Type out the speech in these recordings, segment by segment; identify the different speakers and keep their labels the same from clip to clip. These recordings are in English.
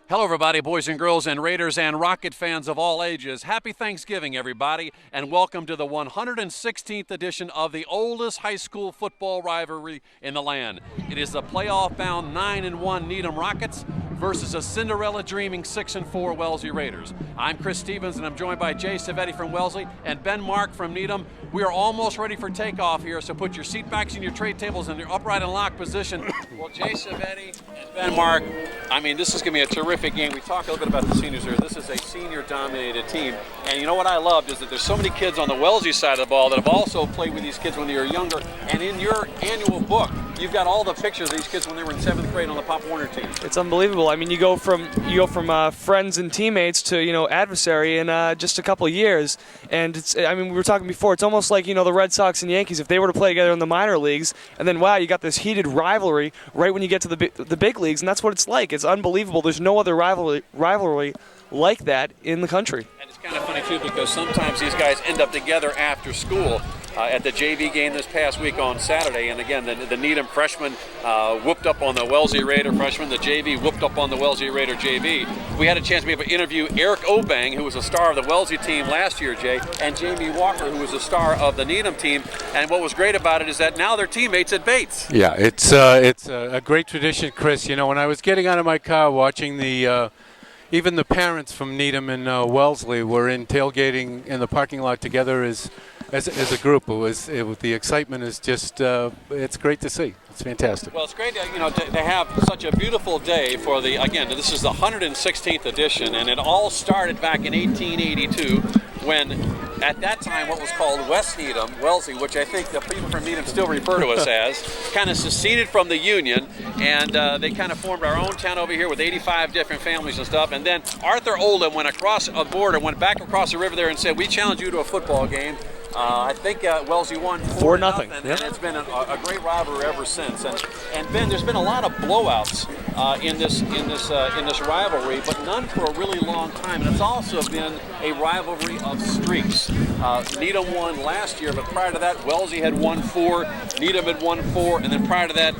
Speaker 1: Hello, everybody, boys and girls and Raiders and Rocket fans of all ages. Happy Thanksgiving, everybody, and welcome to the 116th edition of the oldest high school football rivalry in the land. It is the playoff-bound 9-1 Needham Rockets versus a Cinderella-dreaming 6-4 Wellesley Raiders. I'm Chris Stevens, and I'm joined by Jay Savetti from Wellesley and Ben Mark from Needham. We are almost ready for takeoff here, so put your seat backs and your tray tables in your upright and locked position. Well, Jay Savetti and Ben Mark, I mean, this is going to be a terrific game. We talked a little bit about the seniors here. This is a senior-dominated team, and you know what I loved is that there's so many kids on the Wellesley side of the ball that have also played with these kids when they were younger, and in your annual book, you've got all the pictures of these kids when they were in 7th grade on the Pop Warner team.
Speaker 2: It's unbelievable. I mean, you go from friends and teammates to adversary in just a couple of years, and we were talking before. It's almost like the Red Sox and Yankees if they were to play together in the minor leagues, and then wow, you got this heated rivalry right when you get to the big leagues, and that's what it's like. It's unbelievable. There's no other rivalry like that in the country.
Speaker 1: And it's kind of funny too because sometimes these guys end up together after school. At the JV game this past week on Saturday, and again, the Needham freshman whooped up on the Wellesley Raider freshman. The JV whooped up on the Wellesley Raider JV. We had a chance to be able to interview Eric Obang, who was a star of the Wellesley team last year, Jay, and Jamie Walker, who was a star of the Needham team. And what was great about it is that now they're teammates at Bates.
Speaker 3: Yeah, it's a great tradition, Chris. You know, when I was getting out of my car watching even the parents from Needham and Wellesley were in tailgating in the parking lot together as a group. The excitement is just it's great to see. It's fantastic.
Speaker 1: Well, it's great to have such a beautiful day for this is the 116th edition, and it all started back in 1882 when at that time what was called West Needham, Wellesley, which I think the people from Needham still refer to us as, kind of seceded from the Union, and they kind of formed our own town over here with 85 different families and stuff. And then Arthur Oldham went across a border, went back across the river there and said, "We challenge you to a football game." I think Wellesley won 4-0, and it's been a great rivalry ever since. And Ben, there's been a lot of blowouts in this rivalry, but none for a really long time. And it's also been a rivalry of streaks. Needham won last year, but prior to that, Wellesley had won 4, Needham had won 4, and then prior to that,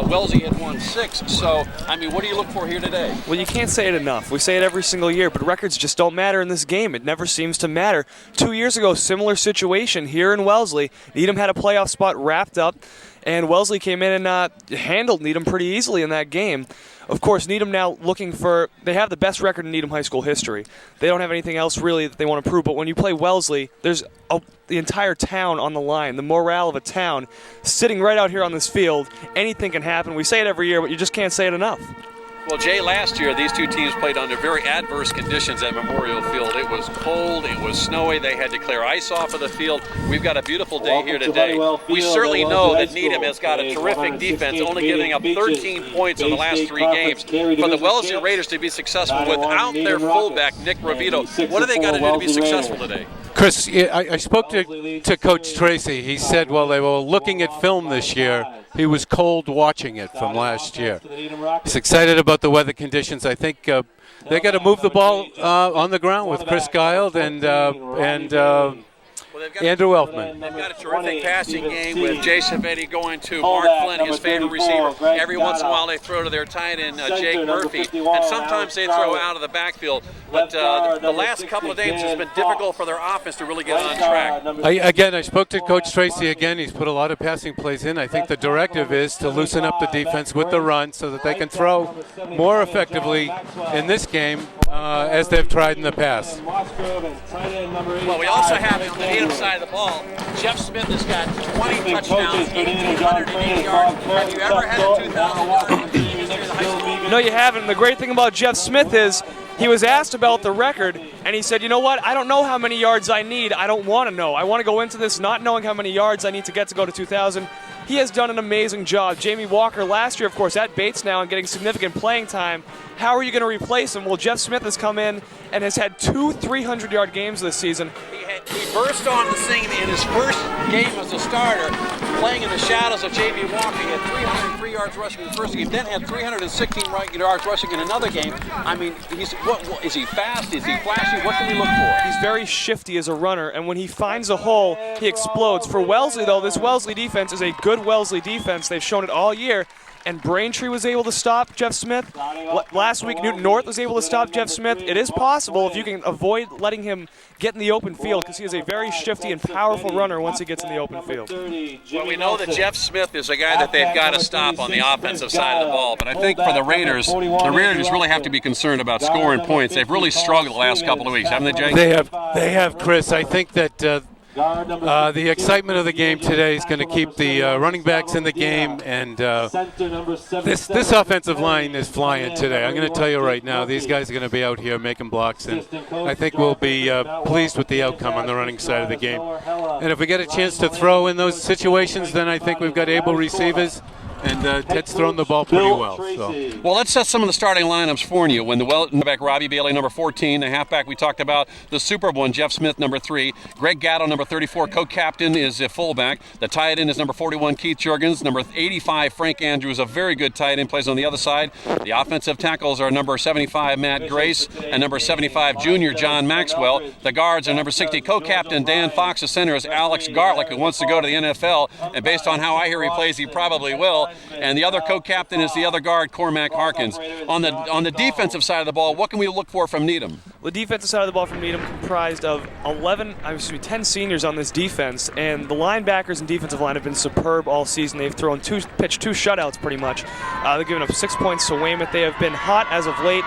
Speaker 1: Wellesley had won 6. So, I mean, what do you look for here today?
Speaker 2: Well, you can't say it enough. We say it every single year, but records just don't matter in this game. It never seems to matter. 2 years ago, similar situation here in Wellesley. Needham had a playoff spot wrapped up, and Wellesley came in and handled Needham pretty easily in that game. Of course, Needham now they have the best record in Needham high school history. They don't have anything else really that they want to prove, but when you play Wellesley, there's the entire town on the line, the morale of a town sitting right out here on this field. Anything can happen. We say it every year, but you just can't say it enough.
Speaker 1: Well, Jay, last year these two teams played under very adverse conditions at Memorial Field. It was cold, it was snowy, they had to clear ice off of the field. We've got a beautiful day here today. We certainly know that Needham has got a terrific defense, only giving up 13 points in the last 3 games. For the Wellesley Raiders to be successful without their fullback, Nick Ravito, what do they got to do to be successful today?
Speaker 3: Chris, I spoke to Coach Tracy. He said, well, they were looking at film this year. He was cold watching it from last year. He's excited about the weather conditions. I think they got to move the ball on the ground with Chris Guile and Andrew Elfman.
Speaker 1: They've got a terrific passing game with Jay Savetti going to Mark Flynn, his favorite receiver. Every once in a while they throw to their tight end, Jake Murphy, and sometimes they throw out of the backfield. But the last couple of days it's been difficult for their offense to really get on track.
Speaker 3: I spoke to Coach Tracy again. He's put a lot of passing plays in. I think the directive is to loosen up the defense with the run so that they can throw more effectively in this game as they've tried in the past.
Speaker 1: Well, we also have on the Needham side of the ball, Jeff Smith has got 20 touchdowns, 1,880 yards. Have you ever had a 2,000 yard game in the high school?
Speaker 2: No, you haven't. And the great thing about Jeff Smith is he was asked about the record, and he said, you know what, I don't know how many yards I need. I don't want to know. I want to go into this not knowing how many yards I need to get to go to 2,000. He has done an amazing job. Jamie Walker last year, of course, at Bates now and getting significant playing time. How are you going to replace him? Well, Jeff Smith has come in and has had 2 300-yard games this season.
Speaker 1: He burst on the scene in his first game as a starter, playing in the shadows of J.B. Walker. He had 303 yards rushing in the first game, then had 316 yards rushing in another game. I mean, what, is he fast? Is he flashy? What can we look for?
Speaker 2: He's very shifty as a runner, and when he finds a hole, he explodes. For Wellesley, though, this Wellesley defense is a good Wellesley defense. They've shown it all year. and Braintree was able to stop Jeff Smith. Last week, Newton North was able to stop Jeff Smith. It is possible if you can avoid letting him get in the open field, because he is a very shifty and powerful runner once he gets in the open field.
Speaker 1: Well, we know that Jeff Smith is a guy that they've got to stop on the offensive side of the ball, but I think for the Raiders really have to be concerned about scoring points. They've really struggled the last couple of weeks, haven't they, Jake?
Speaker 3: They have, Chris. I think that the excitement of the game today is going to keep the running backs in the game, and this offensive line is flying today. I'm going to tell you right now, these guys are going to be out here making blocks, and I think we'll be pleased with the outcome on the running side of the game. And if we get a chance to throw in those situations, then I think we've got able receivers. And Ted's thrown the ball pretty well. So.
Speaker 1: Well, let's set some of the starting lineups for you. When the quarterback Robbie Bailey, number 14, the halfback we talked about, the Super Bowl, Jeff Smith, number 3, Greg Gatto, number 34, co-captain is a fullback. The tight end is number 41, Keith Jurgens, number 85, Frank Andrews, a very good tight end, plays on the other side. The offensive tackles are number 75, Matt Grace, and number 75, junior John Maxwell. The guards are number 60, co-captain Dan Fox. The center is Alex Garlick, who wants to go to the NFL, and based on how I hear he plays, he probably will. And the other co-captain is the other guard, Cormac Harkins. On the defensive side of the ball, what can we look for from Needham?
Speaker 2: The defensive side of the ball from Needham comprised of 10 seniors on this defense, and the linebackers and defensive line have been superb all season. They've pitched two shutouts pretty much. They've given up 6 points to Weymouth. They have been hot as of late.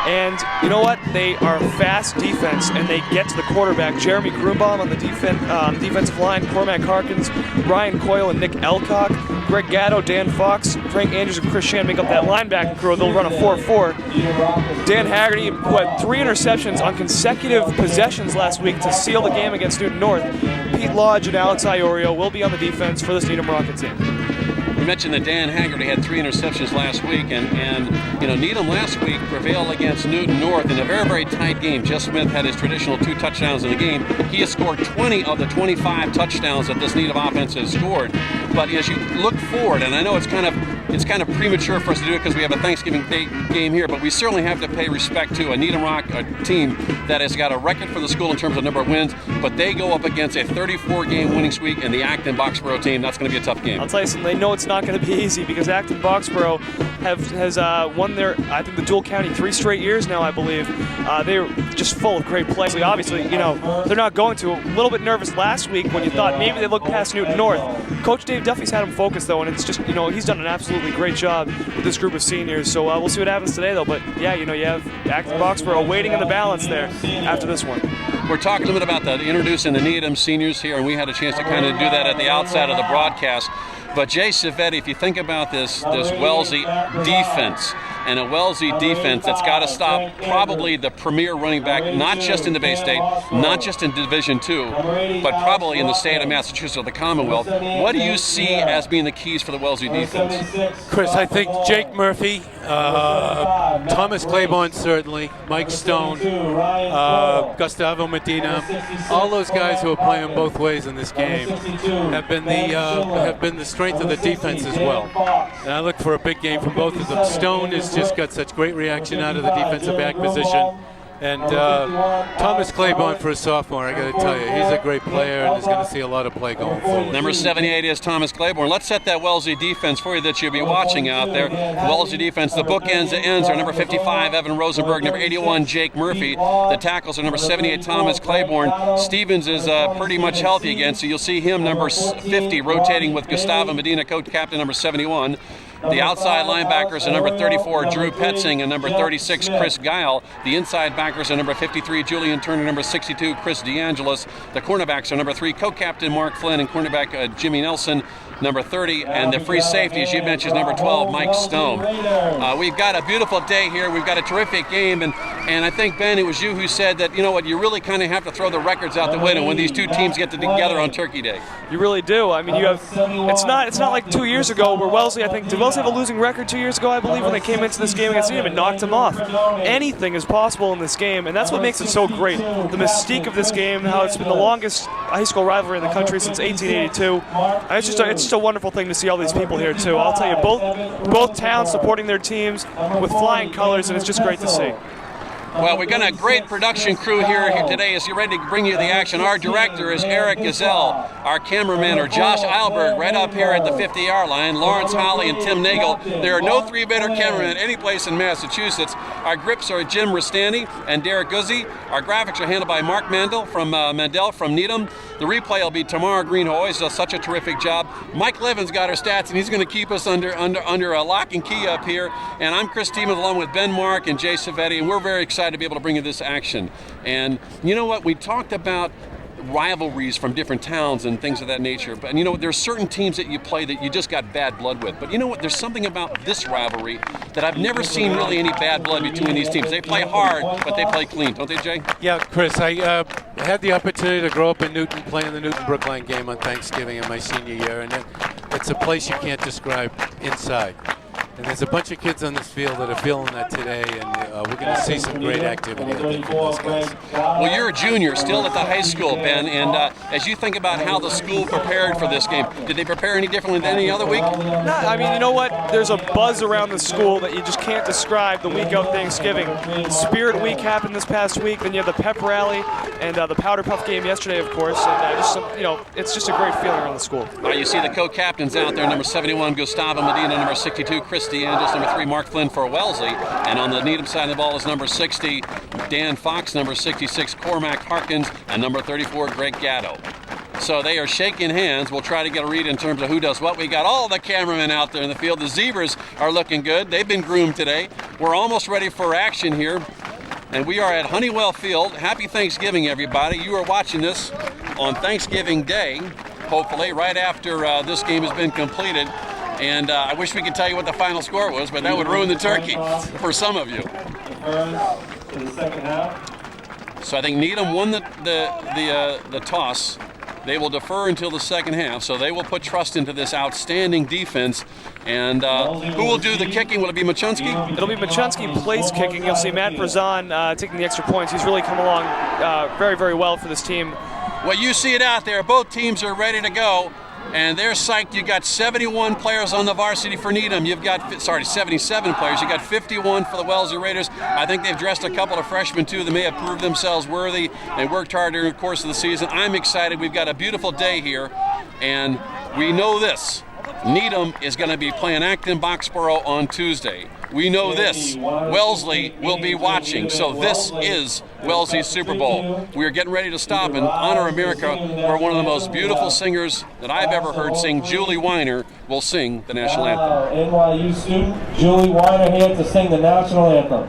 Speaker 2: And you know what? They are a fast defense, and they get to the quarterback. Jeremy Grunbaum on the defensive line, Cormac Harkins, Ryan Coyle, and Nick Elcock. Greg Gatto, Dan Fox, Frank Andrews, and Chris Shan make up that linebacking crew. They'll run a 4-4. Dan Haggerty, who had 3 interceptions on consecutive possessions last week to seal the game against Newton North. Pete Lodge and Alex Iorio will be on the defense for this Needham Rocket team.
Speaker 1: You mentioned that Dan Haggerty had 3 interceptions last week, and Needham last week prevailed against Newton North in a very, very tight game. Jeff Smith had his traditional 2 touchdowns in the game. He has scored 20 of the 25 touchdowns that this Needham offense has scored. But as you look forward, and I know it's kind of premature for us to do it because we have a Thanksgiving Day game here, but we certainly have to pay respect to a Needham Rock team that has got a record for the school in terms of number of wins, but they go up against a 34-game winning streak and the Acton-Boxborough team. That's going to be a tough game.
Speaker 2: I'll tell you something, they know it's not going to be easy because Acton-Boxborough has won the dual county 3 straight years now, I believe. They're just full of great plays. Obviously, they're not going to. A little bit nervous last week when you thought maybe they looked past Newton North. Coach Dave Duffy's had them focused, though, and it's just, he's done an absolutely great job with this group of seniors. So we'll see what happens today, though. But, yeah, you have Acton-Boxborough waiting in the balance there after this one.
Speaker 1: We're talking a little bit about introducing the Needham seniors here, and we had a chance to kind of do that at the outside of the broadcast. But Jay Civetti, if you think about this Wellesley defense, and a Wellesley defense that's got to stop probably the premier running back, not just in the Bay State, not just in Division II, but probably in the state of Massachusetts or the Commonwealth. What do you see as being the keys for the Wellesley defense?
Speaker 3: Chris, I think Jake Murphy, Thomas Claiborne certainly, Mike Stone, Gustavo Medina, all those guys who are playing both ways in this game have been the strength of the defense as well. And I look for a big game from both of them. Stone has just got such great reaction out of the defensive back position. And Thomas Claiborne, for a sophomore, I got to tell you, he's a great player and is going to see a lot of play going forward.
Speaker 1: Number 78 is Thomas Claiborne. Let's set that Wellesley defense for you that you'll be watching out there. Wellesley defense, the bookends, the ends are number 55, Evan Rosenberg, number 81, Jake Murphy. The tackles are number 78, Thomas Claiborne. Stevens is pretty much healthy again, so you'll see him number 50 rotating with Gustavo Medina, co-captain number 71. The outside linebackers are number 34, Drew Petzing, and number 36, Chris Guile. The inside backers are number 53, Julian Turner, number 62, Chris DeAngelis. The cornerbacks are number 3, co-captain Mark Flynn, and cornerback Jimmy Nelson, number 30, and the free safety, as you mentioned, is number 12, Mike Stone. We've got a beautiful day here. We've got a terrific game, and I think, Ben, it was you who said that, you really kind of have to throw the records out the window when these two teams get together on Turkey Day.
Speaker 2: You really do. I mean, it's not like 2 years ago where Wellesley, did Wellesley have a losing record 2 years ago, I believe, when they came into this game against Needham and knocked them off. Anything is possible in this game, and that's what makes it so great. The mystique of this game, how it's been the longest high school rivalry in the country since 1882. It's just a wonderful thing to see all these people here, too. I'll tell you, both towns supporting their teams with flying colors, and it's just great to see.
Speaker 1: Well, we've got a great production crew here today as you're ready to bring you the action. Our director is Eric Gazelle. Our cameramen are Josh Eilberg right up here at the 50-yard line, Lawrence Holly and Tim Nagel. There are no three better cameramen any place in Massachusetts. Our grips are Jim Rustani and Derek Guzzi. Our graphics are handled by Mark Mandel from Needham. The replay will be Tamara Green, who always does such a terrific job. Mike Levin's got our stats, and he's going to keep us under a lock and key up here. And I'm Chris Stevens along with Ben Mark and Jay Savetti, and we're very excited to be able to bring you this action. And you know what? We talked about rivalries from different towns and things of that nature, but you know, there's certain teams that you play that you just got bad blood with. But you know what? There's something about this rivalry that I've never seen really any bad blood between these teams. They play hard, but they play clean, don't they, Jay?
Speaker 3: Yeah, Chris, I had the opportunity to grow up in Newton playing the Newton-Brookline game on Thanksgiving in my senior year, and it's a place you can't describe inside. And there's a bunch of kids on this field that are feeling that today, and we're going to see some great activity, I think, from those guys.
Speaker 1: Well, you're a junior still at the high school, Ben, and as you think about how the school prepared for this game, did they prepare any differently than any other week?
Speaker 2: No, I mean, you know what? There's a buzz around the school that you just can't describe the week of Thanksgiving. Spirit Week happened this past week, then you have the pep rally and the Powder Puff game yesterday, of course, and it's just a great feeling around the school.
Speaker 1: You see the co-captains out there, number 71, Gustavo Medina, number 62, Chris DeAngelis, number 3, Mark Flynn for Wellesley, and on the Needham side of the ball is number 60, Dan Fox, number 66, Cormac Harkins, and number 34, Greg Gatto. So they are shaking hands. We'll try to get a read in terms of who does what. We got all the cameramen out there in the field. The Zebras are looking good. They've been groomed today. We're almost ready for action here, and we are at Hunnewell Field. Happy Thanksgiving, everybody. You are watching this on Thanksgiving Day, hopefully, right after this game has been completed. And I wish we could tell you what the final score was, but that would ruin the turkey for some of you. So I think Needham won the toss. They will defer until the second half, so they will put trust into this outstanding defense. And who will do the kicking? Will it be Machunsky?
Speaker 2: It'll be Machunsky place kicking. You'll see Matt Brazan taking the extra points. He's really come along very, very well for this team.
Speaker 1: Well, you see it out there. Both teams are ready to go. And they're psyched. You've got 71 players on the varsity for Needham. 77 players. You've got 51 for the Wellesley Raiders. I think they've dressed a couple of freshmen, too, that may have proved themselves worthy. They worked hard during the course of the season. I'm excited. We've got a beautiful day here. And we know this. Needham is going to be playing Acton Boxborough on Tuesday. We know this. Wellesley will be watching. So this is Wellesley's Super Bowl. We are getting ready to stop and honor America, where one of the most beautiful singers that I've ever heard sing, Julie Weiner, will sing the national anthem.
Speaker 4: NYU student Julie Weiner here to sing the national anthem.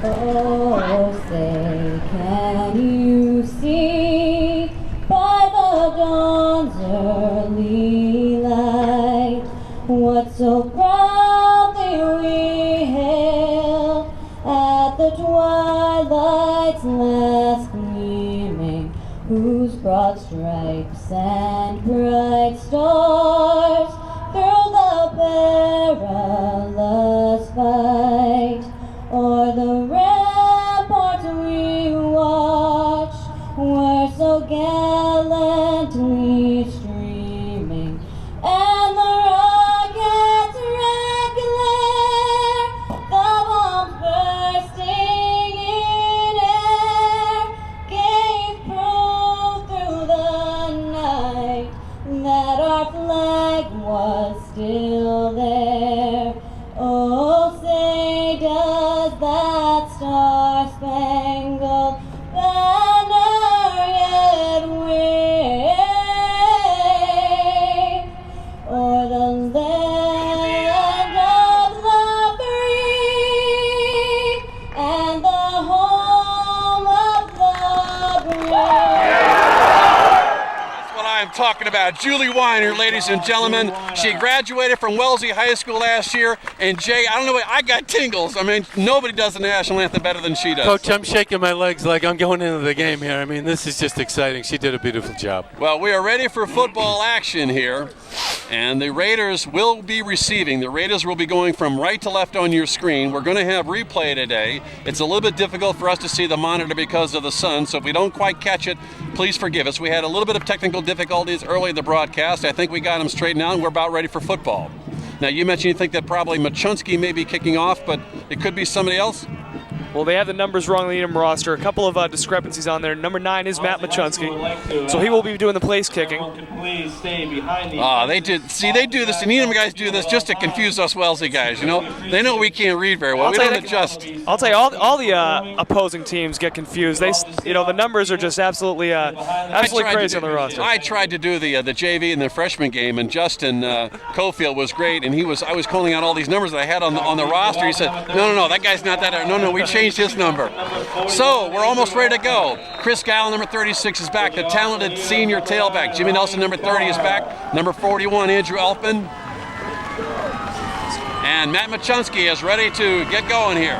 Speaker 5: Oh, say, can you see by the dawn's early light what so proudly we hailed at the twilight's last gleaming, whose broad stripes and bright stars through the perilous fight o'er the ramparts we watched were so gallantly streaming, and the rockets' red glare, the bombs bursting in air, gave proof through the night that our flag was still there. Oh, say does that star-spangled banner yet wave o'er the land of the free and the home of the brave?
Speaker 1: That's what I'm talking about. Julie Weiner, ladies and gentlemen. She graduated from Wellesley High School last year. And Jay, I don't know, I got tingles. I mean, nobody does the national anthem better than she does.
Speaker 3: Coach, I'm shaking my legs like I'm going into the game here. I mean, this is just exciting. She did a beautiful job.
Speaker 1: Well, we are ready for football action here. And the Raiders will be receiving. The Raiders will be going from right to left on your screen. We're going to have replay today. It's a little bit difficult for us to see the monitor because of the sun, so if we don't quite catch it, please forgive us. We had a little bit of technical difficulties early in the broadcast. I think we got them straightened out, and we're about ready for football. Now, you mentioned you think that probably Machunsky may be kicking off, but it could be somebody else?
Speaker 2: Well, they have the numbers wrong on the Needham roster. A couple of discrepancies on there. Number 9 is Matt Machunsky, so he will be doing the place kicking.
Speaker 1: They did. See, they do this. The Needham guys do this just to confuse us Wellesley guys. You know, they know we can't read very well. We don't adjust.
Speaker 2: I'll tell you, all the opposing teams get confused. The numbers are just absolutely crazy on the roster.
Speaker 1: I tried to do the JV in the freshman game, and Justin Cofield was great, and I was calling out all these numbers that I had on the roster. He said, no, that guy's not that. No, we changed his number. So we're almost ready to go. Chris Gile, number 36, is back. The talented senior tailback. Jimmy Nelson, number 30, is back. Number 41, Andrew Elfman. And Matt Machunsky is ready to get going here.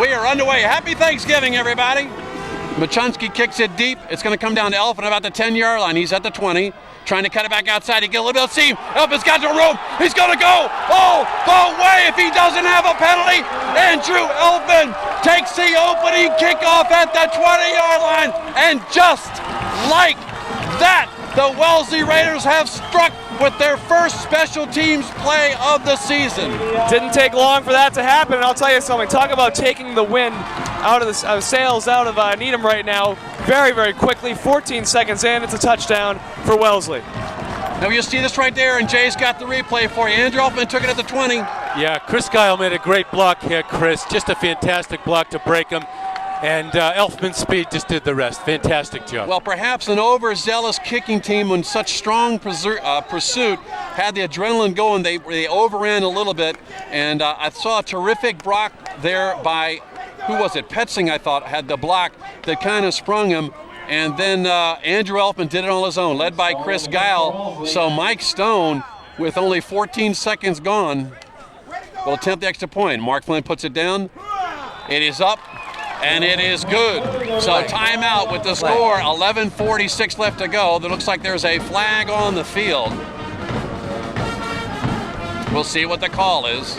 Speaker 1: We are underway. Happy Thanksgiving, everybody. Machunsky kicks it deep. It's going to come down to Elfman about the 10-yard line. He's at the 20. Trying to cut it back outside to get a little bit of seam. Elfman's got no room. He's going to go. Oh, the way if he doesn't have a penalty. Andrew Elfman takes the opening kickoff at the 20-yard line. And just like that, the Wellesley Raiders have struck with their first special teams play of the season.
Speaker 2: Didn't take long for that to happen, and I'll tell you something. Talk about taking the wind out of the sails out of Needham right now very, very quickly. 14 seconds in, it's a touchdown for Wellesley.
Speaker 1: Now you see this right there, and Jay's got the replay for you. Andrew Elfman took it at the 20.
Speaker 3: Yeah, Chris Gile made a great block here, Chris. Just a fantastic block to break him. And Elfman's speed just did the rest. Fantastic job.
Speaker 1: Well, perhaps an overzealous kicking team when such strong pursuit had the adrenaline going. They overran a little bit, and I saw a terrific block there by, who was it? Petzing, I thought, had the block that kind of sprung him. And then Andrew Elfman did it on his own, led by Chris Gile. So Mike Stone, with only 14 seconds gone, will attempt the extra point. Mark Flynn puts it down. It is up. And it is good. So timeout with the score, 11:46 left to go. It looks like there's a flag on the field. We'll see what the call is.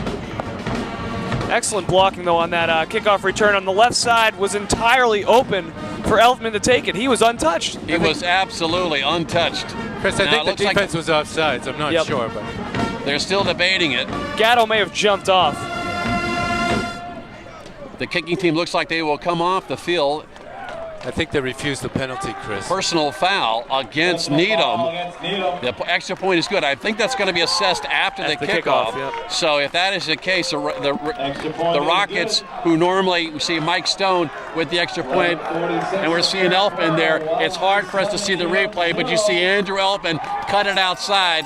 Speaker 2: Excellent blocking, though, on that kickoff return. On the left side was entirely open for Elfman to take it. He was untouched.
Speaker 1: He was absolutely untouched.
Speaker 3: Chris, I think the defense was offsides. I'm not sure, but
Speaker 1: they're still debating it.
Speaker 2: Gatto may have jumped off.
Speaker 1: The kicking team looks like they will come off the field.
Speaker 3: I think they refused the penalty, Chris.
Speaker 1: Personal foul against Needham. The extra point is good. I think that's going to be assessed after the kickoff.
Speaker 2: Yep.
Speaker 1: So if that is the case, the Rockets, who normally we see Mike Stone with the extra point, and we're seeing Elfman there, it's hard for us to see the replay, but you see Andrew Elfman cut it outside.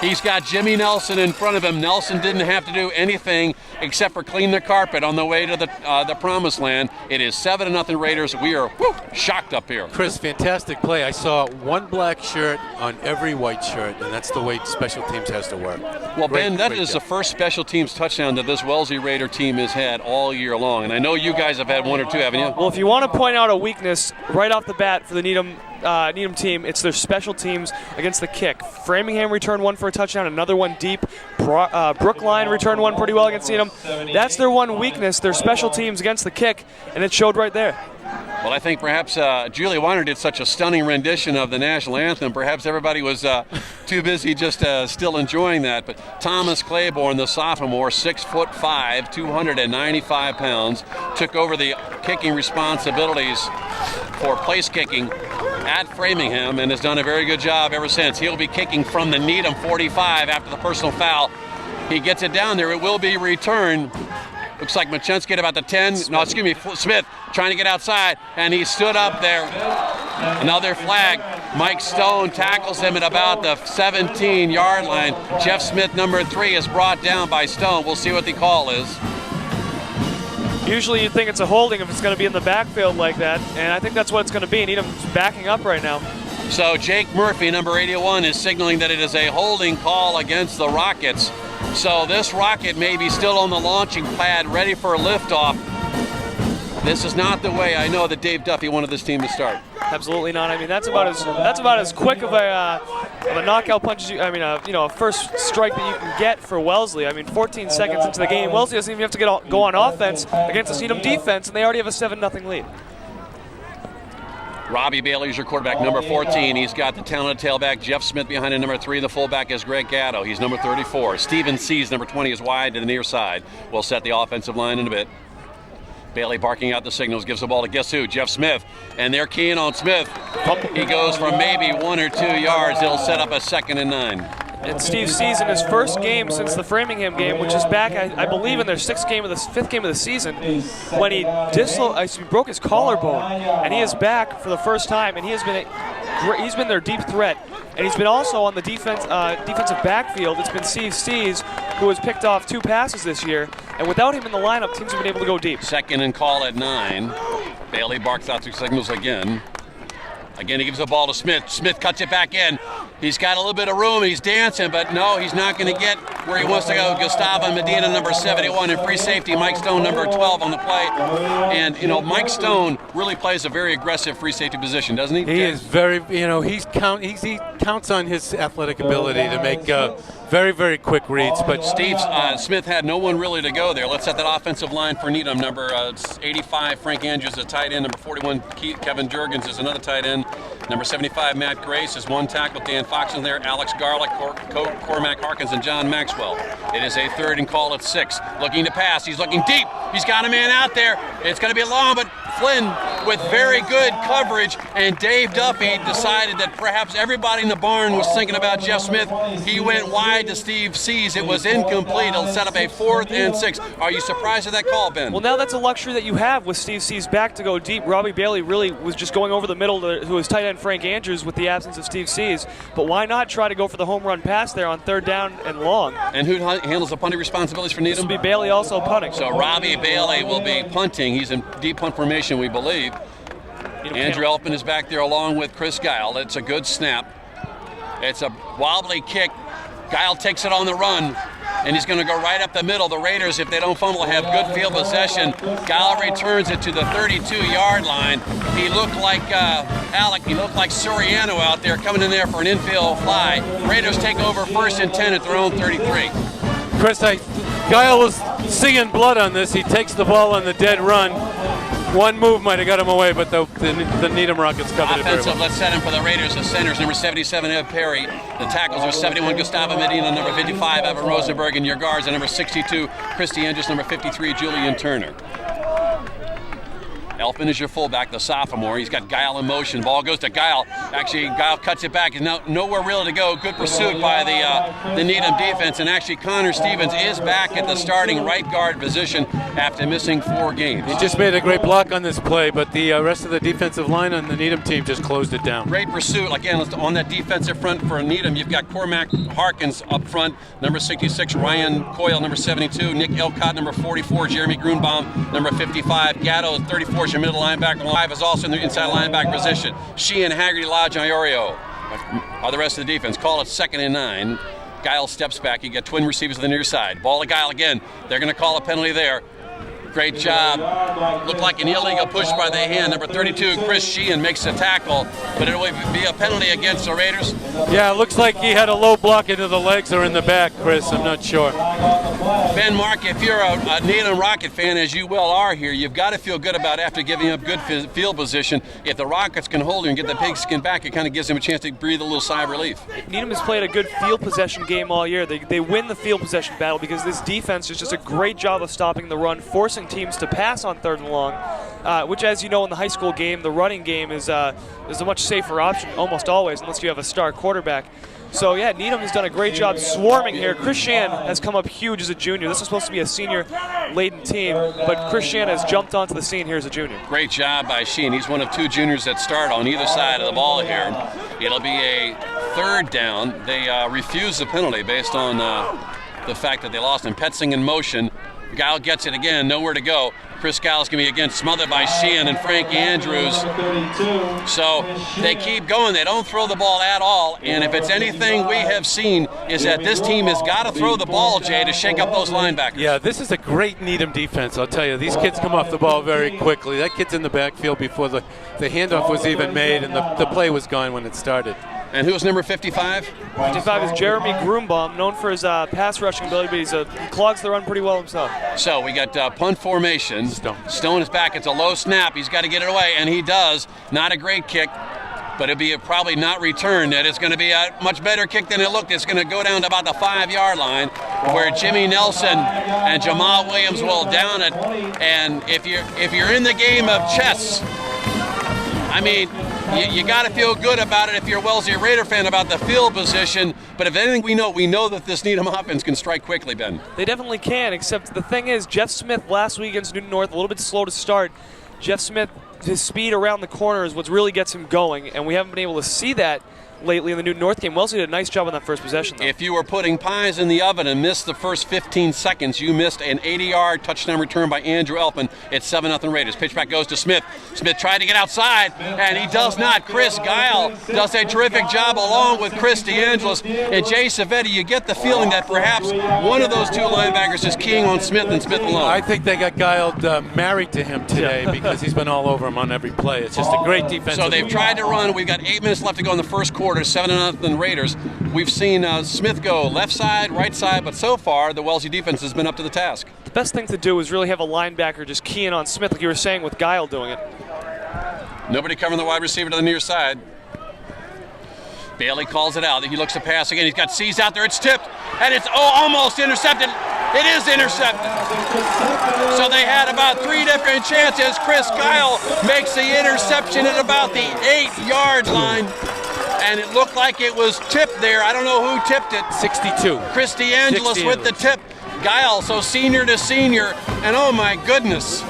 Speaker 1: He's got Jimmy Nelson in front of him. Nelson didn't have to do anything except for clean the carpet on the way to the promised land. It is 7-0 Raiders. We are shocked up here.
Speaker 3: Chris, fantastic play. I saw one black shirt on every white shirt, and that's the way special teams has to work.
Speaker 1: Well, Ben, that is the first special teams touchdown that this Wellesley Raider team has had all year long. And I know you guys have had one or two, haven't you?
Speaker 2: Well, if you want to point out a weakness right off the bat for the Needham team, it's their special teams against the kick. Framingham returned one for a touchdown, another one deep. Brookline returned one pretty well against Needham. That's their one weakness, their special teams against the kick, and it showed right there.
Speaker 1: Well, I think perhaps Julie Weiner did such a stunning rendition of the national anthem. Perhaps everybody was too busy just still enjoying that. But Thomas Claiborne, the sophomore, 6'5", 295 pounds, took over the kicking responsibilities for place kicking at Framingham and has done a very good job ever since. He'll be kicking from the Needham 45 after the personal foul. He gets it down there. It will be returned. Looks like Machunsky at about the 10. No, excuse me, Smith trying to get outside, and he stood up there. Another flag. Mike Stone tackles him at about the 17-yard line. Jeff Smith, number 3, is brought down by Stone. We'll see what the call is.
Speaker 2: Usually you'd think it's a holding if it's going to be in the backfield like that, and I think that's what it's going to be. Needham's backing up right now.
Speaker 1: So Jake Murphy, number 81, is signaling that it is a holding call against the Rockets. So this rocket may be still on the launching pad, ready for a liftoff. This is not the way I know that Dave Duffy wanted this team to start.
Speaker 2: Absolutely not. I mean, that's about as quick of a knockout punch as a first strike that you can get for Wellesley. I mean, 14 seconds into the game, Wellesley doesn't even have to go on offense against the Needham defense, and they already have a 7-0 lead.
Speaker 1: Robbie Bailey is your quarterback, number 14. He's got the talented tailback Jeff Smith behind him, number 3. The fullback is Greg Gatto. He's number 34. Steven Sees, number 20, is wide to the near side. We'll set the offensive line in a bit. Bailey barking out the signals, gives the ball to guess who? Jeff Smith. And they're keying on Smith. He goes for maybe 1 or 2 yards. It'll set up a 2nd and 9.
Speaker 2: And Steve Sees in his first game since the Framingham game, which is back, I believe, in their 5th game of the season, when he broke his collarbone, and he is back for the first time, and he's been their deep threat, and he's been also on the defensive backfield. It's been Steve Sees who has picked off 2 passes this year, and without him in the lineup, teams have been able to go deep.
Speaker 1: 2nd and call at 9. Bailey barks out the signals again. Again, he gives the ball to Smith. Smith cuts it back in. He's got a little bit of room. He's dancing, but no, he's not going to get where he wants to go. Gustavo Medina, number 71, and free safety Mike Stone, number 12 on the play. And, Mike Stone really plays a very aggressive free safety position, doesn't he?
Speaker 3: He is very, he counts on his athletic ability to make very, very quick reads. But
Speaker 1: Steve Smith had no one really to go there. Let's set that offensive line for Needham. Number 85, Frank Andrews, a tight end. Number 41, Kevin Jurgens is another tight end. Number 75, Matt Grace is one tackle. Dan Fox is there. Alex Garlick, Cormac Harkins, and John Maxwell. It is a 3rd and call at 6. Looking to pass. He's looking deep. He's got a man out there. It's going to be long, but Flynn with very good coverage, and Dave Duffy decided that perhaps everybody in the barn was thinking about Jeff Smith. He went wide to Steve Sees. It was incomplete. It'll set up a 4th and 6. Are you surprised at that call, Ben?
Speaker 2: Well, now that's a luxury that you have with Steve Sees back to go deep. Robbie Bailey really was just going over the middle to his tight end Frank Andrews with the absence of Steve Sees. But why not try to go for the home run pass there on 3rd down and long?
Speaker 1: And who handles the punting responsibilities for Needham?
Speaker 2: This will be Bailey also punting.
Speaker 1: So Robbie Bailey will be punting. He's in deep punt formation, we believe. Andrew Elfman is back there along with Chris Guile. It's a good snap. It's a wobbly kick. Guile takes it on the run, and he's going to go right up the middle. The Raiders, if they don't fumble, have good field possession. Guile returns it to the 32-yard line. He looked like he looked like Soriano out there coming in there for an infield fly. Raiders take over 1st and 10 at their own 33.
Speaker 3: Chris, Guile was seeing blood on this. He takes the ball on the dead run. One move might have got him away, but the Needham Rockets covered it very well.
Speaker 1: Let's set him for the Raiders. The centers, number 77, Ed Perry. The tackles are 71, Gustavo Medina, number 55, Evan Rosenberg, and your guards are number 62, Christy Andrews, number 53, Julian Turner. Elfman is your fullback, the sophomore. He's got Guile in motion. Ball goes to Guile. Actually, Guile cuts it back. He's nowhere really to go. Good pursuit by the Needham defense. And actually, Connor Stevens is back at the starting right guard position after missing 4 games.
Speaker 3: He just made a great block on this play, but the rest of the defensive line on the Needham team just closed it down.
Speaker 1: Great pursuit. Again, on that defensive front for Needham, you've got Cormac Harkins up front, number 66, Ryan Coyle, number 72, Nick Elcott, number 44, Jeremy Grunbaum, number 55, Gatto, 34, your middle linebacker. 5 is also in the inside linebacker position. Sheehan, Haggerty, Lodge, and Iorio are the rest of the defense. Call it 2nd and 9. Guile steps back. You get twin receivers on the near side. Ball to Guile again. They're going to call a penalty there. Great job. Looked like an illegal push by the hand. Number 32, Chris Sheehan, makes a tackle, but it will be a penalty against the Raiders.
Speaker 3: Yeah, it looks like he had a low block into the legs or in the back, Chris. I'm not sure.
Speaker 1: Ben, Mark, if you're a Needham Rocket fan, as you well are here, you've got to feel good about after giving up good field position. If the Rockets can hold you and get the pigskin back, it kind of gives them a chance to breathe a little sigh of relief.
Speaker 2: Needham has played a good field possession game all year. They win the field possession battle because this defense does just a great job of stopping the run, forcing teams to pass on 3rd and long, which, as you know, in the high school game, the running game is a much safer option almost always, unless you have a star quarterback. So, yeah, Needham has done a great job swarming here. Chris Shan has come up huge as a junior. This is supposed to be a senior-laden team, but Chris Shan has jumped onto the scene here as a junior.
Speaker 1: Great job by Sheen. He's one of 2 juniors that start on either side of the ball here. It'll be a 3rd down. They refuse the penalty based on the fact that they lost him. Petzing in motion. Guile gets it again, nowhere to go. Chris Guile's going to be again smothered by Sheehan and Frank Andrews. So they keep going. They don't throw the ball at all. And if it's anything we have seen is that this team has got to throw the ball, Jay, to shake up those linebackers.
Speaker 3: Yeah, this is a great Needham defense, I'll tell you. These kids come off the ball very quickly. That kid's in the backfield before the handoff was even made, and the play was gone when it started.
Speaker 1: And who's number 55?
Speaker 2: 55 is Jeremy Groombaum, known for his pass rushing ability, but he clogs the run pretty well himself.
Speaker 1: So we got punt formation. Stone is back. It's a low snap. He's got to get it away, and he does. Not a great kick, but it'll be probably not returned. And it's going to be a much better kick than it looked. It's going to go down to about the 5-yard line, where Jimmy Nelson and Jamal Williams will down it. And if you're in the game of chess, I mean, you got to feel good about it if you're a Wellesley Raider fan about the field position. But if anything we know that this Needham offense can strike quickly, Ben.
Speaker 2: They definitely can, except the thing is, Jeff Smith last week against Newton North, a little bit slow to start. Jeff Smith, his speed around the corner is what really gets him going, and we haven't been able to see that lately in the Newton North game. Wellesley did a nice job on that first possession, though.
Speaker 1: If you were putting pies in the oven and missed the first 15 seconds, you missed an 80-yard touchdown return by Andrew Elpin. It's 7-0 Raiders. Pitchback goes to Smith. Smith tried to get outside, and he does not. Chris Guile does a terrific job along with Chris DeAngelis and Jay Savetti. You get the feeling that perhaps one of those two linebackers is keying on Smith and Smith alone.
Speaker 3: I think they got Guile married to him today because he's been all over him on every play. It's just a great defense.
Speaker 1: So they've tried to run. We've got 8 minutes left to go in the first quarter. 7-0 Raiders. We've seen Smith go left side, right side, but so far the Wellesley defense has been up to the task.
Speaker 2: The best thing to do is really have a linebacker just keying on Smith, like you were saying with Guile doing it.
Speaker 1: Nobody covering the wide receiver to the near side. Bailey calls it out. He looks to pass again. He's got C's out there. It's tipped, and it's almost intercepted. It is intercepted. So they had about 3 different chances. Chris Guile makes the interception at about the 8-yard line. And it looked like it was tipped there. I don't know who tipped it.
Speaker 3: 62.
Speaker 1: Chris DeAngelis with the tip. Guile, so senior to senior. And oh my goodness,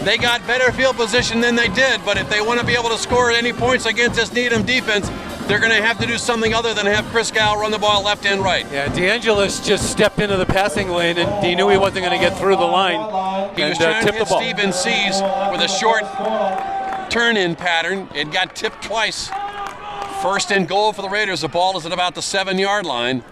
Speaker 1: they got better field position than they did. But if they want to be able to score any points against this Needham defense, they're going to have to do something other than have Chris Guile run the ball left and right.
Speaker 3: Yeah, DeAngelis just stepped into the passing lane, and he knew he wasn't going to get through the line.
Speaker 1: He was trying to hit Stephen C's with a short turn-in pattern. It got tipped twice. First and goal for the Raiders. The ball is at about the 7-yard line.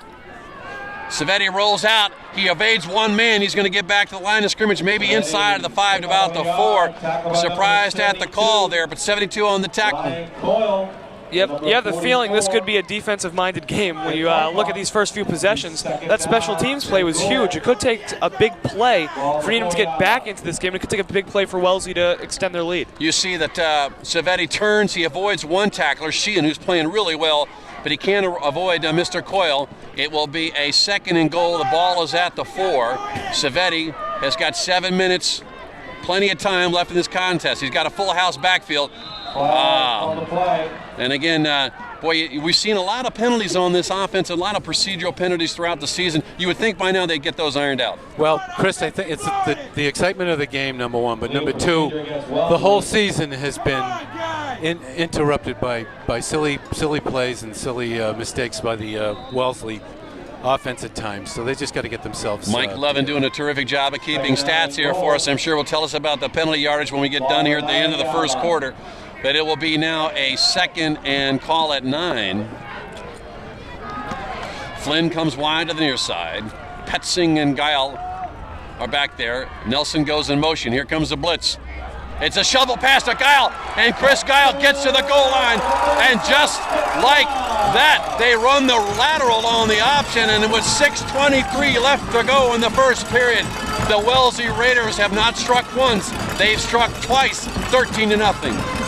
Speaker 1: Savetti rolls out. He evades one man. He's going to get back to the line of scrimmage, maybe inside of the 5 to about the 4. Surprised at the call there, but 72 on the tackle.
Speaker 2: Yep, you have the feeling this could be a defensive-minded game when you look at these first few possessions. That special teams play was huge. It could take a big play for Needham to get back into this game. It could take a big play for Wellesley to extend their lead.
Speaker 1: You see that Savetti turns. He avoids one tackler, Sheehan, who's playing really well, but he can't avoid Mr. Coyle. It will be a 2nd and goal. The ball is at the 4. Savetti has got 7 minutes, plenty of time left in this contest. He's got a full house backfield. And again, boy, we've seen a lot of penalties on this offense, a lot of procedural penalties throughout the season. You would think by now they'd get those ironed out.
Speaker 3: Well, Chris, I think it's the excitement of the game, number one, but number two, the whole season has been interrupted by silly plays and silly mistakes by the Wellesley offense at times, so they just got to get themselves.
Speaker 1: Mike Levin doing a terrific job of keeping stats here for us. I'm sure will tell us about the penalty yardage when we get done here at the end of the first quarter. But it will be now a 2nd and call at 9. Flynn comes wide to the near side. Petzing and Guile are back there. Nelson goes in motion. Here comes the blitz. It's a shovel pass to Guile, and Chris Guile gets to the goal line, and just like that, they run the lateral on the option, and with 6:23 left to go in the first period, the Wellesley Raiders have not struck once, they've struck twice, 13-0.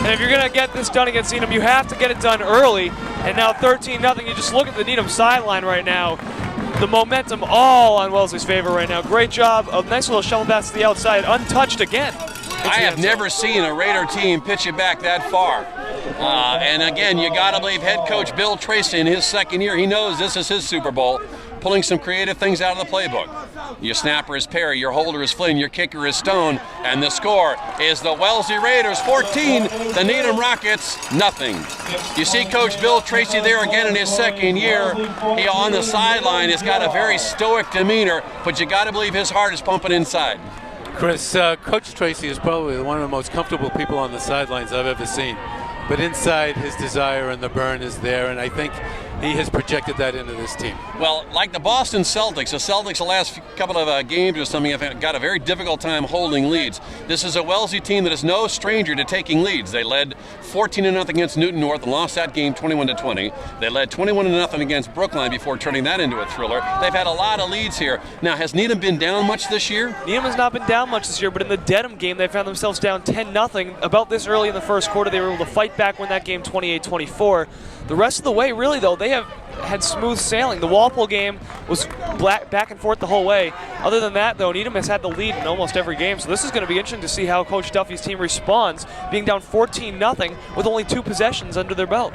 Speaker 2: And if you're going to get this done against Needham, you have to get it done early, and now 13-0. You just look at the Needham sideline right now. The momentum all on Wellesley's favor right now. Great job, a nice little shovel pass to the outside, untouched again.
Speaker 1: I have never seen a Raider team pitch it back that far. And again, you got to believe head coach Bill Tracy in his 2nd year, he knows this is his Super Bowl, pulling some creative things out of the playbook. Your snapper is Perry, your holder is Flynn, your kicker is Stone, and the score is the Wellesley Raiders 14, the Needham Rockets nothing. You see Coach Bill Tracy there again in his 2nd year. He on the sideline has got a very stoic demeanor, but you got to believe his heart is pumping inside.
Speaker 3: Chris, Coach Tracy is probably one of the most comfortable people on the sidelines I've ever seen. But inside, his desire and the burn is there, and I think he has projected that into this team.
Speaker 1: Well, like the Boston Celtics, the Celtics the last couple of games or something have got a very difficult time holding leads. This is a Wellesley team that is no stranger to taking leads. They led 14-0 against Newton North and lost that game 21-20. They led 21-0 against Brookline before turning that into a thriller. They've had a lot of leads here. Now, has Needham been down much this year?
Speaker 2: Needham has not been down much this year, but in the Dedham game, they found themselves down 10-0. About this early in the first quarter, they were able to fight back, win that game 28-24. The rest of the way, really, though, they have had smooth sailing. The Walpole game was back and forth the whole way. Other than that, though, Needham has had the lead in almost every game, so this is going to be interesting to see how Coach Duffy's team responds, being down 14-0 with only 2 possessions under their belt.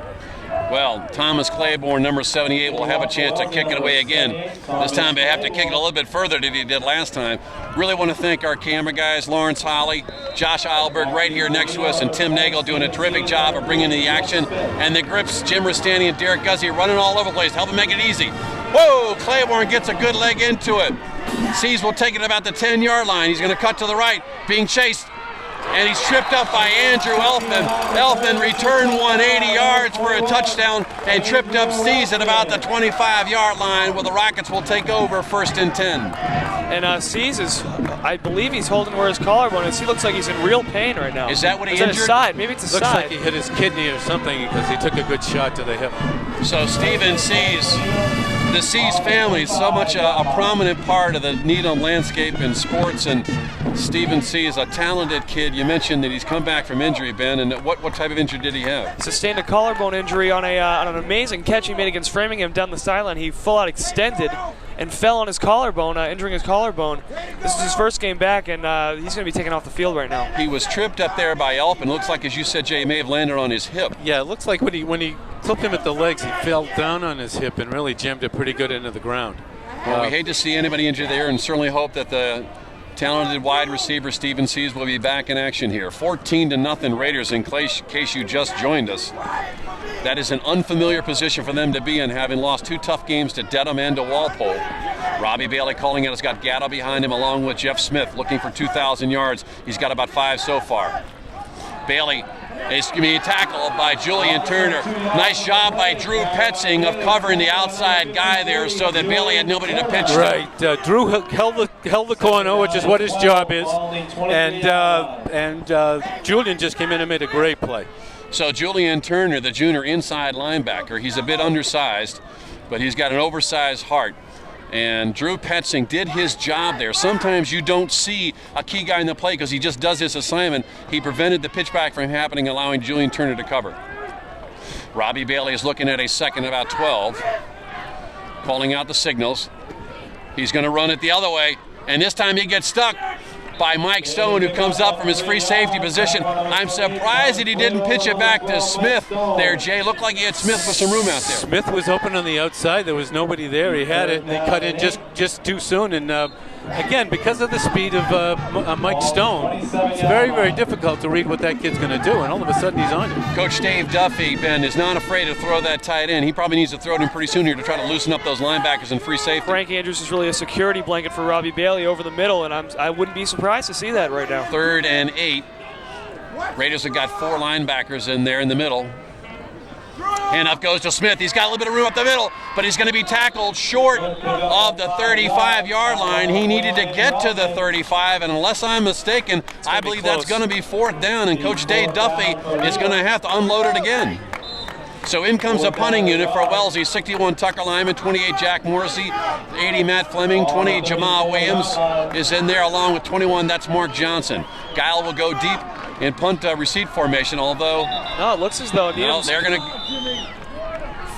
Speaker 1: Well, Thomas Claiborne, number 78, will have a chance to kick it away again. This time they have to kick it a little bit further than he did last time. Really want to thank our camera guys, Lawrence Holly, Josh Eilberg right here next to us, and Tim Nagel doing a terrific job of bringing in the action. And the grips, Jim Rustani and Derek Guzzi running all over the place, helping make it easy. Whoa, Claiborne gets a good leg into it. Sees will take it about the 10-yard line. He's going to cut to the right, being chased. And he's tripped up by Andrew Elfman. Elfman returned 180 yards for a touchdown and tripped up Seas at about the 25-yard line where the Rockets will take over 1st and 10.
Speaker 2: And Seas is, I believe he's holding where his collarbone is. He looks like he's in real pain right now.
Speaker 1: Is that what he
Speaker 2: injured? His side? Maybe it's a
Speaker 3: Looks
Speaker 2: side.
Speaker 3: like he hit his kidney or something because he took a good shot to the hip.
Speaker 1: So Stephen Seas, the Seas family, so much a prominent part of the Needham landscape in sports, and Stephen Seas, a talented kid. You mentioned that he's come back from injury, Ben, and what type of injury did he have?
Speaker 2: Sustained a collarbone injury on an amazing catch he made against Framingham down the sideline. He full out extended and fell on his collarbone, injuring his collarbone. This is his first game back, and he's going to be taken off the field right now.
Speaker 1: He was tripped up there by Elfman. Looks like, as you said, Jay, he may have landed on his hip.
Speaker 3: Yeah, it looks like when he clipped him at the legs, he fell down on his hip and really jammed it pretty good into the ground.
Speaker 1: Well, we hate to see anybody injured there, and certainly hope that the talented wide receiver Stephen Seas will be back in action here. 14-0 Raiders, in case you just joined us. That is an unfamiliar position for them to be in, having lost 2 tough games to Dedham and to Walpole. Robbie Bailey calling it. Has got Gatto behind him along with Jeff Smith looking for 2,000 yards. He's got about 5 so far. Bailey is going to be tackled by Julian Turner. Nice job by Drew Petzing of covering the outside guy there so that Bailey had nobody to pitch to.
Speaker 3: Right. Drew held the corner, which is what his job is, and Julian just came in and made a great play.
Speaker 1: So Julian Turner, the junior inside linebacker, he's a bit undersized, but he's got an oversized heart. And Drew Petzing did his job there. Sometimes you don't see a key guy in the play because he just does his assignment. He prevented the pitchback from happening, allowing Julian Turner to cover. Robbie Bailey is looking at a 2nd about 12, calling out the signals. He's going to run it the other way, and this time he gets stuck by Mike Stone, who comes up from his free safety position. I'm surprised that he didn't pitch it back to Smith there, Jay. Looked like he had Smith with some room out there.
Speaker 3: Smith was open on the outside. There was nobody there. He had it, and he cut in just too soon. And again, because of the speed of Mike Stone, it's very, very difficult to read what that kid's going to do, and all of a sudden he's on you.
Speaker 1: Coach Dave Duffy, Ben, is not afraid to throw that tight end. He probably needs to throw it in pretty soon here to try to loosen up those linebackers in free safety.
Speaker 2: Frank Andrews is really a security blanket for Robbie Bailey over the middle, and I wouldn't be surprised to see that right now.
Speaker 1: 3rd and 8. Raiders have got 4 linebackers in there in the middle. Handoff goes to Smith. He's got a little bit of room up the middle, but he's going to be tackled short of the 35-yard line. He needed to get to the 35, and unless I'm mistaken, I believe that's going to be 4th down, and Coach Dave Duffy is going to have to unload it again. So in comes a punting unit for Wellesley. 61 Tucker Lyman, 28 Jack Morrissey, 80 Matt Fleming, 20 Jamal Williams is in there along with 21, that's Mark Johnson. Guile will go deep in punt receipt formation, although...
Speaker 2: No, it looks as though...
Speaker 1: No, they're going to...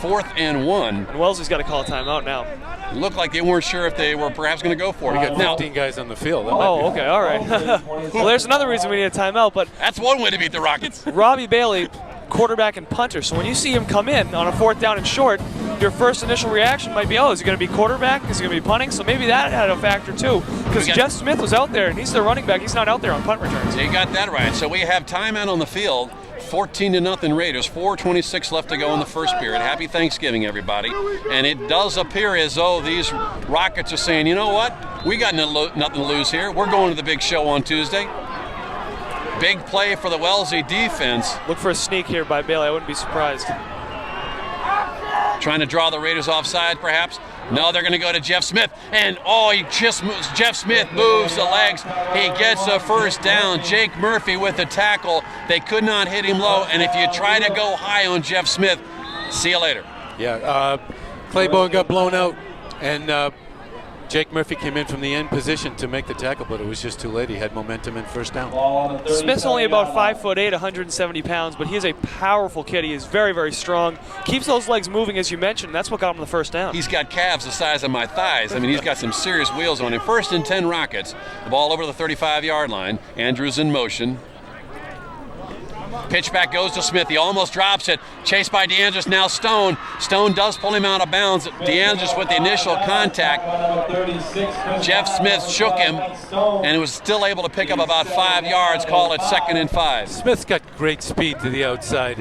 Speaker 1: 4th and 1.
Speaker 2: And Wellesley's got to call a timeout now.
Speaker 1: It looked like they weren't sure if they were perhaps going to go for it.
Speaker 3: We got 15 guys on the field.
Speaker 2: Oh, okay, all right. Well, there's another reason we need a timeout, but...
Speaker 1: That's one way to beat the Rockets.
Speaker 2: Robbie Bailey, quarterback and punter. So when you see him come in on a 4th down and short, your first initial reaction might be, oh, is he going to be quarterback? Is he going to be punting? So maybe that had a factor too. Because Jeff Smith was out there, and he's the running back. He's not out there on punt returns.
Speaker 1: You got that right. So we have timeout on the field. 14-0 Raiders. 4:26 left to go in the first period. Happy Thanksgiving, everybody. And it does appear as though these Rockets are saying, you know what? We got nothing to lose here. We're going to the big show on Tuesday. Big play for the Wellesley defense.
Speaker 2: Look for a sneak here by Bailey. I wouldn't be surprised.
Speaker 1: Trying to draw the Raiders offside, perhaps. No, they're going to go to Jeff Smith. And, Jeff Smith moves the legs. He gets a first down. Jake Murphy with the tackle. They could not hit him low. And if you try to go high on Jeff Smith, see you later.
Speaker 3: Yeah, Claiborne got blown out, and Jake Murphy came in from the end position to make the tackle, but it was just too late. He had momentum and first down.
Speaker 2: Smith's only about 5'8", 170 pounds, but he is a powerful kid. He is very, very strong. Keeps those legs moving, as you mentioned. That's what got him the first down.
Speaker 1: He's got calves the size of my thighs. I mean, he's got some serious wheels on him. 1st and 10 Rockets. The ball over the 35-yard line. Andrews in motion. Pitch back goes to Smith. He almost drops it. Chased by DeAndres. Now Stone. Stone does pull him out of bounds. DeAndres with the initial contact. Jeff Smith shook him and was still able to pick up about 5 yards. Call it 2nd and 5.
Speaker 3: Smith's got great speed to the outside.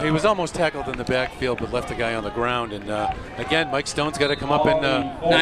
Speaker 3: He was almost tackled in the backfield, but left the guy on the ground. And again, Mike Stone's got to come up and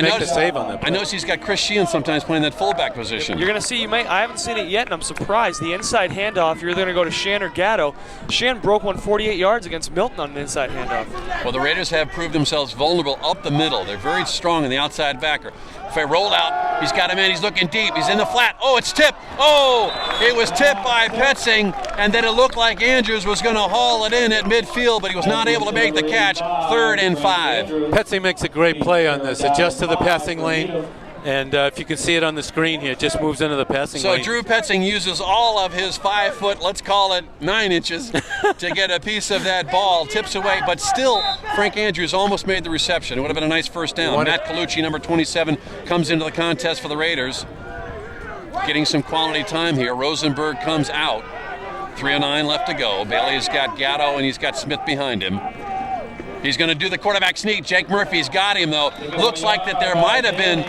Speaker 3: make the save on that play.
Speaker 1: I noticed he's got Chris Sheehan sometimes playing that fullback position.
Speaker 2: You're going to see, I haven't seen it yet, and I'm surprised. The inside handoff, you're either going to go to Shan or Gatto. Shan broke 148 yards against Milton on an inside handoff.
Speaker 1: Well, the Raiders have proved themselves vulnerable up the middle. They're very strong in the outside backer. If I roll out, he's got him in, he's looking deep, he's in the flat. Oh, it's tipped. Oh, it was tipped by Petzing, and then it looked like Andrews was going to haul it in at midfield, but he was not able to make the catch. 3rd and 5.
Speaker 3: Petzing makes a great play on this. Adjust to the passing lane. And if you can see it on the screen here, it just moves into the passing lane.
Speaker 1: So Drew Petzing uses all of his 5 foot, let's call it 9 inches, to get a piece of that ball. Tips away, but still, Frank Andrews almost made the reception. It would have been a nice first down. Matt Colucci, number 27, comes into the contest for the Raiders. Getting some quality time here. Rosenberg comes out. 3:09 left to go. Bailey's got Gatto, and he's got Smith behind him. He's going to do the quarterback sneak. Jake Murphy's got him, though. Looks like that there might have been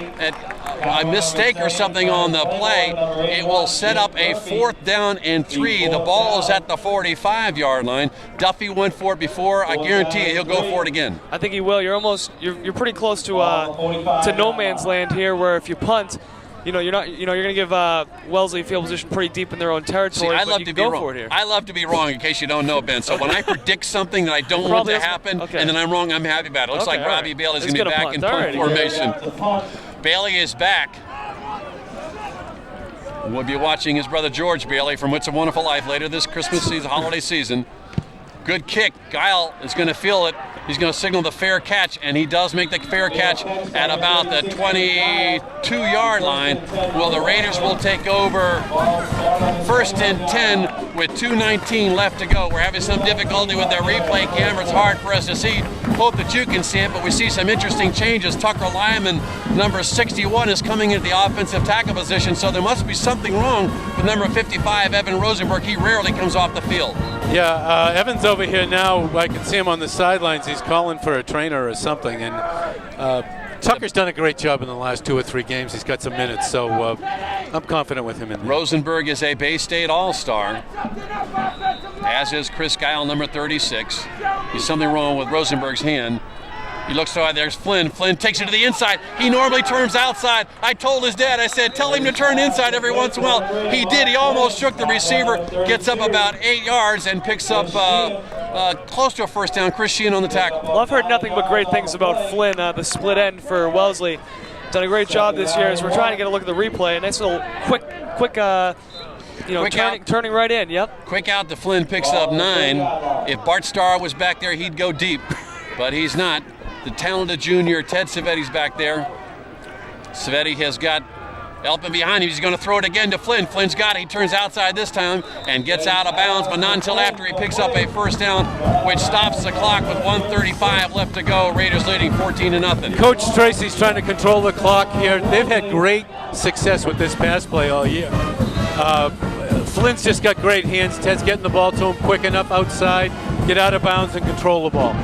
Speaker 1: a mistake or something on the play. It will set up a 4th down and 3. The ball is at the 45-yard line. Duffy went for it before. I guarantee you he'll go for it again.
Speaker 2: I think he will. You're pretty close to no man's land here, where if you punt, you're going to give Wellesley field position pretty deep in their own territory.
Speaker 1: See, I love to be wrong. I love to be wrong, in case you don't know, Ben. So when I predict something that I don't want to happen, and then I'm wrong, I'm happy about it. Looks like Robbie Bailey's going to be back in punt formation. Bailey is back. We'll be watching his brother George Bailey from It's a Wonderful Life later this Christmas season, holiday season. Good kick. Guile is going to feel it. He's going to signal the fair catch, and he does make the fair catch at about the 22-yard line. Well, the Raiders will take over 1st and 10 with 2:19 left to go. We're having some difficulty with the replay camera. It's hard for us to see. Hope that you can see it, but we see some interesting changes. Tucker Lyman, number 61, is coming into the offensive tackle position, so there must be something wrong with number 55, Evan Rosenberg. He rarely comes off the field.
Speaker 3: Yeah, Evan's over here now. I can see him on the sidelines. He's calling for a trainer or something. And Tucker's done a great job in the last 2 or 3 games. He's got some minutes, so I'm confident with him in there.
Speaker 1: Rosenberg is a Bay State All-Star, as is Chris Guile, number 36. There's something wrong with Rosenberg's hand. He looks to there's Flynn. Flynn takes it to the inside. He normally turns outside. I told his dad, I said, tell him to turn inside every once in a while. He did. He almost shook the receiver, gets up about 8 yards and picks up close to a first down. Chris Sheehan on the tackle.
Speaker 2: Well, I've heard nothing but great things about Flynn, the split end for Wellesley. Done a great job this year as we're trying to get a look at the replay. Nice little quick turning right in. Yep.
Speaker 1: Quick out to Flynn, picks up 9. If Bart Starr was back there, he'd go deep, but he's not. The talented junior, Ted Savetti's back there. Savetti has got Elpin behind him. He's going to throw it again to Flynn. Flynn's got it. He turns outside this time and gets out of bounds, but not until after he picks up a first down, which stops the clock with 1:35 left to go. Raiders leading 14-0.
Speaker 3: Coach Tracy's trying to control the clock here. They've had great success with this pass play all year. Flynn's just got great hands. Ted's getting the ball to him quick enough outside, get out of bounds and control the ball.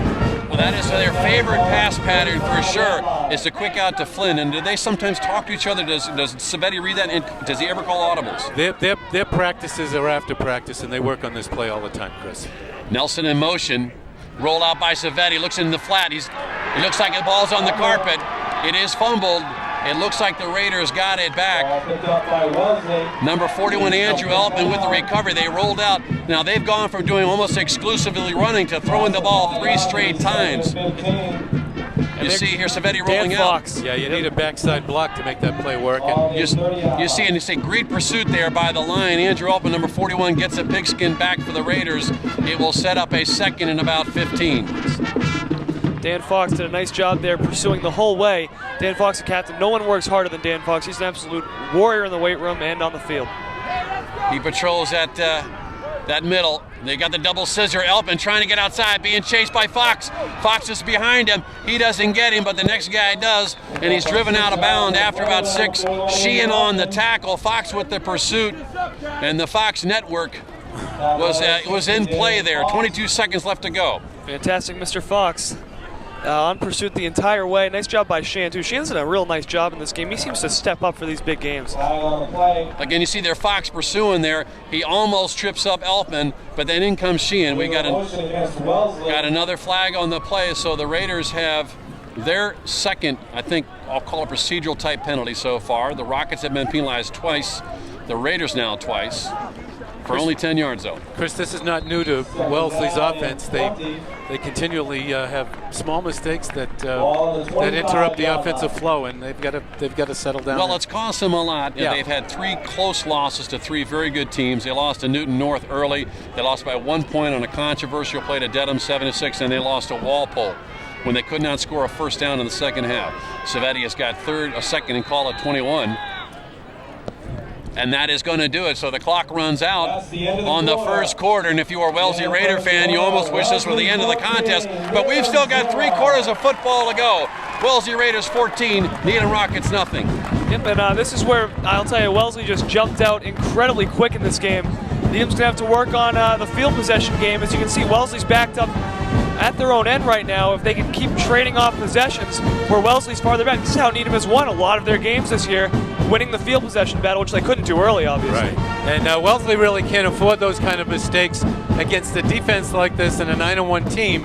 Speaker 1: Well, that is their favorite pass pattern for sure, is to quick out to Flynn. And do they sometimes talk to each other? Does Savetti read that? And does he ever call audibles?
Speaker 3: Their practices are after practice, and they work on this play all the time, Chris.
Speaker 1: Nelson in motion. Roll out by Savetti. Looks in the flat. He looks like the ball's on the carpet. It is fumbled. It looks like the Raiders got it back.
Speaker 4: Ball picked up by Wellesley.
Speaker 1: Number 41, Andrew Elpin with the recovery. They rolled out. Now they've gone from doing almost exclusively running to throwing the ball 3 straight times. You see here Savetti rolling
Speaker 2: Dan
Speaker 1: out.
Speaker 2: Fox.
Speaker 3: Yeah, you need a backside block to make that play work. And
Speaker 1: You see great pursuit there by the line. Andrew Elpin, number 41, gets a pigskin back for the Raiders. It will set up a second in about 15.
Speaker 2: Dan Fox did a nice job there pursuing the whole way. Dan Fox, the captain. No one works harder than Dan Fox. He's an absolute warrior in the weight room and on the field.
Speaker 1: He patrols that middle. They got the double scissor. Elpin trying to get outside, being chased by Fox. Fox is behind him. He doesn't get him, but the next guy does, and he's driven out of bounds after about 6. Sheehan on the tackle. Fox with the pursuit, and the Fox network was in play there. 22 seconds left to go.
Speaker 2: Fantastic, Mr. Fox. On pursuit the entire way. Nice job by Sheehan, too. Sheehan's done a real nice job in this game. He seems to step up for these big games.
Speaker 1: Again, you see there Fox pursuing there. He almost trips up Elpin, but then in comes Sheehan. We got another flag on the play, so the Raiders have their second, I think I'll call it procedural type penalty so far. The Rockets have been penalized twice. The Raiders now twice. For only 10 yards, though.
Speaker 3: Chris, this is not new to Wellesley's offense. They continually have small mistakes that interrupt the offensive flow, and they've got to settle down.
Speaker 1: Well, it's cost them a lot.
Speaker 3: Yeah.
Speaker 1: They've had 3 close losses to 3 very good teams. They lost to Newton North early. They lost by 1 point on a controversial play to Dedham, 7-6, and they lost to Walpole when they could not score a first down in the second half. Savetti has got a second and call at 21. And that is going to do it. So the clock runs out on the first quarter. And if you are a Wellesley Raider fan, you almost wish this were the end of the contest. But we've still got 3 quarters of football to go. Wellesley Raiders 14, Needham Rockets nothing.
Speaker 2: Yep, and this is where I'll tell you, Wellesley just jumped out incredibly quick in this game. Needham's going to have to work on the field possession game. As you can see, Wellesley's backed up at their own end right now. If they can keep trading off possessions where Wellesley's farther back, this is how Needham has won a lot of their games this year, winning the field possession battle, which they couldn't do early, obviously.
Speaker 3: Right. And Wellesley really can't afford those kind of mistakes against a defense like this and a 9-1 team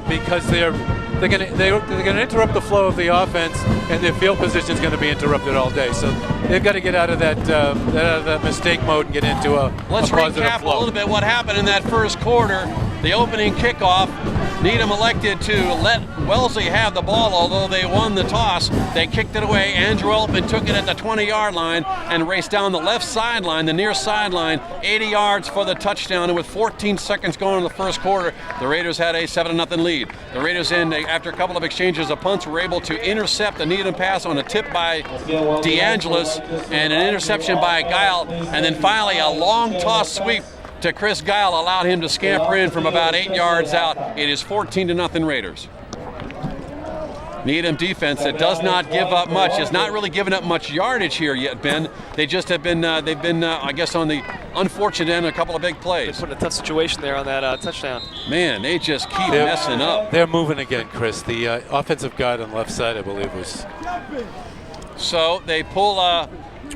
Speaker 3: because they're going to interrupt the flow of the offense, and their field position is going to be interrupted all day. So they've got to get out of that mistake mode and get into a
Speaker 1: Let's
Speaker 3: positive
Speaker 1: recap
Speaker 3: flow.
Speaker 1: a little bit what happened in that first quarter. The opening kickoff, Needham elected to let Wellesley have the ball, although they won the toss. They kicked it away. Andrew Elpin took it at the 20-yard line and raced down the left sideline, the near sideline, 80 yards for the touchdown. And with 14 seconds going in the first quarter, the Raiders had a 7-0 lead. The Raiders, after a couple of exchanges of punts, were able to intercept the Needham pass on a tip by DeAngelis and an interception by Guile. And then finally a long toss sweep to Chris Guile allowed him to scamper in from about 8 yards out. It is 14-0 Raiders. Needham defense that does not give up much, has not really given up much yardage here yet, Ben. They just have been, I guess, on the unfortunate end of a couple of big plays.
Speaker 2: They put in a tough situation there on that touchdown.
Speaker 1: Man, they just keep messing up.
Speaker 3: They're moving again, Chris. The offensive guard on the left side, I believe, was.
Speaker 1: So they pull a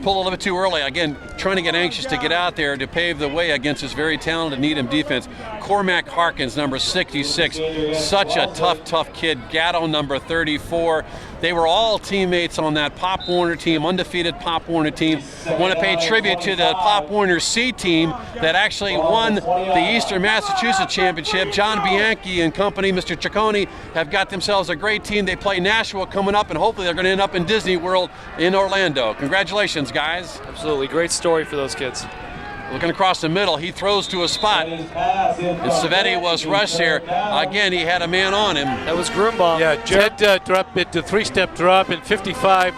Speaker 1: little bit too early. Again, trying to get anxious to get out there to pave the way against this very talented Needham defense. Cormac Harkins, number 66, such a tough kid. Gatto, number 34. They were all teammates on that Pop Warner team, undefeated Pop Warner team. Want to pay tribute to the Pop Warner C team that actually won the Eastern Massachusetts Championship. John Bianchi and company, Mr. Ciccone, have got themselves a great team. They play Nashua coming up, and hopefully they're going to end up in Disney World in Orlando. Congratulations, guys.
Speaker 2: Absolutely. Great story for those kids.
Speaker 1: Looking across the middle, he throws to a spot. And Savetti was rushed there. Again, he had a man on him.
Speaker 2: That was Groombaum.
Speaker 3: Yeah, Ted dropped it to 3-step drop in 55.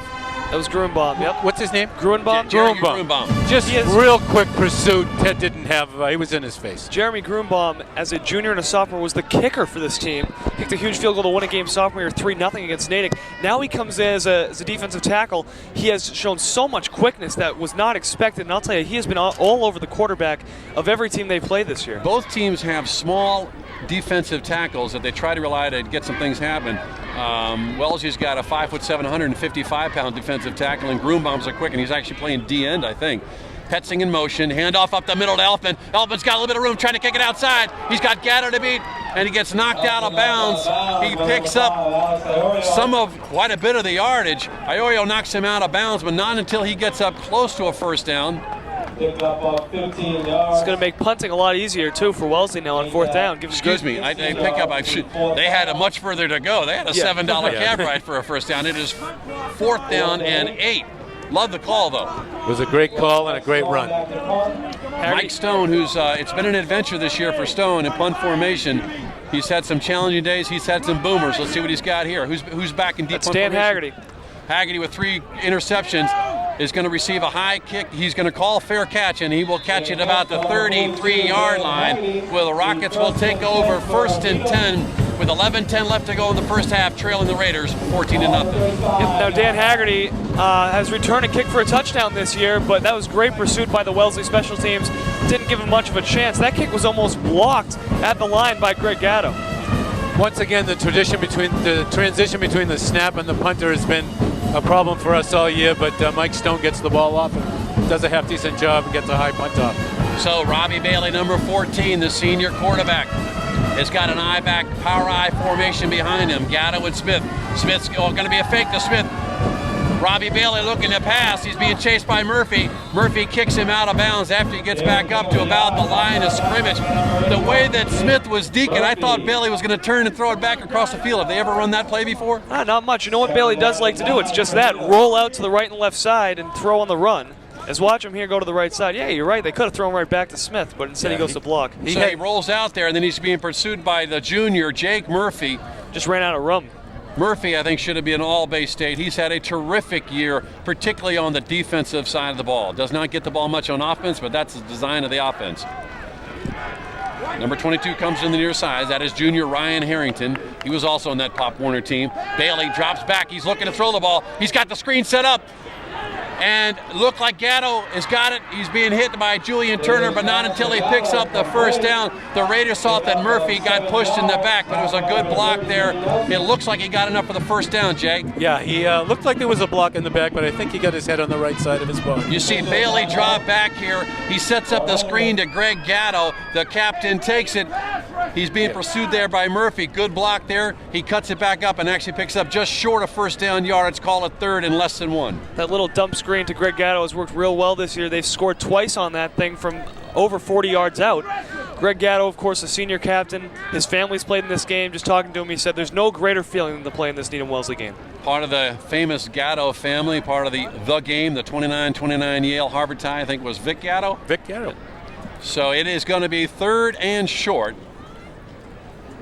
Speaker 2: That was Gruenbaum, yep.
Speaker 3: What's his name?
Speaker 2: Gruenbaum?
Speaker 1: Jeremy Gruenbaum.
Speaker 3: Just real quick pursuit. Ted didn't have, he was in his face.
Speaker 2: Jeremy Gruenbaum, as a junior and a sophomore, was the kicker for this team. Kicked a huge field goal to win a game sophomore year, 3-0 against Natick. Now he comes in as a defensive tackle. He has shown so much quickness that was not expected, and I'll tell you, he has been all over the quarterback of every team they've played this year.
Speaker 1: Both teams have small defensive tackles that they try to rely to get some things happen. Wellesley's got a 5'7", 155-pound defensive tackle, and Gruenbaum's a quick, and he's actually playing D-end, I think. Petzing in motion, handoff up the middle to Elfman. Elfman's got a little bit of room trying to kick it outside. He's got Gatto to beat, and he gets knocked out of bounds. He picks up quite a bit of the yardage. Iorio knocks him out of bounds, but not until he gets up close to a first down.
Speaker 4: Picked up 15 yards.
Speaker 2: It's going to make punting a lot easier, too, for Wellesley now on fourth down.
Speaker 1: Excuse me, they had a much further to go. They had a $7 cab ride for a first down. It is 4th down and 8. Love the call, though.
Speaker 3: It was a great call and a great run.
Speaker 1: Mike Stone, it's been an adventure this year for Stone in punt formation. He's had some challenging days. He's had some boomers. Let's see what he's got here. Who's back in deep
Speaker 2: That's
Speaker 1: punt
Speaker 2: Dan
Speaker 1: formation?
Speaker 2: Haggerty.
Speaker 1: Haggerty with 3 interceptions is going to receive a high kick. He's going to call fair catch, and he will catch it about the 33-yard line, where the Rockets will take over 1st and 10 with 11:10 left to go in the first half, trailing the Raiders 14-0.
Speaker 2: Now Dan Haggerty has returned a kick for a touchdown this year, but that was great pursuit by the Wellesley special teams. Didn't give him much of a chance. That kick was almost blocked at the line by Greg Gatto.
Speaker 3: Once again, the transition between the snap and the punter has been a problem for us all year, but Mike Stone gets the ball off and does a half-decent job and gets a high punt off.
Speaker 1: So Robbie Bailey, number 14, the senior quarterback, has got an power I formation behind him. Gatto and Smith. Smith's going to be a fake to Smith. Robbie Bailey looking to pass. He's being chased by Murphy. Murphy kicks him out of bounds after he gets back up to about the line of scrimmage. The way that Smith was deacon, I thought Bailey was going to turn and throw it back across the field. Have they ever run that play before?
Speaker 2: Not much. You know what Bailey does like to do? It's just that. Roll out to the right and left side and throw on the run. As watch him here go to the right side. Yeah, you're right. They could have thrown right back to Smith, but instead he goes to block.
Speaker 1: He rolls out there, and then he's being pursued by the junior, Jake Murphy.
Speaker 2: Just ran out of room.
Speaker 1: Murphy, I think, should have been all-Bay State. He's had a terrific year, particularly on the defensive side of the ball. Does not get the ball much on offense, but that's the design of the offense. Number 22 comes in the near side. That is junior Ryan Harrington. He was also on that Pop Warner team. Bailey drops back. He's looking to throw the ball. He's got the screen set up. And look like Gatto has got it. He's being hit by Julian Turner, but not until he picks up the first down. The Raiders thought that Murphy got pushed in the back, but it was a good block there. It looks like he got enough for the first down, Jay.
Speaker 3: Yeah, he looked like there was a block in the back, but I think he got his head on the right side of his body.
Speaker 1: You see Bailey drop back here. He sets up the screen to Greg Gatto. The captain takes it. He's being pursued there by Murphy. Good block there. He cuts it back up and actually picks up just short of first down yardage. Call it 3rd and less than 1.
Speaker 2: That little dump screen to Greg Gatto has worked real well this year. They've scored twice on that thing from over 40 yards out. Greg Gatto, of course, the senior captain. His family's played in this game. Just talking to him, he said there's no greater feeling than to play in this Needham Wellesley game.
Speaker 1: Part of the famous Gatto family, part of the game, the 29-29 Yale-Harvard tie, I think was Vic Gatto.
Speaker 3: Vic Gatto.
Speaker 1: So it is going to be 3rd and short.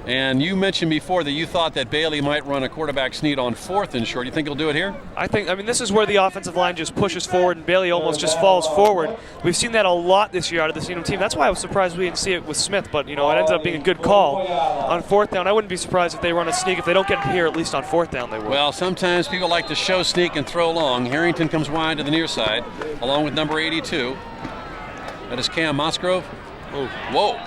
Speaker 1: And you mentioned before that you thought that Bailey might run a quarterback sneak on 4th and short. You think he'll do it here?
Speaker 2: I mean, this is where the offensive line just pushes forward and Bailey almost just falls forward. We've seen that a lot this year out of the Needham team. That's why I was surprised we didn't see it with Smith, but, it ended up being a good call on 4th down. I wouldn't be surprised if they run a sneak. If they don't get it here, at least on 4th down, they will.
Speaker 1: Well, sometimes people like to show sneak and throw long. Harrington comes wide to the near side, along with number 82. That is Cam Musgrove. Oh, whoa.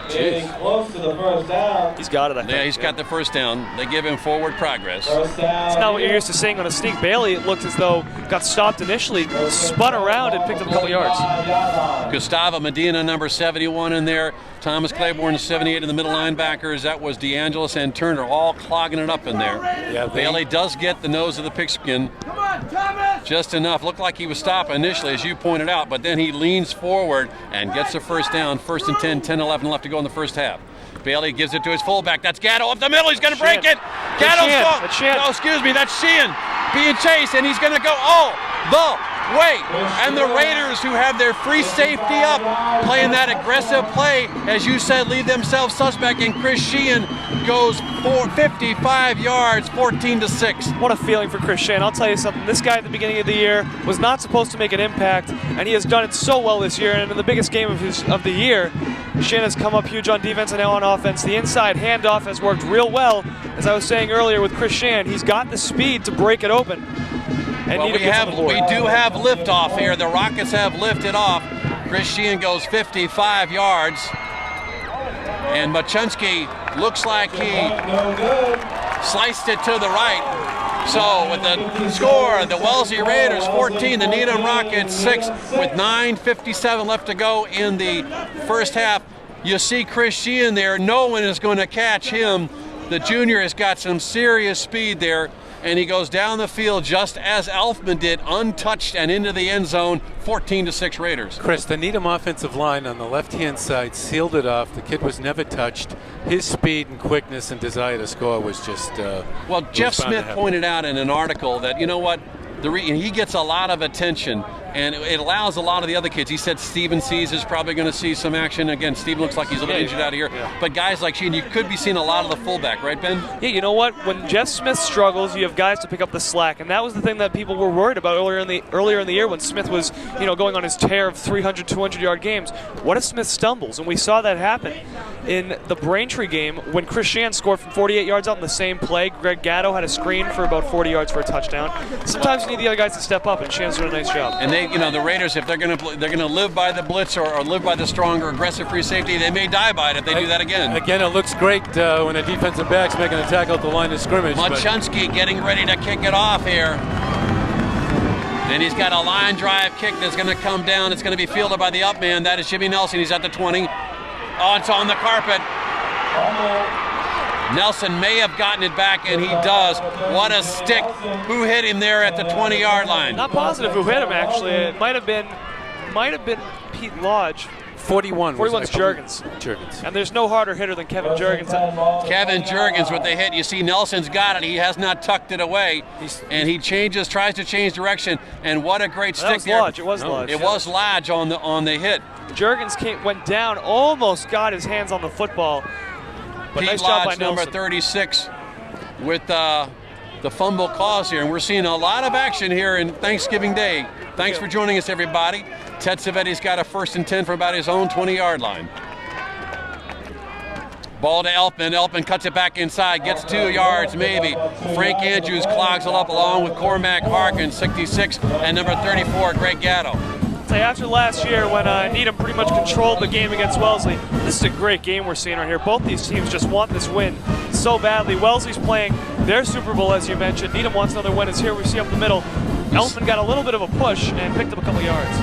Speaker 4: Getting close to the first down.
Speaker 2: He's got it, I think.
Speaker 1: Yeah, he's got the first down. They give him forward progress.
Speaker 4: First down.
Speaker 2: It's not what you're used to seeing on a sneak. Bailey, it looked as though got stopped initially, spun around and picked up a couple yards.
Speaker 1: Gustavo Medina, number 71 in there. Thomas Claiborne, 78 in the middle linebackers. That was DeAngelis and Turner, all clogging it up in there.
Speaker 3: Yeah,
Speaker 1: Bailey does get the nose of the pigskin. Just enough. Looked like he was stopped initially, as you pointed out, but then he leans forward and gets a first down. 1st and 10, 10-11 left to go in the first half. Bailey gives it to his fullback. That's Gatto up the middle. He's going to break it. Gatto's that's Sheehan being chased, and he's going to go all the way. And the Raiders, who have their free safety up, playing that aggressive play, as you said, leave themselves suspect, and Chris Sheehan goes 55 yards, 14-6.
Speaker 2: What a feeling for Chris Sheehan. I'll tell you something. This guy at the beginning of the year was not supposed to make an impact, and he has done it so well this year. And in the biggest game of the year, Sheehan has come up huge on defense and now on offense. The inside handoff has worked real well. As I was saying earlier with Chris Sheehan, he's got the speed to break it open. And
Speaker 1: well, we do have liftoff here. The Rockets have lifted off. Chris Sheehan goes 55 yards. And Machunsky looks like he sliced it to the right. So with the score, the Wellesley Raiders 14, the Needham Rockets 6, with 9:57 left to go in the first half. You see Chris Sheehan there. No one is going to catch him. The junior has got some serious speed there, and he goes down the field just as Elfman did, untouched and into the end zone. 14-6 Raiders.
Speaker 3: Chris, the Needham offensive line on the left-hand side sealed it off. The kid was never touched. His speed and quickness and desire to score was just.
Speaker 1: Well, Jeff Smith pointed out in an article that, you know what, he gets a lot of attention, and it allows a lot of the other kids. He said Steven Seas is probably going to see some action. Again, Steven looks like he's a little injured out of here.
Speaker 2: Yeah.
Speaker 1: But guys like Sheehan, you could be seeing a lot of the fullback, right, Ben?
Speaker 2: Yeah, you know what? When Jeff Smith struggles, you have guys to pick up the slack, and that was the thing that people were worried about earlier in the year when Smith was, going on his tear of 300, 200-yard games. What if Smith stumbles? And we saw that happen in the Braintree game when Chris Sheehan scored from 48 yards out in the same play. Greg Gatto had a screen for about 40 yards for a touchdown. Sometimes you need the other guys to step up, and Sheehan's doing a nice job.
Speaker 1: And they, the Raiders, if they're going to live by the blitz or live by the stronger, aggressive free safety, they may die by it if they do that again.
Speaker 3: Again, it looks great when a defensive back's making a tackle at the line of scrimmage.
Speaker 1: Machunsky getting ready to kick it off here. And he's got a line drive kick that's going to come down. It's going to be fielded by the up man. That is Jimmy Nelson. He's at the 20. Oh, it's on the carpet. Nelson may have gotten it back, and he does. What a stick. Who hit him there at the 20-yard line?
Speaker 2: Not positive who hit him, actually. It might have been Pete Lodge. 41's Juergens. And there's no harder hitter than Kevin Juergens.
Speaker 1: Kevin Juergens with the hit. You see Nelson's got it. He has not tucked it away. And he tries to change direction. And what a great stick there.
Speaker 2: Lodge. It was Lodge.
Speaker 1: It was Lodge on the hit.
Speaker 2: Juergens went down, almost got his hands on the football. But
Speaker 1: Pete
Speaker 2: nice job by
Speaker 1: Lodge, number
Speaker 2: Nelson.
Speaker 1: 36, with the fumble cause here. And we're seeing a lot of action here in Thanksgiving Day. Thanks for joining us, everybody. Ted Savetti's got a 1st and 10 from about his own 20-yard line. Ball to Elfman. Elfman cuts it back inside, gets 2 yards maybe. Frank Andrews clogs it up along with Cormac Harkin, 66, and number 34, Greg Gatto.
Speaker 2: Say after last year when Needham pretty much controlled the game against Wellesley, this is a great game we're seeing right here. Both these teams just want this win so badly. Wellesley's playing their Super Bowl, as you mentioned. Needham wants another win. It's here we see up the middle. Elfman got a little bit of a push and picked up a couple yards.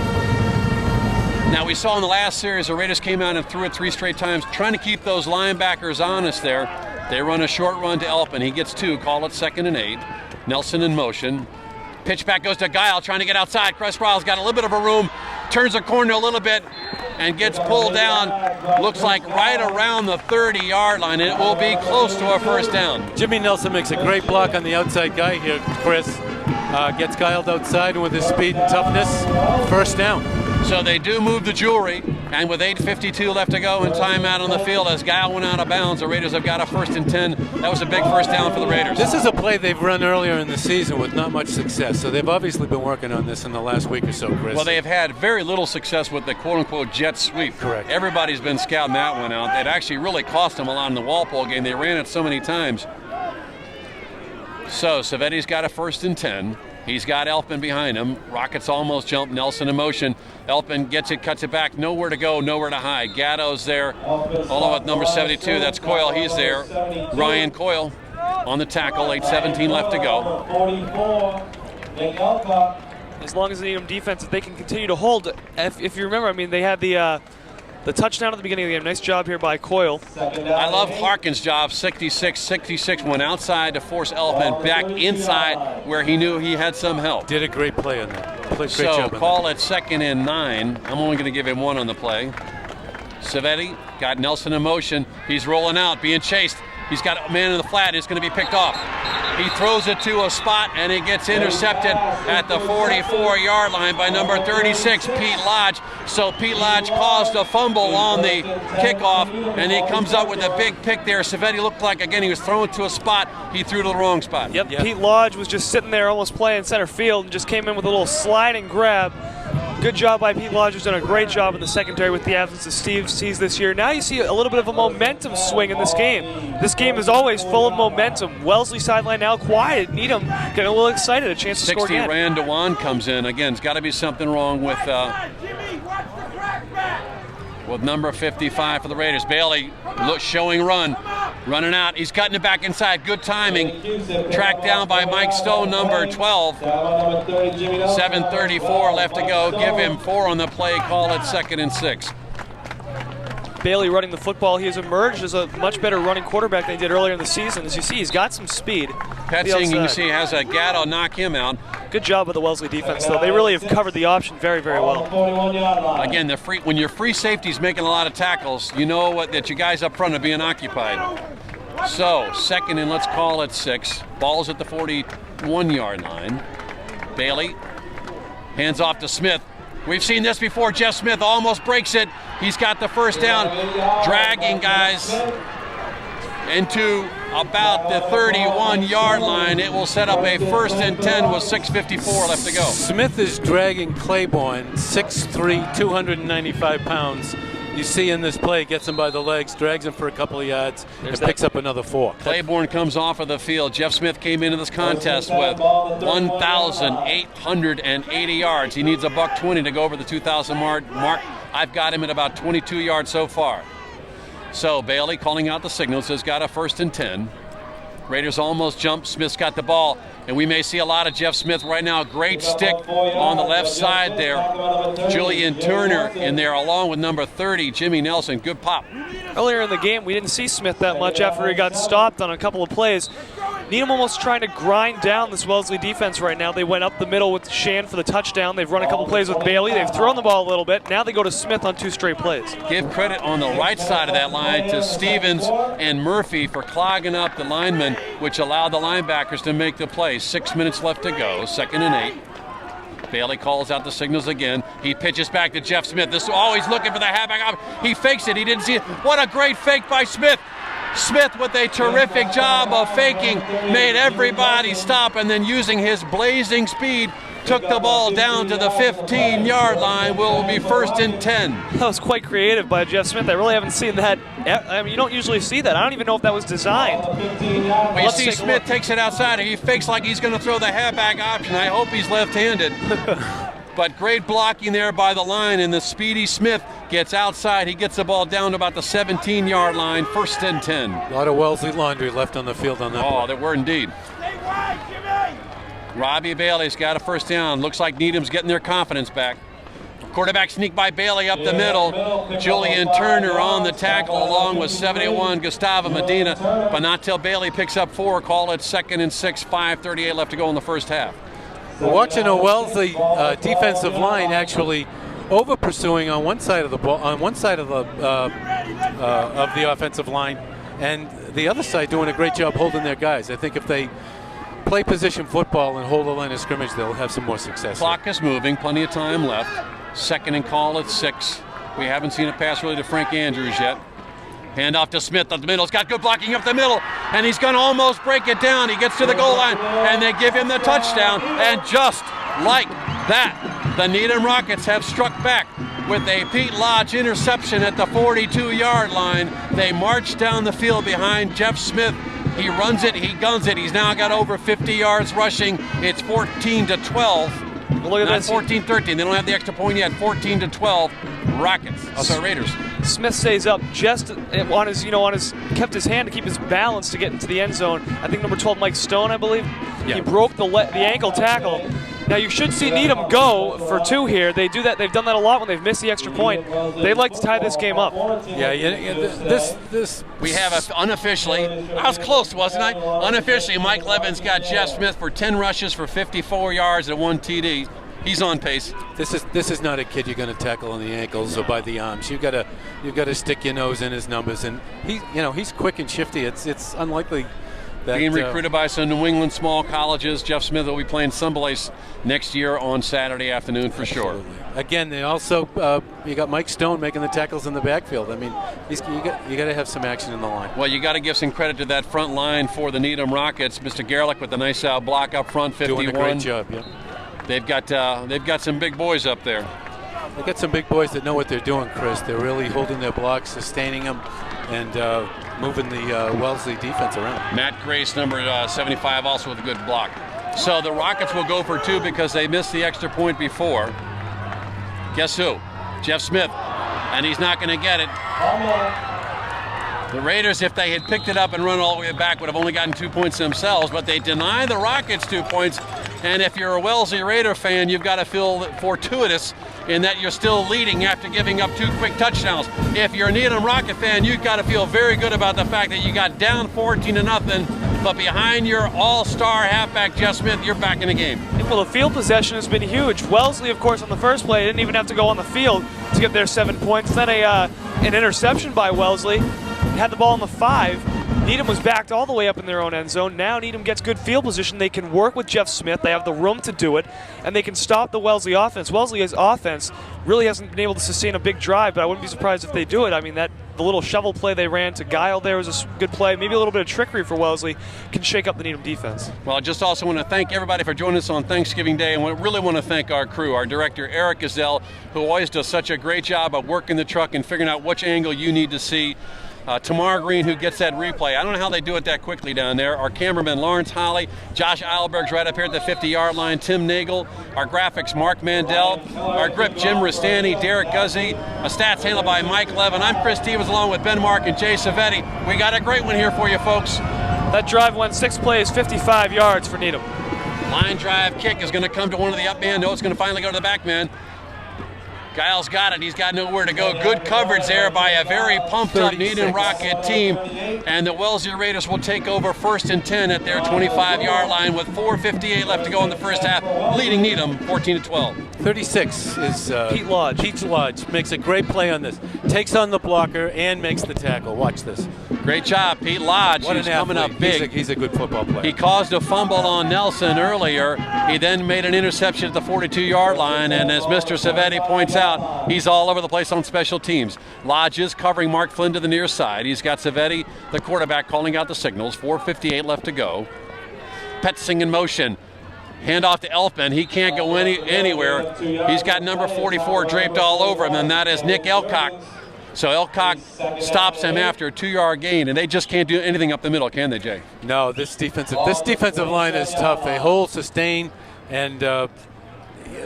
Speaker 1: Now we saw in the last series the Raiders came out and threw it 3 straight times, trying to keep those linebackers honest there. They run a short run to Elfman. He gets 2, call it 2nd and 8. Nelson in motion. Pitch back goes to Guile, trying to get outside. Chris Riles got a little bit of a room, turns the corner a little bit, and gets pulled down. Looks like right around the 30-yard line, and it will be close to a 1st down.
Speaker 3: Jimmy Nelson makes a great block on the outside guy here, Chris. Gets Guiled outside, and with his speed and toughness, 1st down.
Speaker 1: So they do move the jewelry, and with 8:52 left to go and timeout on the field as Guile went out of bounds, the Raiders have got a 1st and 10. That was a big 1st down for the Raiders.
Speaker 3: This is a play they've run earlier in the season with not much success, so they've obviously been working on this in the last week or so, Chris.
Speaker 1: Well, they have had very little success with the quote-unquote jet sweep.
Speaker 3: Correct.
Speaker 1: Everybody's been scouting that one out. It actually really cost them a lot in the Walpole game. They ran it so many times. So Savetti's got a 1st and 10. He's got Elfman behind him. Rockets almost jump. Nelson in motion. Elfman gets it, cuts it back. Nowhere to go, nowhere to hide. Gatto's there. Along with number 72, that's Coyle. He's there. Ryan Coyle on the tackle. 8:17 left to go.
Speaker 2: As long as the Needham defense, if they can continue to hold. If you remember, they had the touchdown at the beginning of the game. Nice job here by Coyle.
Speaker 1: I love Harkin's job. 66 went outside to force Elfman back inside where he knew he had some help.
Speaker 3: Did a great play on that. Great
Speaker 1: So
Speaker 3: job on
Speaker 1: call
Speaker 3: that.
Speaker 1: it 2nd and 9. I'm only going to give him 1 on the play. Savetti got Nelson in motion. He's rolling out, being chased. He's got a man in the flat. It's going to be picked off. He throws it to a spot, and it gets intercepted at the 44-yard line by number 36, Pete Lodge. So Pete Lodge caused a fumble on the kickoff, and he comes up with a big pick there. Savetti looked like, again, he was thrown to a spot. He threw to the wrong spot.
Speaker 2: Yep. Pete Lodge was just sitting there almost playing center field and just came in with a little sliding grab. Good job by Pete Lodge, who's done a great job in the secondary with the absence of Steve Seas this year. Now you see a little bit of a momentum swing in this game. This game is always full of momentum. Wellesley sideline now quiet. Needham getting a little excited, a chance to score again.
Speaker 1: 60 Rand Dewan comes in. Again, it's got to be something wrong with number 55 for the Raiders. Bailey showing run. Running out, he's cutting it back inside. Good timing. Tracked down by Mike Stone, number 12. 7:34 left to go. Give him 4 on the play. Call it 2nd and 6.
Speaker 2: Bailey running the football. He has emerged as a much better running quarterback than he did earlier in the season. As you see, he's got some speed.
Speaker 1: Petzing, you see, has a Gatto knock him out.
Speaker 2: Good job with the Wellesley defense, though. They really have covered the option very, very well.
Speaker 1: Again, when your free safety's making a lot of tackles, you know that your guys up front are being occupied. So, 2nd and let's call it 6. Ball's at the 41-yard line. Bailey hands off to Smith. We've seen this before. Jeff Smith almost breaks it. He's got the first down. Dragging guys into about the 31-yard line. It will set up a 1st and 10 with 6:54 left to go.
Speaker 3: Smith is dragging Claiborne, 6'3", 295 pounds. You see in this play, gets him by the legs, drags him for a couple of yards, and picks up another 4.
Speaker 1: Claiborne comes off of the field. Jeff Smith came into this contest with 1,880 yards. He needs a $120 to go over the 2,000 mark. I've got him at about 22 yards so far. So Bailey calling out the signals has got a 1st and 10. Raiders almost jumped. Smith's got the ball, and we may see a lot of Jeff Smith right now. Great stick on the left side there. Julian Turner in there along with number 30, Jimmy Nelson. Good pop.
Speaker 2: Earlier in the game, we didn't see Smith that much after he got stopped on a couple of plays. Needham almost trying to grind down this Wellesley defense right now. They went up the middle with Shan for the touchdown. They've run a couple plays with Bailey. They've thrown the ball a little bit. Now they go to Smith on 2 straight plays.
Speaker 1: Give credit on the right side of that line to Stevens and Murphy for clogging up the linemen, which allowed the linebackers to make the play. 6 minutes left to go, 2nd and 8. Bailey calls out the signals again. He pitches back to Jeff Smith. This always looking for the halfback. He fakes it. He didn't see it. What a great fake by Smith. Smith with a terrific job of faking, made everybody stop, and then using his blazing speed, took the ball down to the 15-yard line. Will be 1st and 10.
Speaker 2: That was quite creative by Jeff Smith. I really haven't seen that. I mean, you don't usually see that. I don't even know if that was designed.
Speaker 1: Well, you see Smith takes it outside, and he fakes like he's going to throw the halfback option. I hope he's left-handed. But great blocking there by the line, and the speedy Smith gets outside. He gets the ball down to about the 17-yard line, 1st and 10.
Speaker 3: A lot of Wellesley laundry left on the field on that.
Speaker 1: Oh, there were indeed. Robbie Bailey's got a 1st down. Looks like Needham's getting their confidence back. Quarterback sneak by Bailey up the middle. Julian Turner on the tackle along with 71, Gustavo Medina. But not till Bailey picks up 4. Call it 2nd and 6, 5:38 left to go in the first half.
Speaker 3: We're watching a Wellesley defensive line actually over pursuing on one side of the ball, on one side of the offensive line, and the other side doing a great job holding their guys. I think if they play position football and hold the line of scrimmage, they'll have some more success.
Speaker 1: Clock is moving, plenty of time left. 2nd and call at 6. We haven't seen a pass really to Frank Andrews yet. Hand off to Smith up the middle. He's got good blocking up the middle, and he's going to almost break it down. He gets to the goal line, and they give him the touchdown. And just like that, the Needham Rockets have struck back with a Pete Lodge interception at the 42-yard line. They march down the field behind Jeff Smith. He runs it, he guns it. He's now got over 50 yards rushing. It's 14-12.
Speaker 2: Look at
Speaker 1: Not
Speaker 2: this.
Speaker 1: 14-13. They don't have the extra point yet. 14-12. Rockets. Raiders.
Speaker 2: Smith stays up just on his, kept his hand to keep his balance to get into the end zone. I think number 12, Mike Stone, I believe.
Speaker 1: Yeah.
Speaker 2: He broke the ankle tackle. Now you should see Needham go for 2 here. They do that. They've done that a lot when they've missed the extra point. They'd like to tie this game up.
Speaker 3: Yeah, this.
Speaker 1: We have unofficially, I was close, wasn't I? Unofficially, Mike Levin's got Jeff Smith for 10 rushes for 54 yards and 1 TD. He's on pace.
Speaker 3: This is not a kid you're going to tackle on the ankles or by the arms. You've got to stick your nose in his numbers, and he's quick and shifty. It's unlikely that
Speaker 1: being recruited by some New England small colleges. Jeff Smith will be playing someplace next year on Saturday afternoon for sure.
Speaker 3: Again, they also you got Mike Stone making the tackles in the backfield. I mean, you got to have some action in the line.
Speaker 1: Well, you got to give some credit to that front line for the Needham Rockets. Mr. Gerlich with a nice block up front, 51.
Speaker 3: Doing a great job. Yeah.
Speaker 1: They've got some big boys up there.
Speaker 3: They've got some big boys that know what they're doing, Chris. They're really holding their blocks, sustaining them, and moving the Wellesley defense around.
Speaker 1: Matt Grace, number 75, also with a good block. So the Rockets will go for 2 because they missed the extra point before. Guess who? Jeff Smith. And he's not going to get it. The Raiders, if they had picked it up and run all the way back, would have only gotten 2 points themselves, but they deny the Rockets 2 points. And if you're a Wellesley Raider fan, you've got to feel fortuitous in that you're still leading after giving up 2 quick touchdowns. If you're a Needham Rocket fan, you've got to feel very good about the fact that you got down 14-0, but behind your all-star halfback Jeff Smith, you're back in the game.
Speaker 2: Well, the field possession has been huge. Wellesley, of course, on the first play, didn't even have to go on the field to get their 7 points. Then an interception by Wellesley. Had the ball on the 5. Needham was backed all the way up in their own end zone. Now Needham gets good field position. They can work with Jeff Smith. They have the room to do it, and they can stop the Wellesley offense. Wellesley's offense really hasn't been able to sustain a big drive, but I wouldn't be surprised if they do it. I mean, the little shovel play they ran to Guile there was a good play. Maybe a little bit of trickery for Wellesley can shake up the Needham defense.
Speaker 1: Well, I just also want to thank everybody for joining us on Thanksgiving Day, and we really want to thank our crew, our director, Eric Gazelle, who always does such a great job of working the truck and figuring out which angle you need to see. Tamar Green, who gets that replay. I don't know how they do it that quickly down there. Our cameraman, Lawrence Holly. Josh Eilberg's right up here at the 50-yard line. Tim Nagel. Our graphics, Mark Mandel. Our grip, Jim Rustani, Derek Guzzi. Stats handled by Mike Levin. I'm Chris Stevens along with Ben Mark and Jay Savetti. We got a great one here for you, folks.
Speaker 2: That drive went 6 plays, 55 yards for Needham.
Speaker 1: Line drive kick is going to come to one of the up man. No, it's going to finally go to the back man. Giles got it. He's got nowhere to go. Good coverage there by a very pumped-up Needham Rocket team. And the Wellesley Raiders will take over 1st and 10 at their 25-yard line with 4:58 left to go in the first half, leading Needham 14-12.
Speaker 3: 36 is
Speaker 2: Pete Lodge.
Speaker 3: Pete Lodge makes a great play on this. Takes on the blocker and makes the tackle. Watch this.
Speaker 1: Great job, Pete Lodge.
Speaker 3: What
Speaker 1: He's
Speaker 3: an
Speaker 1: coming
Speaker 3: athlete.
Speaker 1: up big.
Speaker 3: He's a good football player.
Speaker 1: He caused a fumble on Nelson earlier. He then made an interception at the 42-yard line, and as Mr. Savetti points out, he's all over the place on special teams. Lodge is covering Mark Flynn to the near side. He's got Savetti, the quarterback, calling out the signals. 4:58 left to go. Petzing in motion. Hand off to Elfman. He can't go anywhere. He's got number 44 draped all over him, and that is Nick Elcock. So Elcock stops him after a 2-yard gain, and they just can't do anything up the middle, can they, Jay?
Speaker 3: No, this defensive line is tough. They hold, sustain, and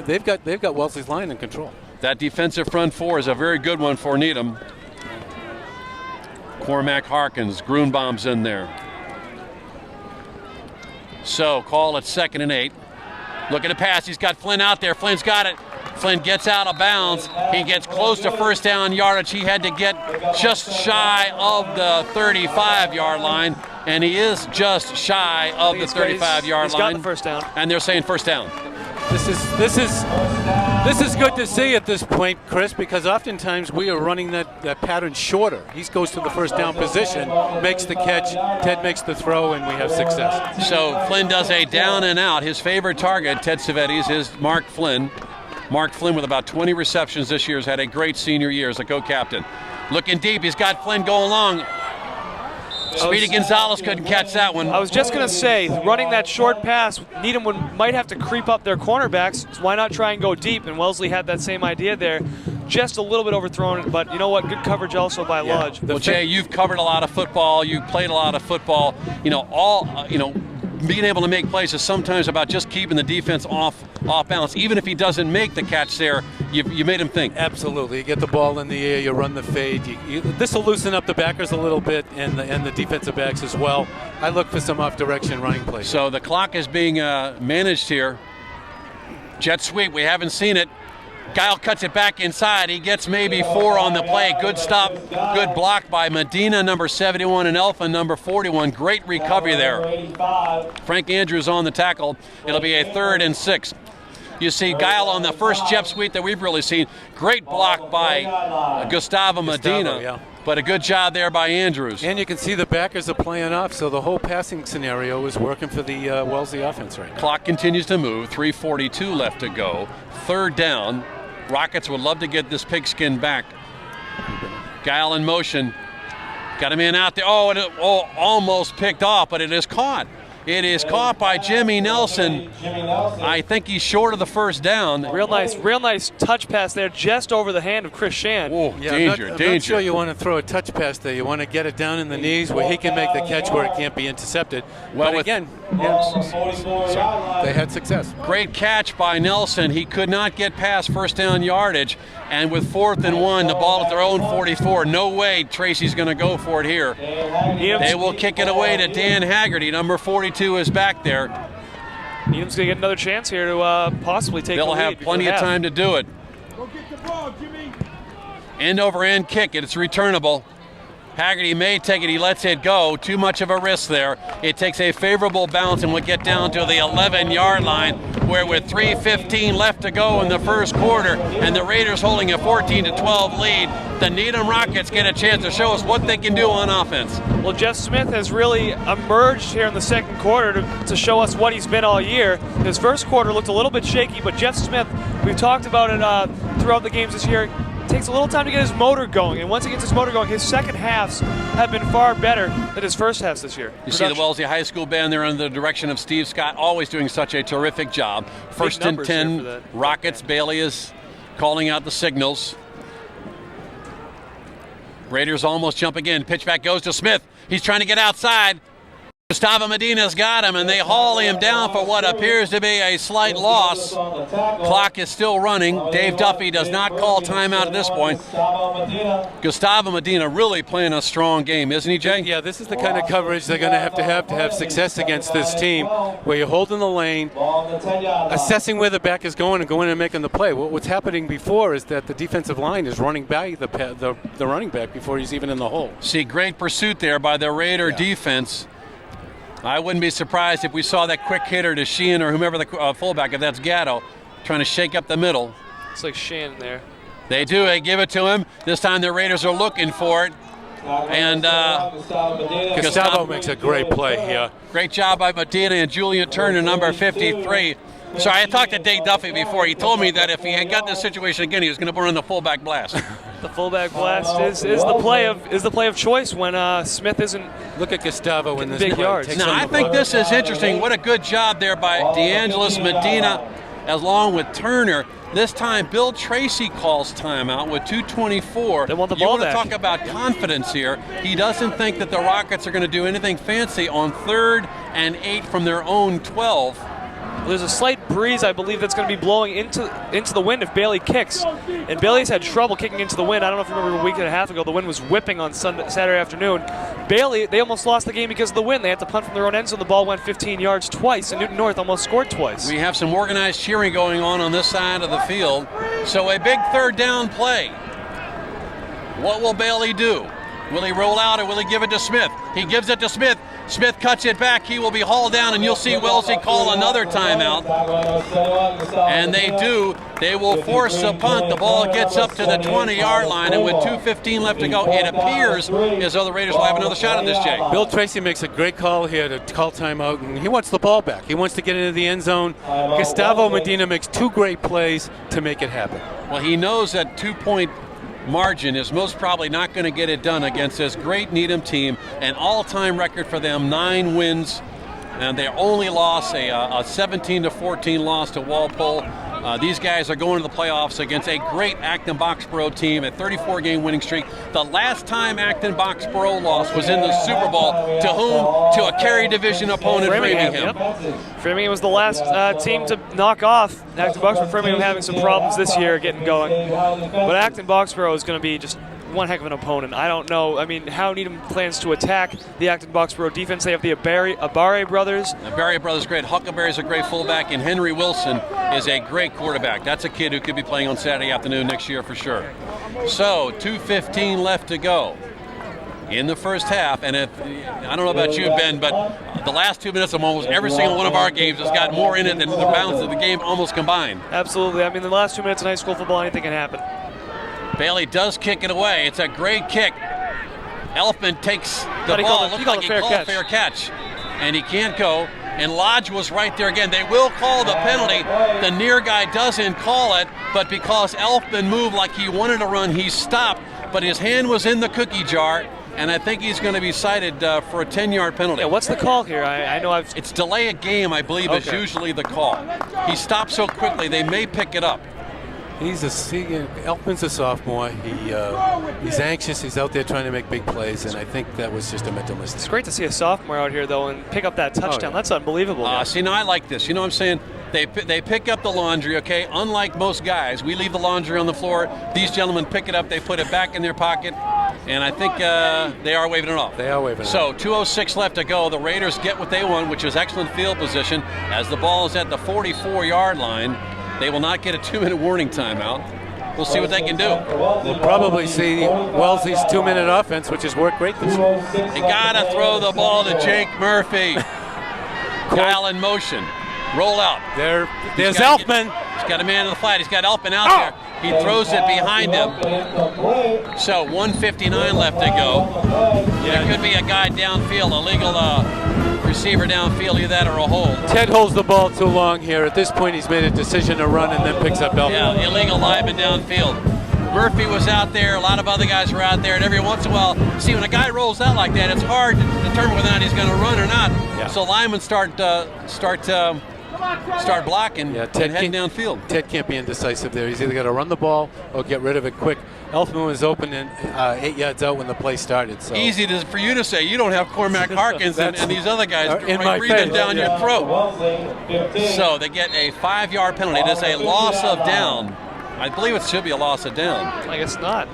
Speaker 3: they've got Wellesley's line in control.
Speaker 1: That defensive front four is a very good one for Needham. Cormac Harkins, Grunbaum's in there. So call it 2nd and 8. Looking to pass. He's got Flynn out there. Flynn's got it. Flynn gets out of bounds. He gets close to first down yardage. He had to get just shy of the 35-yard line, and he is just shy of the 35-yard line.
Speaker 2: He's got the first down.
Speaker 1: And they're saying first down.
Speaker 3: This is good to see at this point, Chris, because oftentimes we are running that pattern shorter. He goes to the first down position, makes the catch, Ted makes the throw, and we have success.
Speaker 1: So Flynn does a down and out. His favorite target, Ted Savetti's, is Mark Flynn. Mark Flynn, with about 20 receptions this year, has had a great senior year as a co-captain. Looking deep, he's got Flynn going long. Speedy Gonzalez couldn't catch that one.
Speaker 2: I was just going to say, running that short pass, Needham might have to creep up their cornerbacks. So why not try and go deep? And Wellesley had that same idea there. Just a little bit overthrown, but you know what? Good coverage also by Lodge.
Speaker 1: Well, Jay, you've covered a lot of football. You've played a lot of football. Being able to make plays is sometimes about just keeping the defense off balance. Even if he doesn't make the catch there, you made him think.
Speaker 3: Absolutely. You get the ball in the air, you run the fade. This will loosen up the backers a little bit and the defensive backs as well. I look for some off-direction running plays.
Speaker 1: So the clock is being managed here. Jet sweep, we haven't seen it. Guile cuts it back inside. He gets maybe 4 on the play. Good stop, good block by Medina, number 71, and Elfman, number 41. Great recovery there. Frank Andrews on the tackle. It'll be a 3rd and 6. You see Guile on the first jet sweep that we've really seen. Great block by Gustavo Medina,
Speaker 3: yeah.
Speaker 1: But a good job there by Andrews.
Speaker 3: And you can see the backers are playing off, so the whole passing scenario is working for the Wellesley offense right now.
Speaker 1: Clock continues to move. 3:42 left to go. 3rd down. Rockets would love to get this pigskin back. Guile in motion. Got a man out there. Almost picked off, but it is caught. It is caught by Jimmy Nelson. I think he's short of the first down.
Speaker 2: Real nice touch pass there, just over the hand of Chris Shan.
Speaker 1: Oh,
Speaker 3: Yeah,
Speaker 1: danger.
Speaker 3: I'm not sure you want to throw a touch pass there. You want to get it down in the knees where he can make the catch where it can't be intercepted.
Speaker 1: Well,
Speaker 3: but again, they had success.
Speaker 1: Great catch by Nelson. He could not get past first down yardage. And with 4th and 1, the ball at their own 44. No way Tracy's going to go for it here. They will kick it away to Dan Haggerty. Number 42 is back there.
Speaker 2: Needham's going to get another chance here to possibly take the lead.
Speaker 1: They'll have plenty of time to do it. End over end kick. It's returnable. Haggerty may take it. He lets it go. Too much of a risk there. It takes a favorable bounce and will get down to the 11-yard line, where with 3:15 left to go in the first quarter and the Raiders holding a 14-12 lead, the Needham Rockets get a chance to show us what they can do on offense.
Speaker 2: Well, Jeff Smith has really emerged here in the second quarter to show us what he's been all year. His first quarter looked a little bit shaky, but Jeff Smith, we've talked about it throughout the games this year, takes a little time to get his motor going, and once he gets his motor going, his second halves have been far better than his first halves this year.
Speaker 1: You see the Wellesley High School band there under the direction of Steve Scott, always doing such a terrific job. First and 10, Rockets. Bailey is calling out the signals. Raiders almost jump again. Pitch back goes to Smith. He's trying to get outside. Gustavo Medina's got him, and they haul him down for what appears to be a slight loss. Clock is still running. Dave Duffy does not call timeout at this point. Gustavo Medina really playing a strong game, isn't he, Jay?
Speaker 3: Yeah, this is the kind of coverage they're going to have success against this team, where you're holding the lane, assessing where the back is going, and going and making the play. What's happening before is that the defensive line is running back the running back before he's even in the hole.
Speaker 1: See, great pursuit there by the Raider defense. I wouldn't be surprised if we saw that quick hitter to Sheehan or whomever the fullback, if that's Gatto, trying to shake up the middle.
Speaker 2: It's like Shan there.
Speaker 1: They do. They give it to him. This time the Raiders are looking for it. And
Speaker 3: Gustavo makes a great play here.
Speaker 1: Great job by Medina and Julian Turner, number 53. Sorry, I talked to Dave Duffy before. He told me that if he had gotten this situation again, he was going to run the fullback blast.
Speaker 2: The fullback blast is the play of choice when Smith isn't.
Speaker 3: Look at Gustavo in this
Speaker 2: big
Speaker 3: play.
Speaker 2: yards.
Speaker 1: Now, I think this is interesting. What a good job there by DeAngelis Medina along with Turner. This time, Bill Tracy calls timeout with 2:24.
Speaker 2: They want the
Speaker 1: you
Speaker 2: ball
Speaker 1: want
Speaker 2: back.
Speaker 1: to talk about confidence here. He doesn't think that the Rockets are going to do anything fancy on 3rd and 8 from their own 12.
Speaker 2: There's a slight breeze, I believe, that's going to be blowing into the wind if Bailey kicks. And Bailey's had trouble kicking into the wind. I don't know if you remember a week and a half ago, the wind was whipping on Saturday afternoon. Bailey, they almost lost the game because of the wind. They had to punt from their own end zone. The ball went 15 yards twice, and Newton North almost scored twice.
Speaker 1: We have some organized cheering going on this side of the field. So a big 3rd down play. What will Bailey do? Will he roll out or will he give it to Smith? He gives it to Smith. Smith cuts it back. He will be hauled down, and you'll see Wellesley call another timeout. And they do. They will force a punt. The ball gets up to the 20-yard line, and with 2:15 left to go, it appears as though the Raiders will have another shot at this, Jay.
Speaker 3: Bill Tracy makes a great call here to call timeout, and he wants the ball back. He wants to get into the end zone. Gustavo Medina makes 2 great plays to make it happen.
Speaker 1: Well, he knows that 2-point margin is most probably not going to get it done against this great Needham team. An all-time record for them, 9 wins, and their only loss, a 17-14 loss to Walpole. These guys are going to the playoffs against a great Acton-Boxborough team, a 34-game winning streak. The last time Acton-Boxborough lost was in the Super Bowl. To whom? To a Kerry Division opponent, Framingham.
Speaker 2: Yep. Framingham was the last team to knock off Acton-Boxborough. Framingham having some problems this year getting going. But Acton-Boxborough is going to be just one heck of an opponent. I don't know. I mean, how Needham plans to attack the Acton-Boxborough defense. They have the Abare brothers.
Speaker 1: The Abare brothers, great. Huckleberry's a great fullback, and Henry Wilson is a great quarterback. That's a kid who could be playing on Saturday afternoon next year for sure. So, 2:15 left to go in the first half. And if I don't know about you, Ben, but the last 2 minutes of almost every single one of our games has got more in it than the balance of the game almost combined.
Speaker 2: Absolutely. I mean, the last 2 minutes in high school football, anything can happen.
Speaker 1: Bailey does kick it away. It's a great kick. Elfman takes the ball. Looks like he called a fair catch. And he can't go. And Lodge was right there again. They will call the penalty. The near guy doesn't call it, but because Elfman moved like he wanted to run, he stopped. But his hand was in the cookie jar, and I think he's going to be cited for a 10-yard penalty.
Speaker 2: Yeah, what's the call here? I know
Speaker 1: It's delay a game, I believe, is
Speaker 2: Okay.
Speaker 1: usually the call. He stopped so quickly, they may pick it up.
Speaker 3: Elfman's a sophomore. He's anxious. He's out there trying to make big plays, and I think that was just a mental mistake.
Speaker 2: It's great to see a sophomore out here, though, and pick up that touchdown.
Speaker 3: yeah.
Speaker 2: That's unbelievable.
Speaker 1: See, now I like this. You know what I'm saying? They pick up the laundry, okay? Unlike most guys, we leave the laundry on the floor. These gentlemen pick it up, they put it back in their pocket, and I think they are waving it off.
Speaker 3: They are waving it
Speaker 1: So
Speaker 3: off.
Speaker 1: 2:06 left to go. The Raiders get what they want, which is excellent field position. As the ball is at the 44-yard line, they will not get a 2-minute warning timeout. We'll see what they can do.
Speaker 3: We'll probably see Wellesley's 2-minute offense, which has worked great this year.
Speaker 1: You gotta throw the ball to Jake Murphy. Kyle in motion. Roll out.
Speaker 3: There's
Speaker 1: He's gotta
Speaker 3: Elfman.
Speaker 1: He's got a man in the flat. He's got Elfman out there. He throws it behind him. So 1:59 left to go. There could be a guy downfield, a legal receiver downfield, either that or a hold.
Speaker 3: Ted holds the ball too long here. At this point, he's made a decision to run and then picks up Elfman.
Speaker 1: Yeah, illegal lineman downfield. Murphy was out there. A lot of other guys were out there. And every once in a while, see, when a guy rolls out like that, it's hard to determine whether or not he's going to run or not.
Speaker 3: Yeah.
Speaker 1: So linemen start blocking and heading downfield.
Speaker 3: Ted can't be indecisive there. He's either got to run the ball or get rid of it quick. Elfman was open and 8 yards out when the play started. So
Speaker 1: Easy for you to say. You don't have Cormac Harkins and these other guys
Speaker 3: in my
Speaker 1: breathing
Speaker 3: face.
Speaker 1: down your throat. So they get a 5-yard penalty. It is a loss of down. I believe it should be a loss of down.
Speaker 2: I guess not.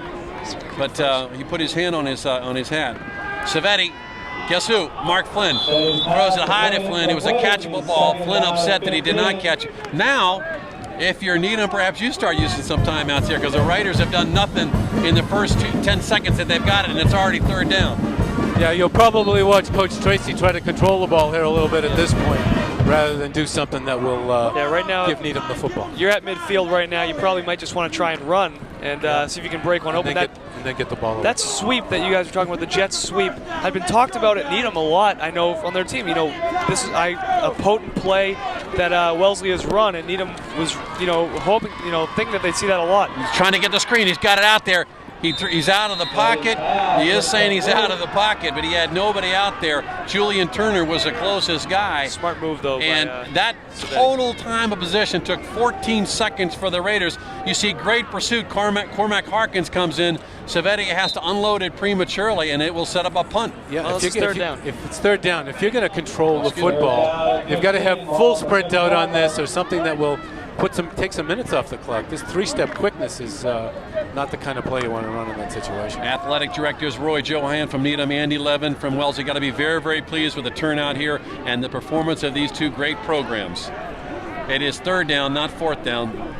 Speaker 1: But he put his hand on his hat. Savetti, guess who? Mark Flynn throws it high to Flynn. It was a catchable ball. Flynn upset that he did not catch it. Now, if you're Needham, perhaps you start using some timeouts here, because the Raiders have done nothing in the first 10 seconds that they've got it, and it's already 3rd down.
Speaker 3: Yeah, you'll probably watch Coach Tracy try to control the ball here a little bit at this point, rather than do something that will
Speaker 2: right now,
Speaker 3: give Needham the football.
Speaker 2: You're at midfield right now. You probably might just want to try and run and see if you can break one open.
Speaker 3: And then get the ball over.
Speaker 2: That sweep that you guys were talking about, the Jets sweep, had been talked about at Needham a lot, I know, on their team. You know, this is a potent play that Wellesley has run, and Needham was, hoping, thinking that they'd see that a lot.
Speaker 1: He's trying to get the screen. He's got it out there. He's out of the pocket. He is saying he's out of the pocket, but he had nobody out there. Julian Turner was the closest guy.
Speaker 2: Smart move, though.
Speaker 1: And that total time of possession took 14 seconds for the Raiders. You see great pursuit. Cormac Harkins comes in. Savetti has to unload it prematurely, and it will set up a punt.
Speaker 3: Yeah,
Speaker 2: Well, it's 3rd down.
Speaker 3: If it's 3rd down, if you're going to control the football, you've got to have full sprint out on this, or something that will take some minutes off the clock. This 3-step quickness is not the kind of play you want to run in that situation.
Speaker 1: Athletic directors Roy Johan from Needham, Andy Levin from Wellesley. Got to be very, very pleased with the turnout here and the performance of these two great programs. It is 3rd down, not 4th down.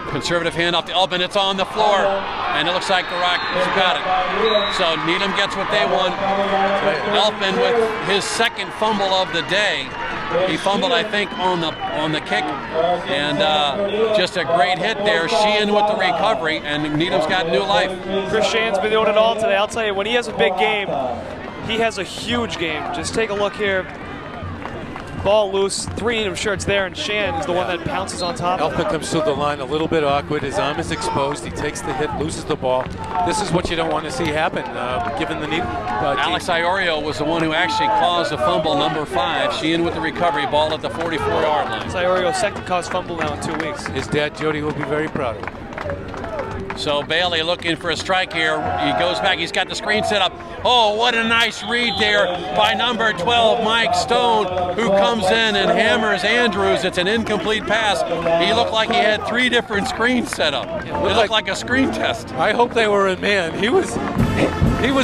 Speaker 1: Conservative handoff to Elfman. It's on the floor, and it looks like the Rockets got it. So Needham gets what they want. Elfman with his 2nd fumble of the day. He fumbled, I think, on the kick, and just a great hit there. Sheehan with the recovery, and Needham's got new life.
Speaker 2: Chris Sheehan's been doing it all today. I'll tell you, when he has a big game, he has a huge game. Just take a look here. Ball loose, 3 Needham shirts there, and Sheehan is the one that pounces on top.
Speaker 3: Elfman comes through the line a little bit awkward. His arm is exposed. He takes the hit, loses the ball. This is what you don't want to see happen, given the Needham
Speaker 1: Alex Iorio was the one who actually caused the fumble, number 5. Sheehan with the recovery, ball at the 44-yard line.
Speaker 2: Iorio's 2nd caused fumble now in 2 weeks.
Speaker 3: His dad, Jody, will be very proud of him.
Speaker 1: So Bailey looking for a strike here. He goes back. He's got the screen set up. Oh, what a nice read there by number 12, Mike Stone, who comes in and hammers Andrews. It's an incomplete pass. He looked like he had 3 different screens set up. It looked like a screen test.
Speaker 3: I hope they were in man. He was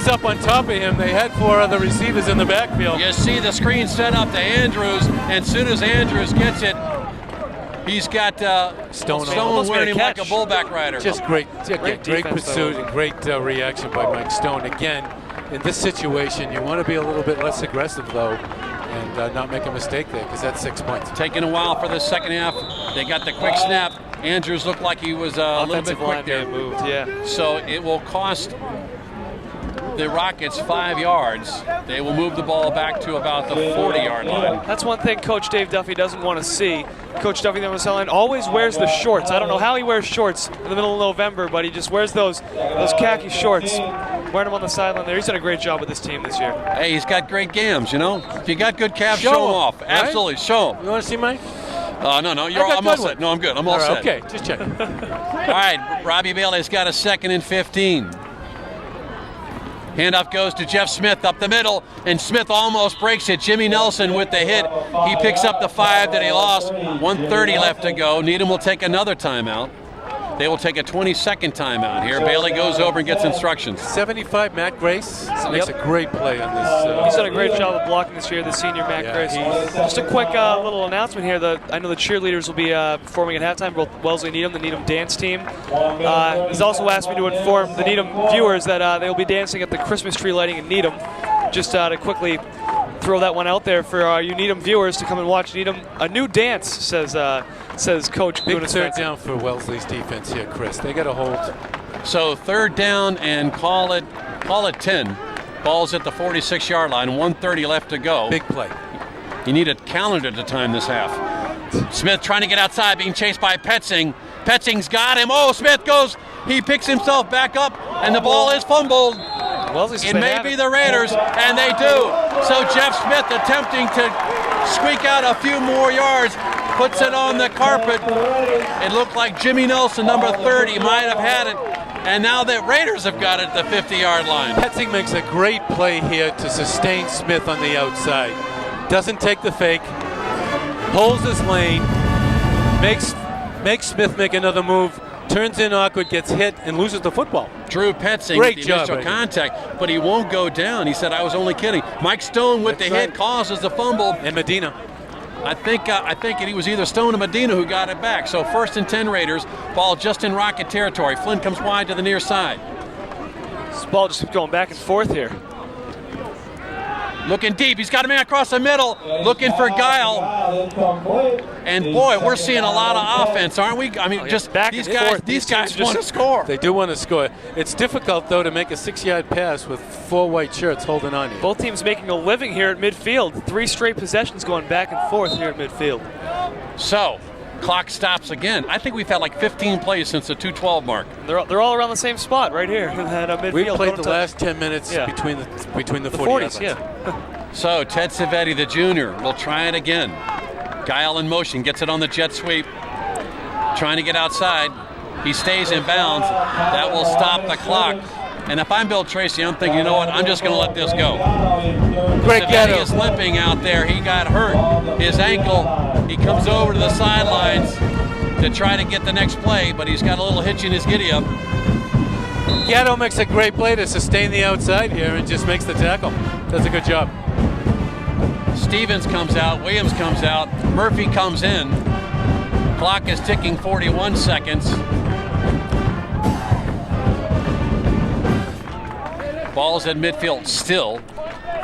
Speaker 3: up on top of him. They had 4 other receivers in the backfield.
Speaker 1: You see the screen set up to Andrews, and as soon as Andrews gets it, he's got Stone wearing him like a bullback rider.
Speaker 3: Just great
Speaker 2: defense,
Speaker 3: pursuit and great reaction by Mike Stone. Again, in this situation, you want to be a little bit less aggressive, though, and not make a mistake there, because that's 6 points.
Speaker 1: Taking a while for the second half. They got the quick snap. Andrews looked like he was a little bit quick there.
Speaker 2: Moved, yeah.
Speaker 1: So it will cost the Rockets 5 yards. They will move the ball back to about the 40-yard line.
Speaker 2: That's one thing Coach Dave Duffy doesn't want to see. Coach Duffy on the sideline always wears the shorts. I don't know how he wears shorts in the middle of November, but he just wears those khaki shorts. Wearing them on the sideline there. He's done a great job with this team this year.
Speaker 1: Hey, he's got great gams, you know. If you got good calves, show them off.
Speaker 3: Right?
Speaker 1: Absolutely, show them.
Speaker 3: You want to see mine?
Speaker 1: No, I'm all set. No, I'm good. I'm all set.
Speaker 3: Okay, just checking.
Speaker 1: All right, Robbie Bailey's got a 2nd and 15. Handoff goes to Jeff Smith up the middle, and Smith almost breaks it. Jimmy Nelson with the hit. He picks up the 5 that he lost. 1:30 left to go. Needham will take another timeout. They will take a 20-second timeout here. Bailey goes over and gets instructions.
Speaker 3: 75, Matt Grace makes a great play on this.
Speaker 2: He's done a great job of blocking this year, the senior Matt Grace. Just a quick little announcement here. I know the cheerleaders will be performing at halftime, both Wellesley and Needham, the Needham dance team. He's also asked me to inform the Needham viewers that they will be dancing at the Christmas tree lighting in Needham. Just to quickly throw that one out there for you Needham viewers to come and watch Needham. A new dance, says Coach
Speaker 3: Big
Speaker 2: Kunis.
Speaker 3: third down for Wellesley's defense here, Chris. They got to hold.
Speaker 1: So 3rd down and call it 10. Ball's at the 46-yard line. 1:30 left to go.
Speaker 3: Big play.
Speaker 1: You need a calendar to time this half. Smith trying to get outside, being chased by Petzing. Petzing's got him. Oh, Smith goes. He picks himself back up, and the ball is fumbled. It may be the Raiders, and they do. So Jeff Smith attempting to squeak out a few more yards, puts it on the carpet. It looked like Jimmy Nelson, number 30, might have had it. And now the Raiders have got it at the 50-yard line.
Speaker 3: Petzing makes a great play here to sustain Smith on the outside. Doesn't take the fake, holds his lane, makes Smith make another move, turns in awkward, gets hit, and loses the football.
Speaker 1: Drew Petzing
Speaker 3: Great
Speaker 1: with the
Speaker 3: job,
Speaker 1: initial
Speaker 3: right
Speaker 1: contact, but he won't go down. He said, I was only kidding. Mike Stone with the hit causes the fumble.
Speaker 3: And Medina.
Speaker 1: I think it was either Stone or Medina who got it back. So 1st and 10 Raiders, ball just in Rocket territory. Flynn comes wide to the near side.
Speaker 2: This ball just keeps going back and forth here.
Speaker 1: Looking deep, he's got a man across the middle, looking for Guile. And boy, we're seeing a lot of offense, aren't we? I mean, just
Speaker 2: back
Speaker 1: these
Speaker 2: and
Speaker 1: guys,
Speaker 2: forth.
Speaker 1: these guys want to score.
Speaker 3: They do want to score. It's difficult, though, to make a 6-yard pass with 4 white shirts holding on to you.
Speaker 2: Both teams making a living here at midfield. 3 straight possessions going back and forth here at midfield.
Speaker 1: So, clock stops again. I think we've had like 15 plays since the 2:12 mark.
Speaker 2: They're all around the same spot right here at midfield.
Speaker 3: We played the last 10 minutes between the 40s.
Speaker 2: Yeah.
Speaker 1: So Ted Civetti, the junior, will try it again. Guile in motion, gets it on the jet sweep. Trying to get outside. He stays in bounds. That will stop the clock. And if I'm Bill Tracy, I'm thinking, you know what, I'm just going to let this go.
Speaker 3: Great
Speaker 1: Civetti is limping out there. He got hurt. His ankle. He comes over to the sidelines to try to get the next play, but he's got a little hitch in his giddy-up.
Speaker 3: Gatto makes a great play to sustain the outside here and just makes the tackle. Does a good job.
Speaker 1: Stevens comes out. Williams comes out. Murphy comes in. Clock is ticking 41 seconds. Ball's at midfield still.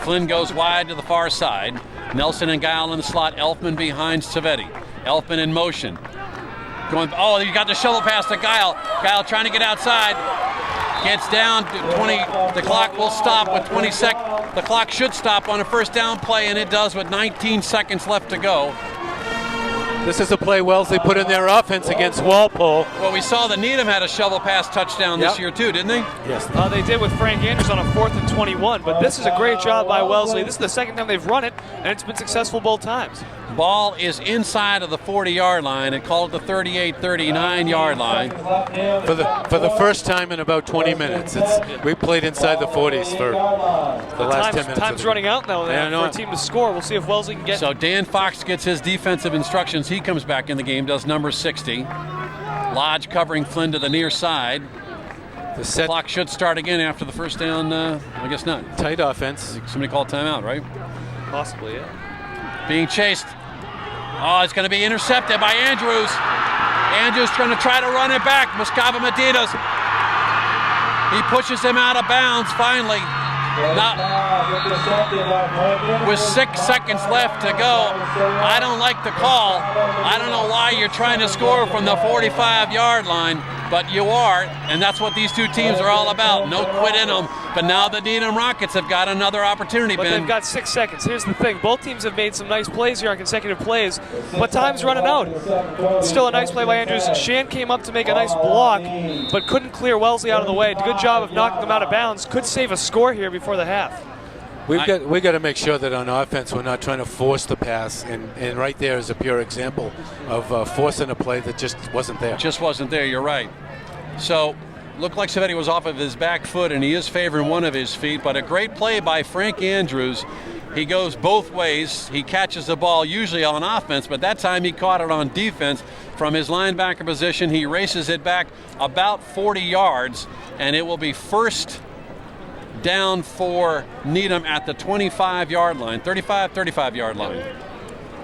Speaker 1: Flynn goes wide to the far side. Nelson and Guile in the slot. Elfman behind Civetti. Elfman in motion. You got the shovel pass to Guile. Guile trying to get outside. Gets down to 20. The clock will stop with 20 seconds. The clock should stop on a 1st down play, and it does with 19 seconds left to go.
Speaker 3: This is a play Wellesley put in their offense against Walpole.
Speaker 1: Well, we saw that Needham had a shovel pass touchdown this year too, didn't they?
Speaker 3: Yes.
Speaker 2: They did with Frank Andrews on a 4th and 21, but this is a great job by Wellesley. This is the 2nd time they've run it, and it's been successful both times.
Speaker 1: Ball is inside of the 40-yard line. It called the 38-39-yard line.
Speaker 3: For the first time in about 20 minutes. We played inside the 40s for the last 10 minutes.
Speaker 2: Time's running out now for a team to score. We'll see if Wellesley can get.
Speaker 1: So Dan Fox gets his defensive instructions. He comes back in the game, does number 60. Lodge covering Flynn to the near side. The clock should start again after the 1st down. I guess not.
Speaker 3: Tight offense.
Speaker 1: Somebody called timeout, right?
Speaker 2: Possibly, yeah.
Speaker 1: Being chased. Oh, it's going to be intercepted by Andrews. Andrews trying to try to run it back. Muscava Medinas. He pushes him out of bounds finally. With 6 seconds left to go. I don't like the call. I don't know why you're trying to score from the 45-yard line, but you are, and that's what these two teams are all about. No quit in them. But now the Needham Rockets have got another opportunity,
Speaker 2: But
Speaker 1: Ben.
Speaker 2: they've got 6 seconds. Here's the thing. Both teams have made some nice plays here on consecutive plays, but time's running out. Still a nice play by Andrews. Shan came up to make a nice block, but couldn't clear Wellesley out of the way. Good job of knocking them out of bounds. Could save a score here before the half.
Speaker 3: We got to make sure that on offense we're not trying to force the pass, and right there is a pure example of forcing a play that just wasn't there.
Speaker 1: Just wasn't there, you're right. So, looked like Savetti was off of his back foot, and he is favoring one of his feet, but a great play by Frank Andrews. He goes both ways. He catches the ball usually on offense, but that time he caught it on defense. From his linebacker position, he races it back about 40 yards, and it will be first down for Needham at the 25-yard line, 35-yard line.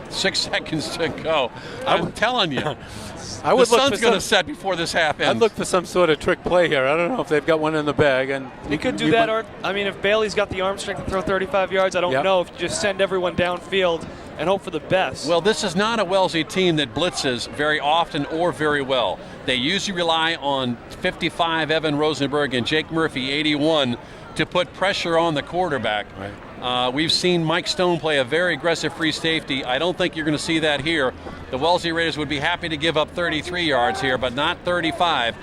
Speaker 1: 6 seconds to go. I'm telling you, the sun's going to set before this half ends.
Speaker 3: I'd look for some sort of trick play here. I don't know if they've got one in the bag. And
Speaker 2: You could do that, or I mean, if Bailey's got the arm strength to throw 35 yards, I don't know if you just send everyone downfield and hope for the best.
Speaker 1: Well, this is not a Wellesley team that blitzes very often or very well. They usually rely on 55 Evan Rosenberg and Jake Murphy, 81, to put pressure on the quarterback.
Speaker 3: Right.
Speaker 1: We've seen Mike Stone play a very aggressive free safety. I don't think you're going to see that here. The Wellesley Raiders would be happy to give up 33 yards here, but not 35,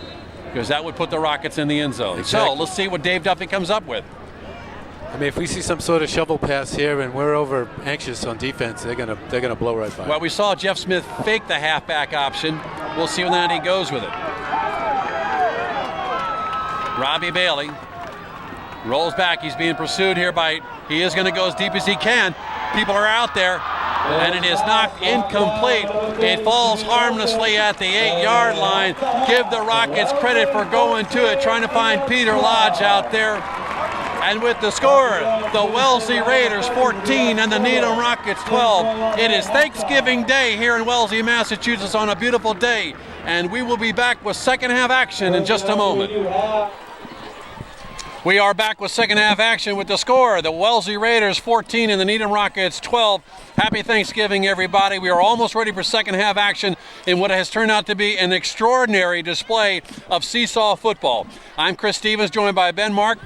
Speaker 1: because that would put the Rockets in the end zone.
Speaker 3: Exactly.
Speaker 1: So let's see what Dave Duffy comes up with.
Speaker 3: I mean, if we see some sort of shovel pass here and we're over anxious on defense, they're gonna blow right by.
Speaker 1: Well, we saw Jeff Smith fake the halfback option. We'll see when he goes with it. Robbie Bailey rolls back. He's being pursued here he is going to go as deep as he can. People are out there, and it is knocked incomplete. It falls harmlessly at the 8-yard line. Give the Rockets credit for going to it, trying to find Peter Lodge out there. And with the score, the Wellesley Raiders 14 and the Needham Rockets 12. It is Thanksgiving Day here in Wellesley, Massachusetts on a beautiful day. And we will be back with second half action in just a moment. We are back with second half action with the score. The Wellesley Raiders 14 and the Needham Rockets 12. Happy Thanksgiving, everybody. We are almost ready for second half action in what has turned out to be an extraordinary display of seesaw football. I'm Chris Stevens, joined by Ben Mark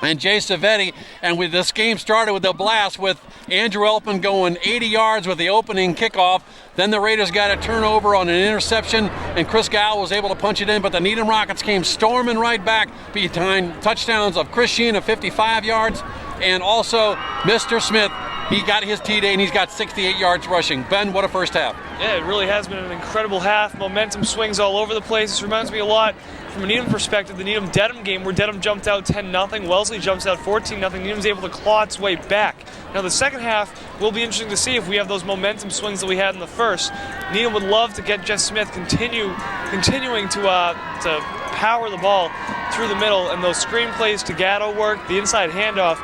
Speaker 1: and Jay Savetti, and this game started with a blast with Andrew Elpin going 80 yards with the opening kickoff. Then the Raiders got a turnover on an interception, and Chris Gow was able to punch it in, but the Needham Rockets came storming right back behind touchdowns of Chris Sheen of 55 yards, and also Mr. Smith. He got his T-Day, and he's got 68 yards rushing. Ben, what a first half.
Speaker 2: Yeah, it really has been an incredible half. Momentum swings all over the place. This reminds me a lot, from a Needham perspective, the Needham-Dedham game, where Dedham jumped out 10-0. Wellesley jumps out 14-0. Needham's able to claw its way back. Now, the second half will be interesting to see if we have those momentum swings that we had in the first. Needham would love to get Jeff Smith continuing to power the ball through the middle, and those screen plays to Gatto work, the inside handoff.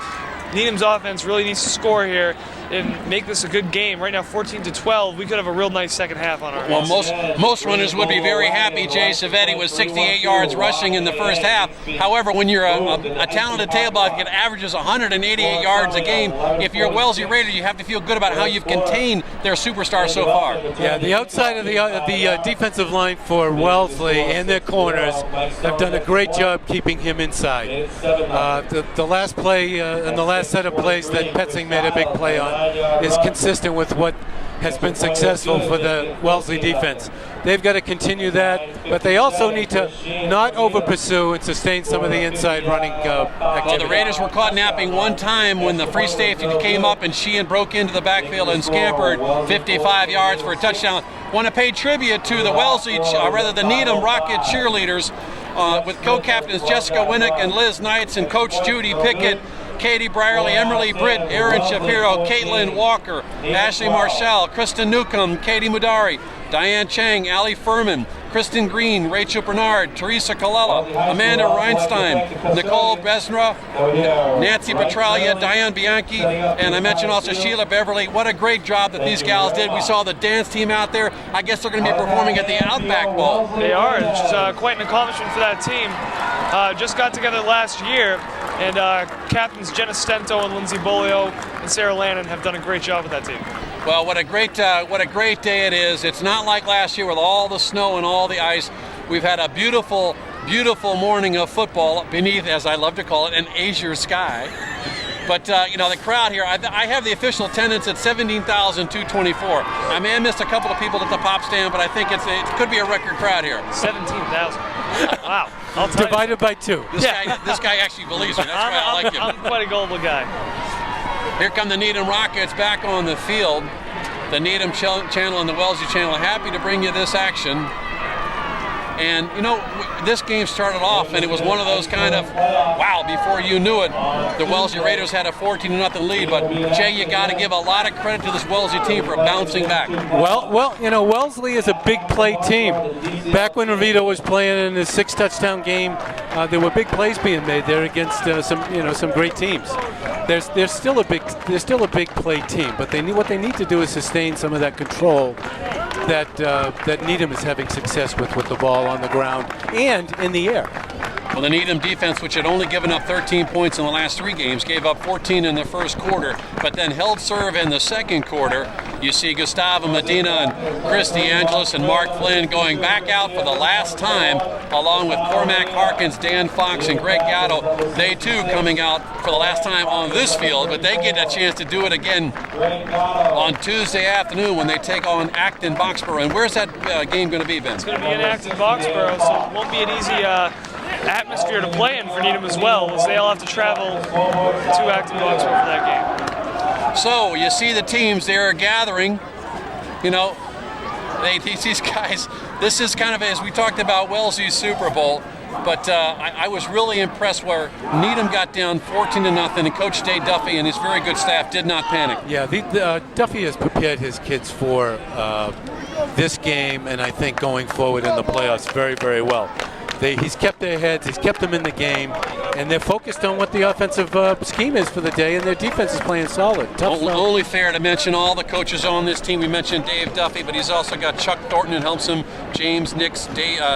Speaker 2: Needham's offense really needs to score here and make this a good game. Right now, 14-12. We could have a real nice second half on our hands.
Speaker 1: Well, most runners would be very happy. Jay Savetti with 68 yards rushing in the first half. However, when you're a talented tailback that averages 188 yards a game, if you're a Wellesley Raider, you have to feel good about how you've contained their superstar so far.
Speaker 3: Yeah, the outside of the defensive line for Wellesley and their corners have done a great job keeping him inside. The last play and the last set of plays that Petzing made a big play on is consistent with what has been successful for the Wellesley defense. They've got to continue that, but they also need to not over-pursue and sustain some of the inside running activity.
Speaker 1: Well, the Raiders were caught napping one time when the free safety came up and Sheehan broke into the backfield and scampered 55 yards for a touchdown. Want to pay tribute to the the Needham Rocket cheerleaders with co-captains Jessica Winnick and Liz Knights and Coach Judy Pickett, Katie Brierly, Emily Britt, Aaron Shapiro, Caitlin Walker, Ashley Marshall, Kristen Newcomb, Katie Mudari, Diane Chang, Ali Furman, Kristen Green, Rachel Bernard, Teresa Colella, Amanda Reinstein, Nicole Besnra, Nancy Petralia, Diane Bianchi, and I mentioned also Sheila Beverly. What a great job that these gals did. We saw the dance team out there. I guess they're going to be performing at the Outback Bowl.
Speaker 2: They are, which is quite an accomplishment for that team. Just got together last year, and captains Jenna Stento and Lindsay Bolio and Sarah Lannon have done a great job with that team.
Speaker 1: Well, what a great day it is. It's not like last year with all the snow and all the ice. We've had a beautiful beautiful morning of football beneath, as I love to call it, an azure sky. But, the crowd here, I have the official attendance at 17,224. I may have missed a couple of people at the pop stand, but I think it could be a record crowd here.
Speaker 2: 17,000. Wow. I'll tell you.
Speaker 3: Divided by 2.
Speaker 1: This guy actually believes me. That's why I like him.
Speaker 2: I'm quite a gullible guy.
Speaker 1: Here come the Needham Rockets back on the field. The Needham channel and the Wellesley channel happy to bring you this action. And, this game started off, and it was one of those kind of, wow, before you knew it, the Wellesley Raiders had a 14-0 lead. But, Jay, you got to give a lot of credit to this Wellesley team for bouncing back.
Speaker 3: Well, Wellesley is a big play team. Back when Revito was playing in his 6-touchdown game, there were big plays being made there against some great teams. They're still a big play team, but what they need to do is sustain some of that control that Needham is having success with the ball on the ground and in the air.
Speaker 1: Well, the Needham defense, which had only given up 13 points in the last 3 games, gave up 14 in the first quarter, but then held serve in the second quarter. You see Gustavo Medina and Chris DeAngelis and Mark Flynn going back out for the last time, along with Cormac Harkins, Dan Fox, and Greg Gatto. They, too, coming out for the last time on this field, but they get a chance to do it again on Tuesday afternoon when they take on Acton Boxborough. And where's that game going to be, Vince?
Speaker 2: It's going to be in Acton Boxborough, so it won't be an easy atmosphere to play in for Needham as well, as they'll have to travel to Acton Boxborough for that game.
Speaker 1: So you see the teams there gathering. These guys. This is kind of, as we talked about, Wellesley's Super Bowl. But I was really impressed where Needham got down 14-0, and Coach Dave Duffy and his very good staff did not panic.
Speaker 3: Yeah, Duffy has prepared his kids for this game, and I think going forward in the playoffs very, very well. He's kept their heads, he's kept them in the game, and they're focused on what the offensive scheme is for the day, and their defense is playing solid.
Speaker 1: Only fair to mention all the coaches on this team. We mentioned Dave Duffy, but he's also got Chuck Thornton who helps him, James Nix,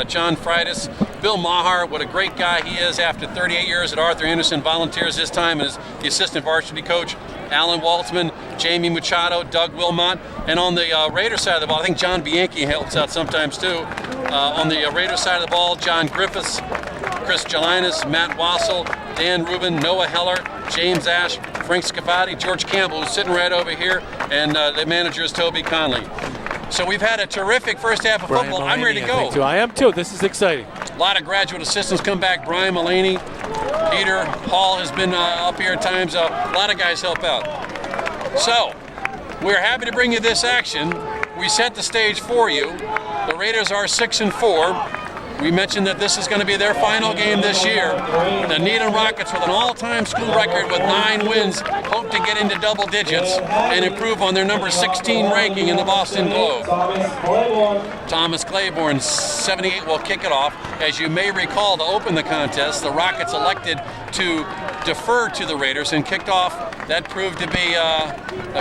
Speaker 1: John Freitas, Bill Maher, what a great guy he is after 38 years at Arthur Anderson, volunteers this time as the assistant varsity coach. Alan Waltzman, Jamie Machado, Doug Wilmot, and on the Raiders side of the ball, I think John Bianchi helps out sometimes too. On the Raiders side of the ball, John Griffiths, Chris Jelinas, Matt Wassel, Dan Rubin, Noah Heller, James Ash, Frank Scafati, George Campbell, who's sitting right over here, and the manager is Toby Conley. So we've had a terrific first half of football. I'm ready to go.
Speaker 3: I am too. This is exciting.
Speaker 1: A lot of graduate assistants come back. Brian Mullaney, Peter Hall has been up here at times. A lot of guys help out. So, we're happy to bring you this action. We set the stage for you. The Raiders are 6-4. We mentioned that this is going to be their final game this year. The Needham Rockets, with an all-time school record with 9 wins, hope to get into double digits and improve on their number 16 ranking in the Boston Globe. Thomas Claiborne, 78, will kick it off. As you may recall, to open the contest, the Rockets elected to defer to the Raiders and kicked off. That proved to be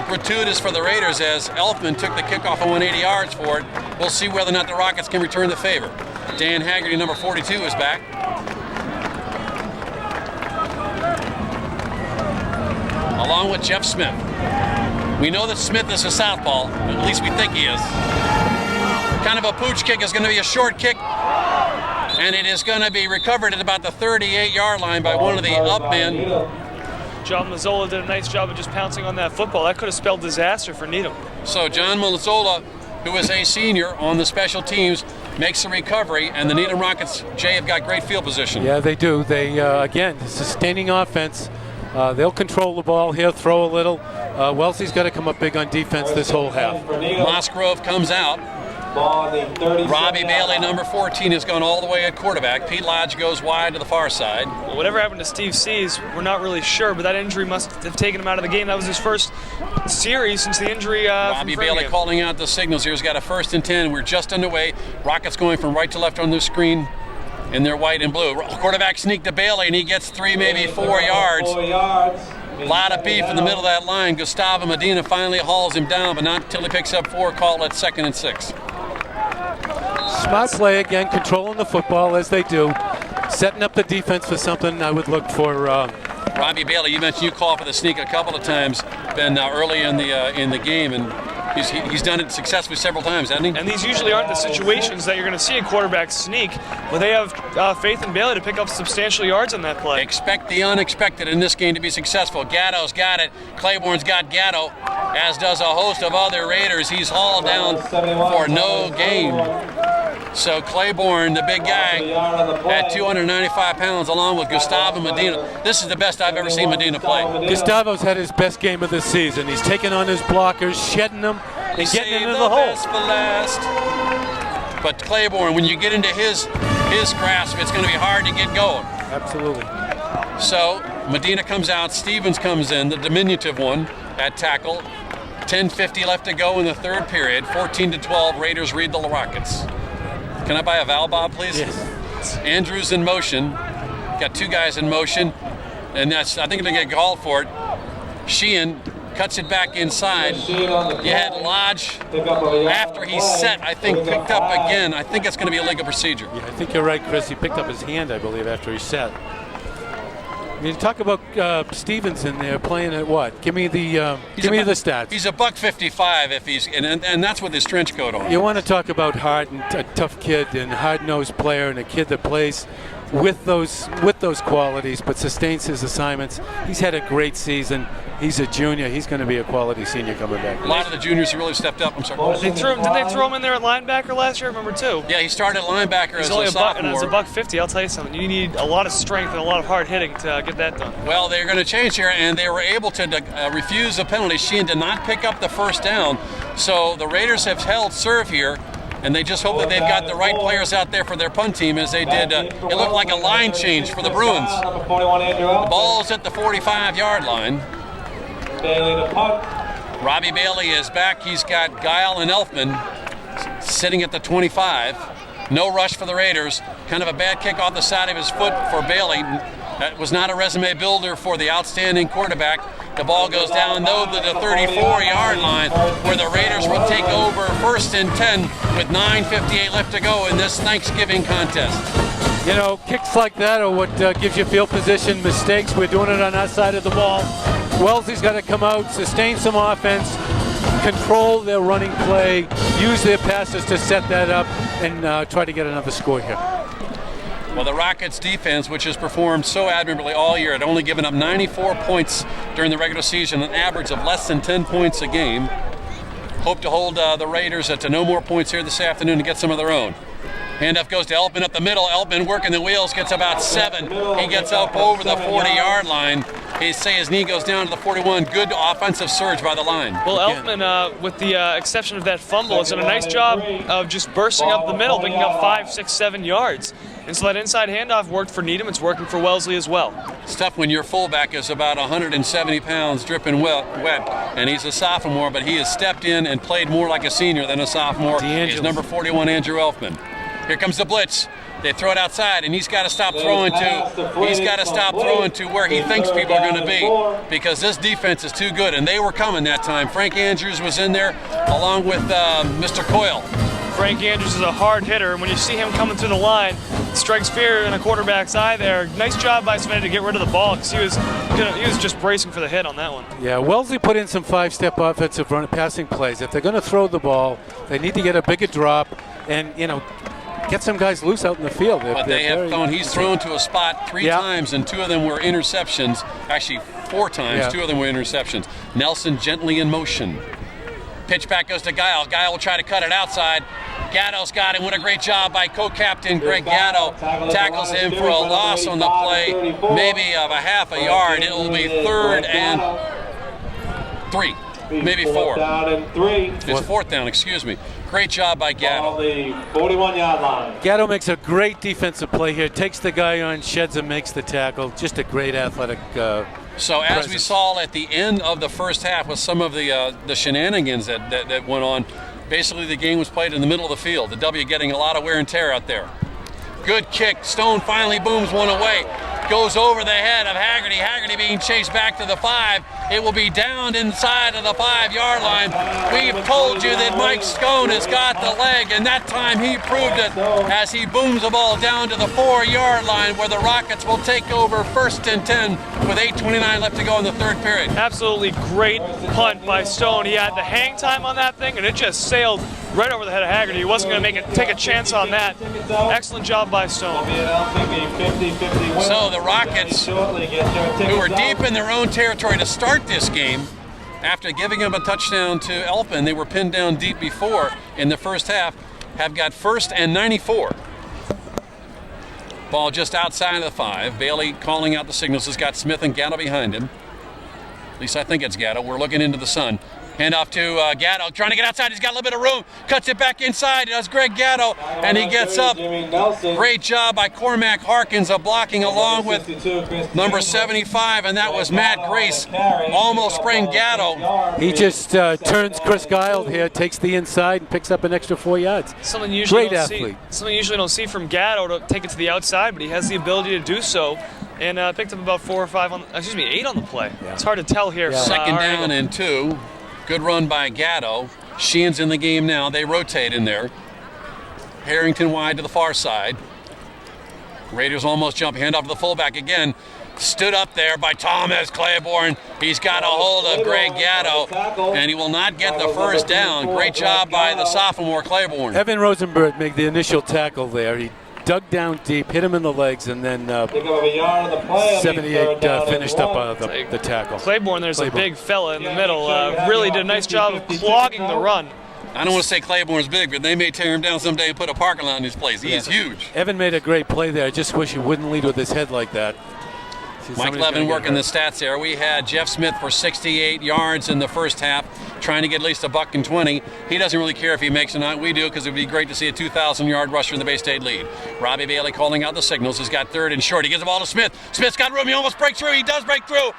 Speaker 1: gratuitous for the Raiders as Elfman took the kickoff and went 80 yards for it. We'll see whether or not the Rockets can return the favor. Dan Haggerty, number 42, is back. Along with Jeff Smith. We know that Smith is a southpaw, at least we think he is. Kind of a pooch kick is going to be a short kick, and it is going to be recovered at about the 38-yard line by one of the up men.
Speaker 2: John Mazzola did a nice job of just pouncing on that football. That could have spelled disaster for Needham.
Speaker 1: So John Mazzola, who is a senior on the special teams, makes the recovery, and the Needham Rockets, Jay, have got great field position.
Speaker 3: Yeah, they do. They, again, sustaining offense. They'll control the ball here, throw a little. Wellesley's got to come up big on defense this whole half.
Speaker 1: Musgrove comes out. Robbie Bailey, number 14, has gone all the way at quarterback. Pete Lodge goes wide to the far side.
Speaker 2: Well, whatever happened to Steve Seas, we're not really sure, but that injury must have taken him out of the game. That was his first series since the injury.
Speaker 1: Robbie Bailey calling out the signals here. He's got a 1st and 10. We're just underway. Rockets going from right to left on the screen in their white and blue. Quarterback sneak to Bailey, and he gets 3, maybe 4 yards. A lot of beef in the middle of that line. Gustavo Medina finally hauls him down, but not until he picks up 4, call it 2nd and 6.
Speaker 3: Smart play again, controlling the football as they do, setting up the defense for something I would look for.
Speaker 1: Robbie Bailey, you mentioned you called for the sneak a couple of times, Ben, early in the game, and He's done it successfully several times, hasn't he?
Speaker 2: And these usually aren't the situations that you're going to see a quarterback sneak, but they have faith in Bailey to pick up substantial yards on that play.
Speaker 1: Expect the unexpected in this game to be successful. Gatto's got it. Claiborne's got Gatto, as does a host of other Raiders. He's hauled down for no gain. So Claiborne, the big guy, at 295 pounds, along with Gustavo Medina. This is the best I've ever seen Medina play.
Speaker 3: Gustavo's had his best game of the season. He's taking on his blockers, shedding them, and getting into the hole.
Speaker 1: Best for last. But Claiborne, when you get into his grasp, it's going to be hard to get going.
Speaker 3: Absolutely.
Speaker 1: So Medina comes out, Stevens comes in, the diminutive one, at tackle. 10:50 left to go in the third period. 14-12, Raiders lead the Rockets. Can I buy a Val Bob, please?
Speaker 3: Yes.
Speaker 1: Andrews in motion. Got two guys in motion, and I think they're going to get called for it. Sheehan cuts it back inside. You had Lodge, after he's set, I think, picked up again. I think it's going to be a legal procedure.
Speaker 3: Yeah, I think you're right, Chris. He picked up his hand, I believe, after he set. You talk about Stevenson there playing at what? Give me the stats.
Speaker 1: He's a $155 if he's and that's with his trench coat on.
Speaker 3: You want to talk about hard and a tough kid and hard-nosed player and a kid that plays with those qualities but sustains his assignments. He's had a great season. He's a junior. He's going to be a quality senior coming back.
Speaker 1: A lot of the juniors really stepped up. I'm sorry.
Speaker 2: Didn't they throw him in there at linebacker last year? I remember too.
Speaker 1: Yeah, he started linebacker as
Speaker 2: only
Speaker 1: a sophomore.
Speaker 2: And as a $150, I'll tell you something. You need a lot of strength and a lot of hard hitting to get that done.
Speaker 1: Well, they're going to change here, and they were able to refuse a penalty. Sheehan did not pick up the first down, so the Raiders have held serve here, and they just hope that they've got the right players out there for their punt team, as they did. It looked like a line change for the Bruins. The ball's at the 45-yard line. Robbie Bailey is back. He's got Guile and Elfman sitting at the 25. No rush for the Raiders. Kind of a bad kick off the side of his foot for Bailey. That was not a resume builder for the outstanding quarterback. The ball goes down, though, to the 34-yard line, where the Raiders will take over 1st and 10 with 9:58 left to go in this Thanksgiving contest.
Speaker 3: You know, kicks like that are what gives you field position mistakes. We're doing it on our side of the ball. Wellesley's got to come out, sustain some offense, control their running play, use their passes to set that up, and try to get another score here.
Speaker 1: Well, the Rockets defense, which has performed so admirably all year, had only given up 94 points during the regular season, an average of less than 10 points a game. Hope to hold the Raiders to no more points here this afternoon to get some of their own. Handoff goes to Elfman up the middle. Elfman working the wheels, gets about 7. He gets up over the 40-yard line. They say his knee goes down to the 41. Good offensive surge by the line.
Speaker 2: Well, Elfman, with the exception of that fumble, has done a nice job of just bursting up the middle, picking up 5, 6, 7 yards. And so that inside handoff worked for Needham. It's working for Wellesley as well.
Speaker 1: It's tough when your fullback is about 170 pounds, dripping wet, and he's a sophomore, but he has stepped in and played more like a senior than a sophomore. He's number 41, Andrew Elfman. Here comes the blitz. They throw it outside, and he's got to stop throwing to where he thinks people are going to be, because this defense is too good, and they were coming that time. Frank Andrews was in there along with Mr. Coyle.
Speaker 2: Frank Andrews is a hard hitter, and when you see him coming through the line, it strikes fear in a quarterback's eye there. Nice job by Smith to get rid of the ball, because he was just bracing for the hit on that one.
Speaker 3: Yeah, Wellesley put in some 5-step offensive passing plays. If they're going to throw the ball, they need to get a bigger drop and, get some guys loose out in the field.
Speaker 1: But he's thrown to a spot 3 times, and 2 of them were interceptions. Actually, 4 times, 2 of them were interceptions. Nelson gently in motion. Pitch back goes to Guile. Guile will try to cut it outside. Gatto's got him. What a great job by co-captain Greg Gatto. Tackles him for a loss on the play, maybe of a half a yard. It will be 3rd and 3, maybe 4. It's 4th down, excuse me. Great job by Gatto.
Speaker 4: 41-yard line.
Speaker 3: Gatto makes a great defensive play here. Takes the guy on, sheds him, makes the tackle. Just a great athletic
Speaker 1: So as we saw at the end of the first half with some of the shenanigans that went on, basically the game was played in the middle of the field. The W getting a lot of wear and tear out there. Good kick. Stone finally booms one away. Goes over the head of Haggerty. Haggerty being chased back to the 5. It will be down inside of the 5-yard line. We've told you that Mike Stone has got the leg, and that time he proved it as he booms the ball down to the 4-yard line, where the Rockets will take over 1st and 10 with 8:29 left to go in the 3rd period.
Speaker 2: Absolutely great punt by Stone. He had the hang time on that thing, and it just sailed right over the head of Haggerty. He wasn't going to take a chance on that. Excellent job by Stone.
Speaker 1: So the Rockets, who were deep in their own territory to start this game, after giving him a touchdown to Elfman, they were pinned down deep before in the first half, have got 1st and 94. Ball just outside of the 5. Bailey calling out the signals. Has got Smith and Gatto behind him. At least I think it's Gatto. We're looking into the sun. Hand off to Gatto, trying to get outside. He's got a little bit of room. Cuts it back inside. Does Greg Gatto, and he gets up. Great job by Cormac Harkins of blocking along with number 75, and that was Matt Grace. Almost sprang Gatto.
Speaker 3: He just turns Chris Guile here, takes the inside, and picks up an extra 4 yards.
Speaker 2: Something you usually
Speaker 3: Great athlete.
Speaker 2: Something you usually don't see from Gatto, to take it to the outside, but he has the ability to do so. And picked up about 8 on the play. Yeah. It's hard to tell here.
Speaker 3: Yeah.
Speaker 1: 2nd down and 2. Good run by Gatto. Sheehan's in the game now. They rotate in there. Harrington wide to the far side. Raiders almost jump. Hand off to the fullback again. Stood up there by Thomas Claiborne. He's got a hold of Greg Gatto, and he will not get the 1st down. Great job by the sophomore Claiborne.
Speaker 3: Evan Rosenberg made the initial tackle there. He dug down deep, hit him in the legs, and then 78 finished up the tackle.
Speaker 2: Claiborne, there's a big fella in the middle. Really did a nice job of clogging the run.
Speaker 1: I don't want to say Claiborne's big, but they may tear him down someday and put a parking lot in his place. He is huge.
Speaker 3: Evan made a great play there. I just wish he wouldn't lead with his head like that.
Speaker 1: Mike Levin working the stats there. We had Jeff Smith for 68 yards in the first half, trying to get at least $120. He doesn't really care if he makes or not. We do, because it would be great to see a 2,000-yard rusher in the Bay State lead. Robbie Bailey calling out the signals. He's got 3rd and short. He gives the ball to Smith. Smith's got room. He almost breaks through. He does break through.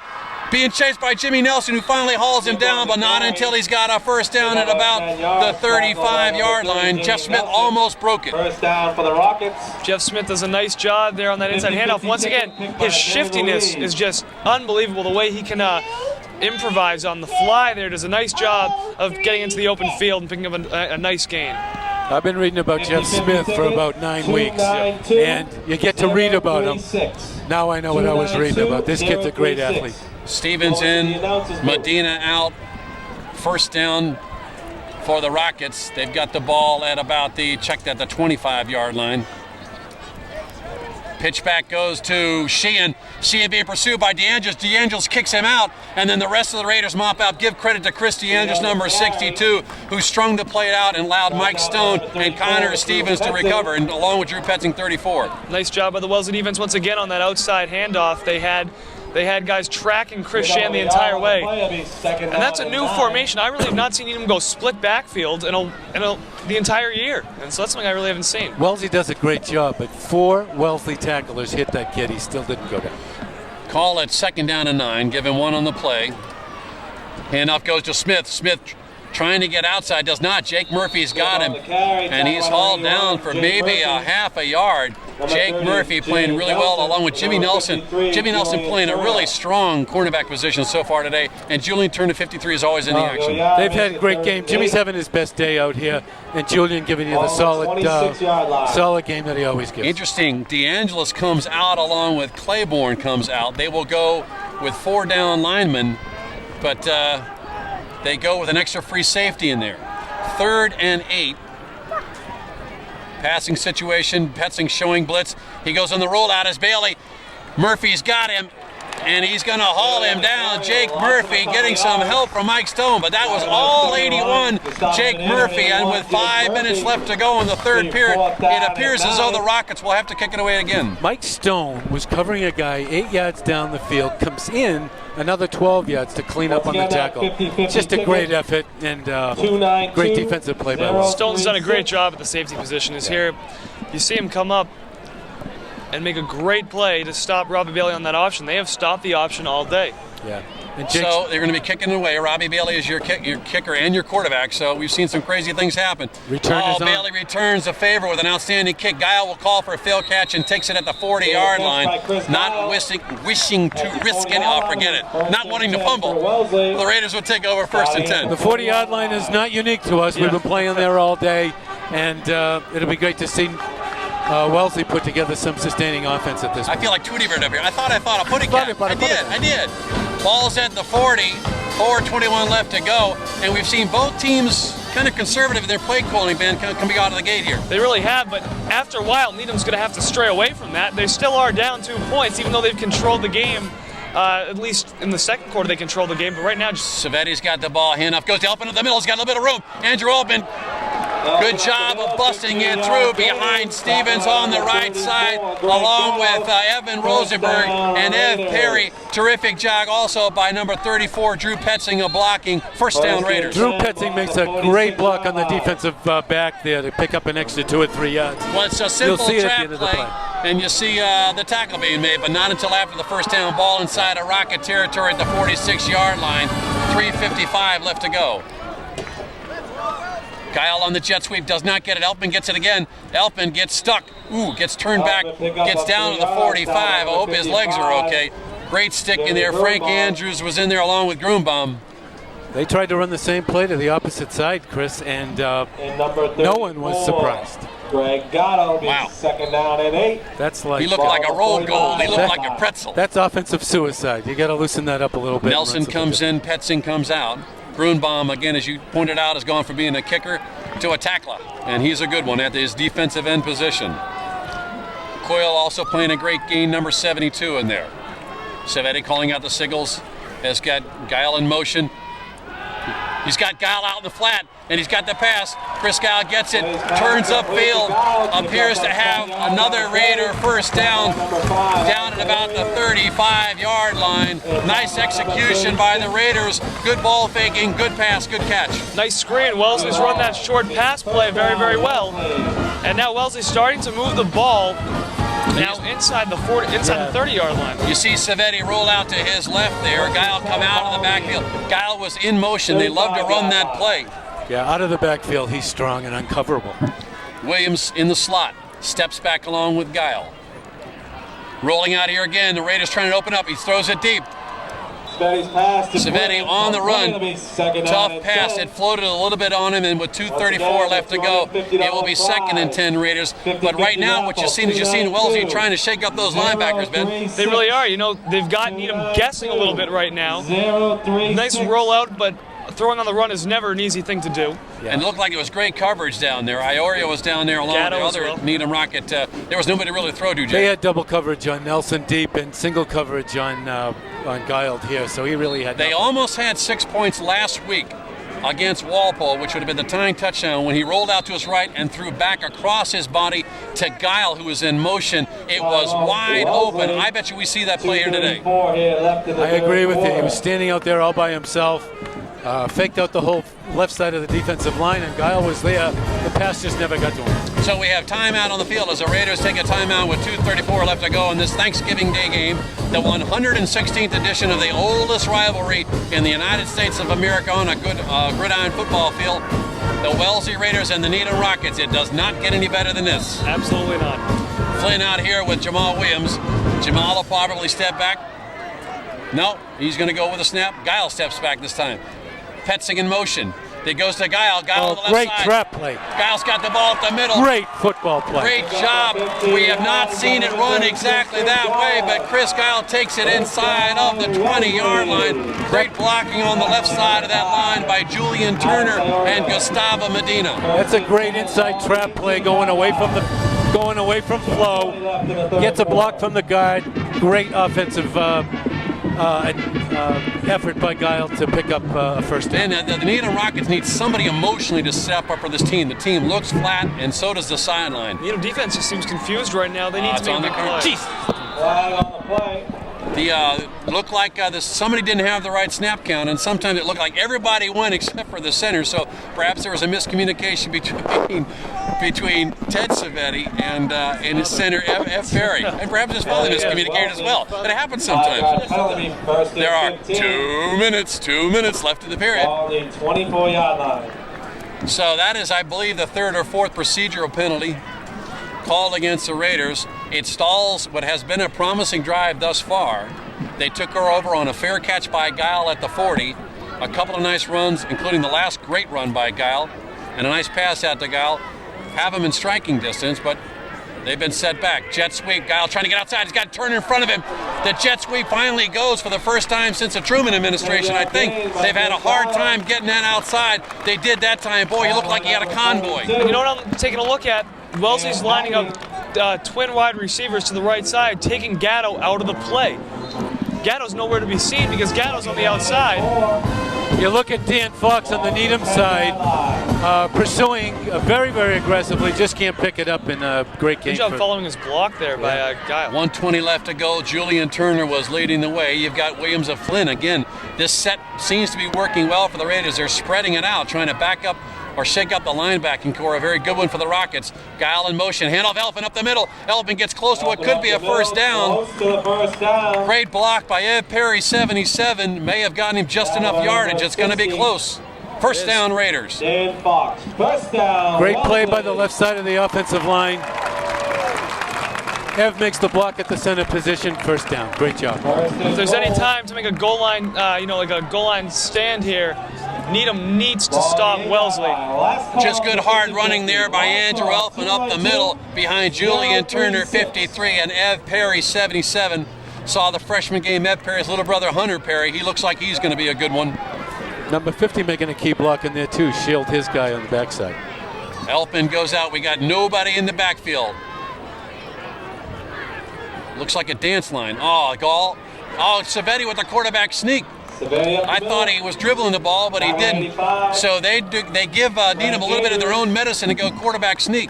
Speaker 1: Being chased by Jimmy Nelson, who finally hauls him down, but not until he's got a 1st down at about the 35-yard line. Jeff Smith almost broke it.
Speaker 4: 1st down for the Rockets.
Speaker 2: Jeff Smith does a nice job there on that inside handoff. Once again, his shiftiness is just unbelievable. The way he can improvise on the fly there. Does a nice job of getting into the open field and picking up a nice gain.
Speaker 3: I've been reading about Jeff Smith for about 9 weeks, and you get to read about him. Now I know what I was reading about. This kid's a great athlete.
Speaker 1: Stevens in, Medina out. 1st down for the Rockets. They've got the ball at about the 25-yard line. Pitch back goes to Sheehan. Sheehan being pursued by DeAngelis. DeAngelis kicks him out, and then the rest of the Raiders mop out. Give credit to Chris DeAngelis, number 62, who strung the play out and allowed Mike Stone and Connor Stevens to recover, and along with Drew Petzing, 34.
Speaker 2: Nice job by the Wellesley defense once again on that outside handoff. They had guys tracking Chris Shan the entire way. And that's a new formation. I really have not seen him go split backfield the entire year. And so that's something I really haven't seen.
Speaker 3: Wellesley does a great job, but 4 Wellesley tacklers hit that kid. He still didn't go down.
Speaker 1: Call it 2nd down and 9. Give him 1 on the play. Handoff goes to Smith. Smith trying to get outside, does not. Jake Murphy's got him, and he's hauled down for maybe a half a yard. Jake Murphy playing really well along with Jimmy Nelson. Jimmy Nelson playing a really strong cornerback position so far today, and Julian Turner 53 is always in the action.
Speaker 3: They've had a great game. Jimmy's having his best day out here, and Julian giving you the solid game that he always gives.
Speaker 1: Interesting, DeAngelis comes out along with Claiborne comes out. They will go with 4 down linemen, but they go with an extra free safety in there. 3rd and 8. Passing situation, Petzing showing blitz. He goes on the rollout as Bailey. Murphy's got him, and he's going to haul him down. Jake Murphy getting some help from Mike Stone, but that was all 81 Jake Murphy, and with 5 minutes left to go in the 3rd period, it appears as though the Rockets will have to kick it away again.
Speaker 3: Mike Stone was covering a guy 8 yards down the field, comes in another 12 yards to clean up on the tackle. Just a great effort and great defensive play by Wellesley.
Speaker 2: Stone's done a great job at the safety position. Is here, you see him come up and make a great play to stop Robbie Bailey on that option. They have stopped the option all day.
Speaker 3: Yeah. And
Speaker 1: so they're going to be kicking it away. Robbie Bailey is your kicker and your quarterback. So we've seen some crazy things happen. Bailey returns a favor with an outstanding kick. Guile will call for a fail catch and takes it at the 40-yard line. Not wishing to risk any. Oh, forget it. Not wanting to fumble. The Raiders would take over 1st and 10.
Speaker 3: The 40-yard line is not unique to us. We've been playing there all day, and it'll be great to see Wellesley put together some sustaining offense at this point.
Speaker 1: I feel like Tweety Bird up here. I thought I put it. I did. Ball's at the 40, 4:21 left to go, and we've seen both teams kind of conservative in their play calling, Ben, coming out of the gate here.
Speaker 2: They really have, but after a while, Needham's going to have to stray away from that. They still are down 2 points, even though they've controlled the game. At least in the second quarter, they controlled the game, but right now,
Speaker 1: Savetti's got the ball. Handoff goes to Elpin in the middle. He's got a little bit of room. Andrew Elpin. Good job of busting it through behind Stevens on the right side, along with Evan Rosenberg and Ev Perry. Terrific job also by number 34, Drew Petzing, blocking. First down, Raiders.
Speaker 3: Drew Petzing makes a great block on the defensive back there to pick up an extra 2 or 3 yards.
Speaker 1: Well, it's a simple trap play, and you see the tackle being made, but not until after the first down. Ball inside of Rocket territory at the 46-yard line. 3:55 left to go. Guile on the jet sweep, does not get it. Elpin gets it again. Elpin gets stuck. Gets turned back, gets down to the 45. I hope his legs are okay. Great stick in there. Frank Andrews was in there along with Groombaum.
Speaker 3: They tried to run the same play to the opposite side, Chris, and no one was surprised.
Speaker 4: Greg Gatto,
Speaker 1: wow.
Speaker 4: 2nd down and 8.
Speaker 3: That's like
Speaker 1: he looked like a road goal. He looked like a pretzel.
Speaker 3: That's offensive suicide. You got to loosen that up a little bit.
Speaker 1: Nelson comes in, Petzing comes out. Grunbaum, again, as you pointed out, has gone from being a kicker to a tackler, and he's a good one at his defensive end position. Coyle also playing a great game, number 72 in there. Savetti calling out the signals, has got Guile in motion. He's got Guile out in the flat, and he's got the pass. Chris Guile gets it, turns upfield, appears to have another Raider first down at about the 35-yard line. Nice execution by the Raiders. Good ball faking, good pass, good catch.
Speaker 2: Nice screen. Wellesley's run that short pass play very, very well. And now Wellesley's starting to move the ball now inside the 30-yard line.
Speaker 1: You see Savetti roll out to his left there. Guile come out of the backfield. Guile was in motion. They love to run that play.
Speaker 3: Yeah, out of the backfield, he's strong and uncoverable.
Speaker 1: Williams in the slot. Steps back along with Guile. Rolling out here again. The Raiders trying to open up. He throws it deep. Savetti on the run. Tough pass. It floated a little bit on him, and with 2:34 left to go, it will be 2nd and 10 Raiders. But right now, what you've seen is Wellesley trying to shake up those linebackers, Ben.
Speaker 2: They really are. You know, they've got Needham guessing a little bit right now. Nice rollout, but throwing on the run is never an easy thing to do.
Speaker 1: Yeah. And it looked like it was great coverage down there. Iorio was down there along
Speaker 2: Gatto
Speaker 1: with the other Needham Rocket. There was nobody really to throw to, Jay.
Speaker 3: They had double coverage on Nelson deep and single coverage on Guile here, so he really had.
Speaker 1: They almost had 6 points last week against Walpole, which would have been the tying touchdown when he rolled out to his right and threw back across his body to Guile, who was in motion. It was wide open. I bet you we see that play here today.
Speaker 3: I agree with you. He was standing out there all by himself. Faked out the whole left side of the defensive line, and Guile was there. The pass just never got to him.
Speaker 1: So we have timeout on the field as the Raiders take a timeout with 2:34 left to go in this Thanksgiving Day game, the 116th edition of the oldest rivalry in the United States of America on a good gridiron football field. The Wellesley Raiders and the Needham Rockets. It does not get any better than this.
Speaker 2: Absolutely not.
Speaker 1: Flynn out here with Jamal Williams. Jamal will probably step back. No, he's going to go with a snap. Guile steps back this time. Petzing in motion. It goes to Guile. Guile on the left
Speaker 3: great
Speaker 1: side.
Speaker 3: trap play.
Speaker 1: Guile's got the ball up the middle.
Speaker 3: Great football play.
Speaker 1: Great job. We have not seen it run exactly that way, but Chris Guile takes it inside of the 20-yard line. Great blocking on the left side of that line by Julian Turner and Gustavo Medina.
Speaker 3: That's a great inside trap play going away from Flo. Gets a block from the guard. Great offensive effort by Guile to pick up a first down.
Speaker 1: And the Needham Rockets need somebody emotionally to step up for this team. The team looks flat, and so does the sideline.
Speaker 2: Needham defense just seems confused right now. They need to make a play.
Speaker 4: Flag on the play.
Speaker 1: Looked like somebody didn't have the right snap count, and sometimes it looked like everybody went except for the center. So perhaps there was a miscommunication between Ted Savetti and his center, F. Perry. And perhaps his father miscommunicated as well. But it happens sometimes. There are 2 minutes left in the period.
Speaker 4: On the 24-yard line.
Speaker 1: So that is, I believe, the third or fourth procedural penalty called against the Raiders. It stalls what has been a promising drive thus far. They took her over on a fair catch by Guile at the 40. A couple of nice runs, including the last great run by Guile, and a nice pass out to Guile. Have them in striking distance, but they've been set back. Jet sweep, Guile trying to get outside. He's got to turn in front of him. The jet sweep finally goes for the first time since the Truman administration. I think they've had a hard time getting that outside. They did that time. Boy, he looked like he had a convoy.
Speaker 2: You know what I'm taking a look at? Wellesley's lining up twin wide receivers to the right side, taking Gatto out of the play. Gatto's nowhere to be seen because Gatto's on the outside.
Speaker 3: You look at Dan Fox on the Needham side, pursuing very, very aggressively, just can't pick it up in a great game.
Speaker 2: Good job following his block there by Guile.
Speaker 1: 1:20 left to go. Julian Turner was leading the way. You've got Williams of Flynn. Again, this set seems to be working well for the Raiders. They're spreading it out, trying to back up or shake up the linebacking core. A very good one for the Rockets. Guile in motion. Handoff Elfin up the middle. Elfin gets close to what could be a first down. Great block by Ed Perry, 77. May have gotten him just enough yardage. It's going to be close. First down, Raiders.
Speaker 4: Dan Fox. First down.
Speaker 3: Great play by the left side of the offensive line. Ev makes the block at the center position. First down. Great job.
Speaker 2: If there's any time to make a goal line, like a goal line stand here, Needham needs to stop Wellesley.
Speaker 1: Just good hard running there by Andrew Elfin up the middle behind Julian Turner, 53, and Ev Perry, 77. Saw the freshman game, Ev Perry's little brother, Hunter Perry. He looks like he's going to be a good one.
Speaker 3: Number 50 making a key block in there too. Shield his guy on the backside.
Speaker 1: Elfin goes out. We got nobody in the backfield. Looks like a dance line. Oh, goal. Oh, Savetti with the quarterback sneak. I thought he was dribbling the ball, but he didn't. So they give Needham a little bit of their own medicine and go quarterback sneak.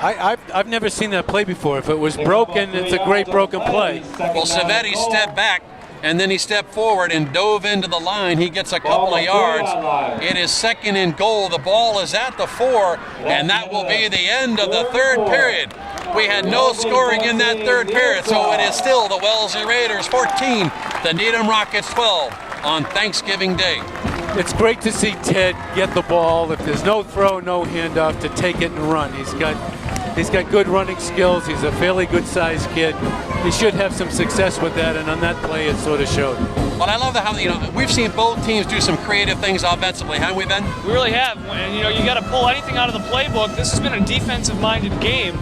Speaker 3: I've never seen that play before. If it was broken, it's a great broken play.
Speaker 1: Well, Savetti stepped back, and then he stepped forward and dove into the line. He gets a couple of yards. It is second and goal. The ball is at the 4, and that will be the end of the third period. We had no scoring in that third period, so it is still the Wellesley Raiders 14, the Needham Rockets 12 on Thanksgiving Day.
Speaker 3: It's great to see Ted get the ball. If there's no throw, no handoff, to take it and run. He's got good running skills. He's a fairly good-sized kid. He should have some success with that, and on that play, it sort of showed.
Speaker 1: But I love how we've seen both teams do some creative things offensively, haven't we, Ben?
Speaker 2: We really have. And you got to pull anything out of the playbook. This has been a defensive-minded game.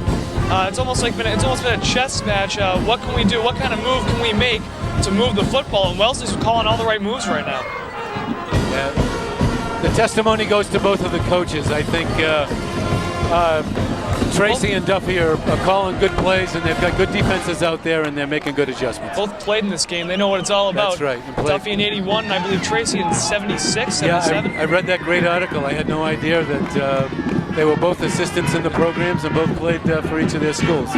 Speaker 2: It's almost been a chess match. What can we do? What kind of move can we make to move the football? And Wellesley's calling all the right moves right now.
Speaker 3: Yeah. The testimony goes to both of the coaches. I think Tracy and Duffy are calling good plays, and they've got good defenses out there, and they're making good adjustments.
Speaker 2: Both played in this game. They know what it's all about.
Speaker 3: That's right.
Speaker 2: Duffy in 81, and I believe Tracy in 76, 77.
Speaker 3: Yeah, I read that great article. I had no idea that they were both assistants in the programs and both played for each of their schools.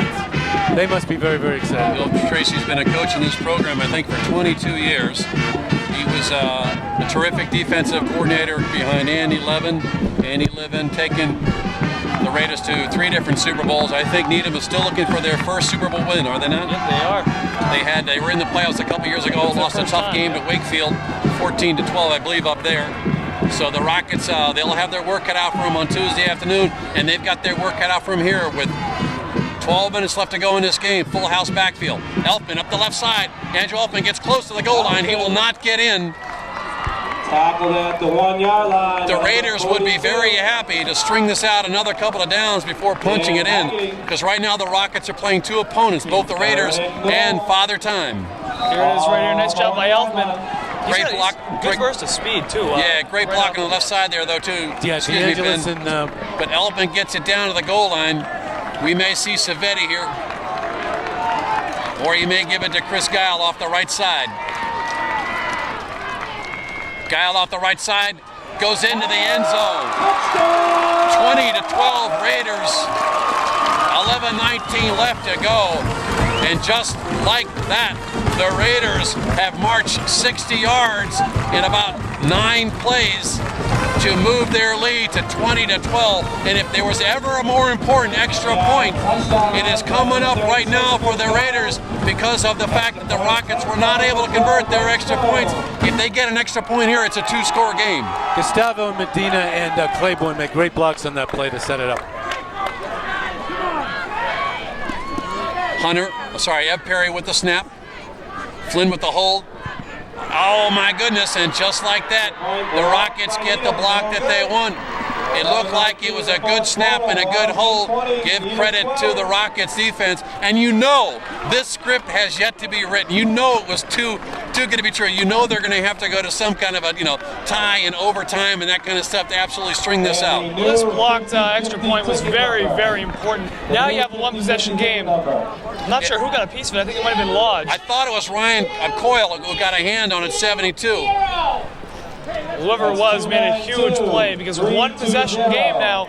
Speaker 3: They must be very, very excited.
Speaker 1: Bill Tracy's been a coach in this program, I think, for 22 years. He was a terrific defensive coordinator behind Andy Levin. Andy Levin taking the Raiders to 3 different Super Bowls. I think Needham is still looking for their first Super Bowl win, are they not?
Speaker 2: Yeah,
Speaker 1: they were in the playoffs a couple years ago, lost a tough game to Wakefield, 14-12, I believe, up there. So the Rockets, they'll have their work cut out for them on Tuesday afternoon, and they've got their work cut out for them here with 12 minutes left to go in this game. Full house backfield. Elfin up the left side. Andrew Elfin gets close to the goal line. He will not get in.
Speaker 4: Tackled at the 1-yard line.
Speaker 1: The Raiders would be very happy to string this out another couple of downs before punching it in, because right now the Rockets are playing 2 opponents, both the Raiders and Father Time.
Speaker 2: Here it is right here. Nice job by Elfman.
Speaker 1: Great block.
Speaker 2: Good burst of speed, too.
Speaker 1: Yeah, great block on the left side there, though, too.
Speaker 3: Yeah,
Speaker 1: Excuse me, Ben. But Elfman gets it down to the goal line. We may see Savetti here. Or he may give it to Chris Guile off the right side. Guile off the right side, goes into the end zone. 20-12 Raiders. 11:19 left to go. And just like that, the Raiders have marched 60 yards in about 9 plays to move their lead to 20-12. And if there was ever a more important extra point, it is coming up right now for the Raiders because of the fact that the Rockets were not able to convert their extra points. If they get an extra point here, it's a 2-score game.
Speaker 3: Gustavo Medina and Claiborne make great blocks on that play to set it up.
Speaker 1: Ev Perry with the snap. Flynn with the hold. Oh my goodness, and just like that, the Rockets get the block that they want. It looked like it was a good snap and a good hold. Give credit to the Rockets defense. And you know this script has yet to be written. You know it was too good to be true. You know they're going to have to go to some kind of a tie and overtime and that kind of stuff to absolutely string this out.
Speaker 2: Well, this blocked extra point was very, very important. Now you have a one-possession game. I'm not sure who got a piece of it. I think it might have been Lodge.
Speaker 1: I thought it was Ryan Coyle who got a hand on it, 72.
Speaker 2: Whoever it was made a huge play because one possession game now,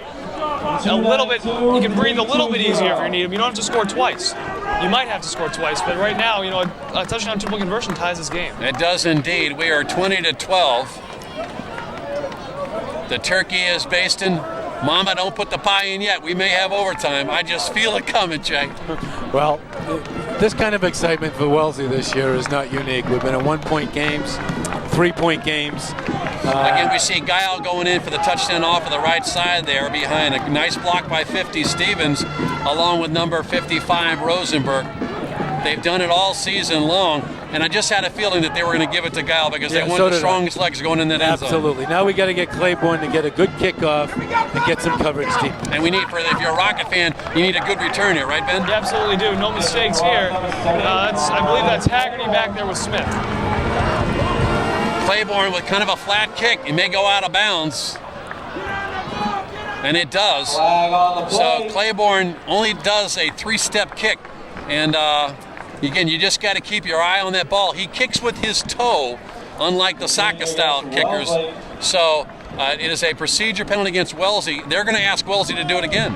Speaker 2: a little bit, you can breathe a little bit easier if you need them. You don't have to score twice. You might have to score twice, but right now, a touchdown two-point conversion ties this game.
Speaker 1: It does indeed. We are 20-12. The turkey is basting. Mama, don't put the pie in yet. We may have overtime. I just feel it coming, Jay.
Speaker 3: Well, this kind of excitement for Wellesley this year is not unique. We've been in one-point games, three-point games.
Speaker 1: Again, we see Guile going in for the touchdown off of the right side there behind a nice block by 50 Stevens along with number 55 Rosenberg. They've done it all season long, and I just had a feeling that they were going to give it to Guile because they want the strongest legs going in that end zone.
Speaker 3: Absolutely. Now we got to get Claiborne to get a good kickoff and get some coverage deep.
Speaker 1: And we need, if you're a Rocket fan, you need a good return here, right, Ben?
Speaker 2: You absolutely do. No mistakes here. I believe that's Haggerty back there with Smith.
Speaker 1: Claiborne with kind of a flat kick. It may go out of bounds. And it does. So Claiborne only does a 3-step kick. And again, you just got to keep your eye on that ball. He kicks with his toe, unlike the soccer-style kickers. So it is a procedure penalty against Wellesley. They're going to ask Wellesley to do it again.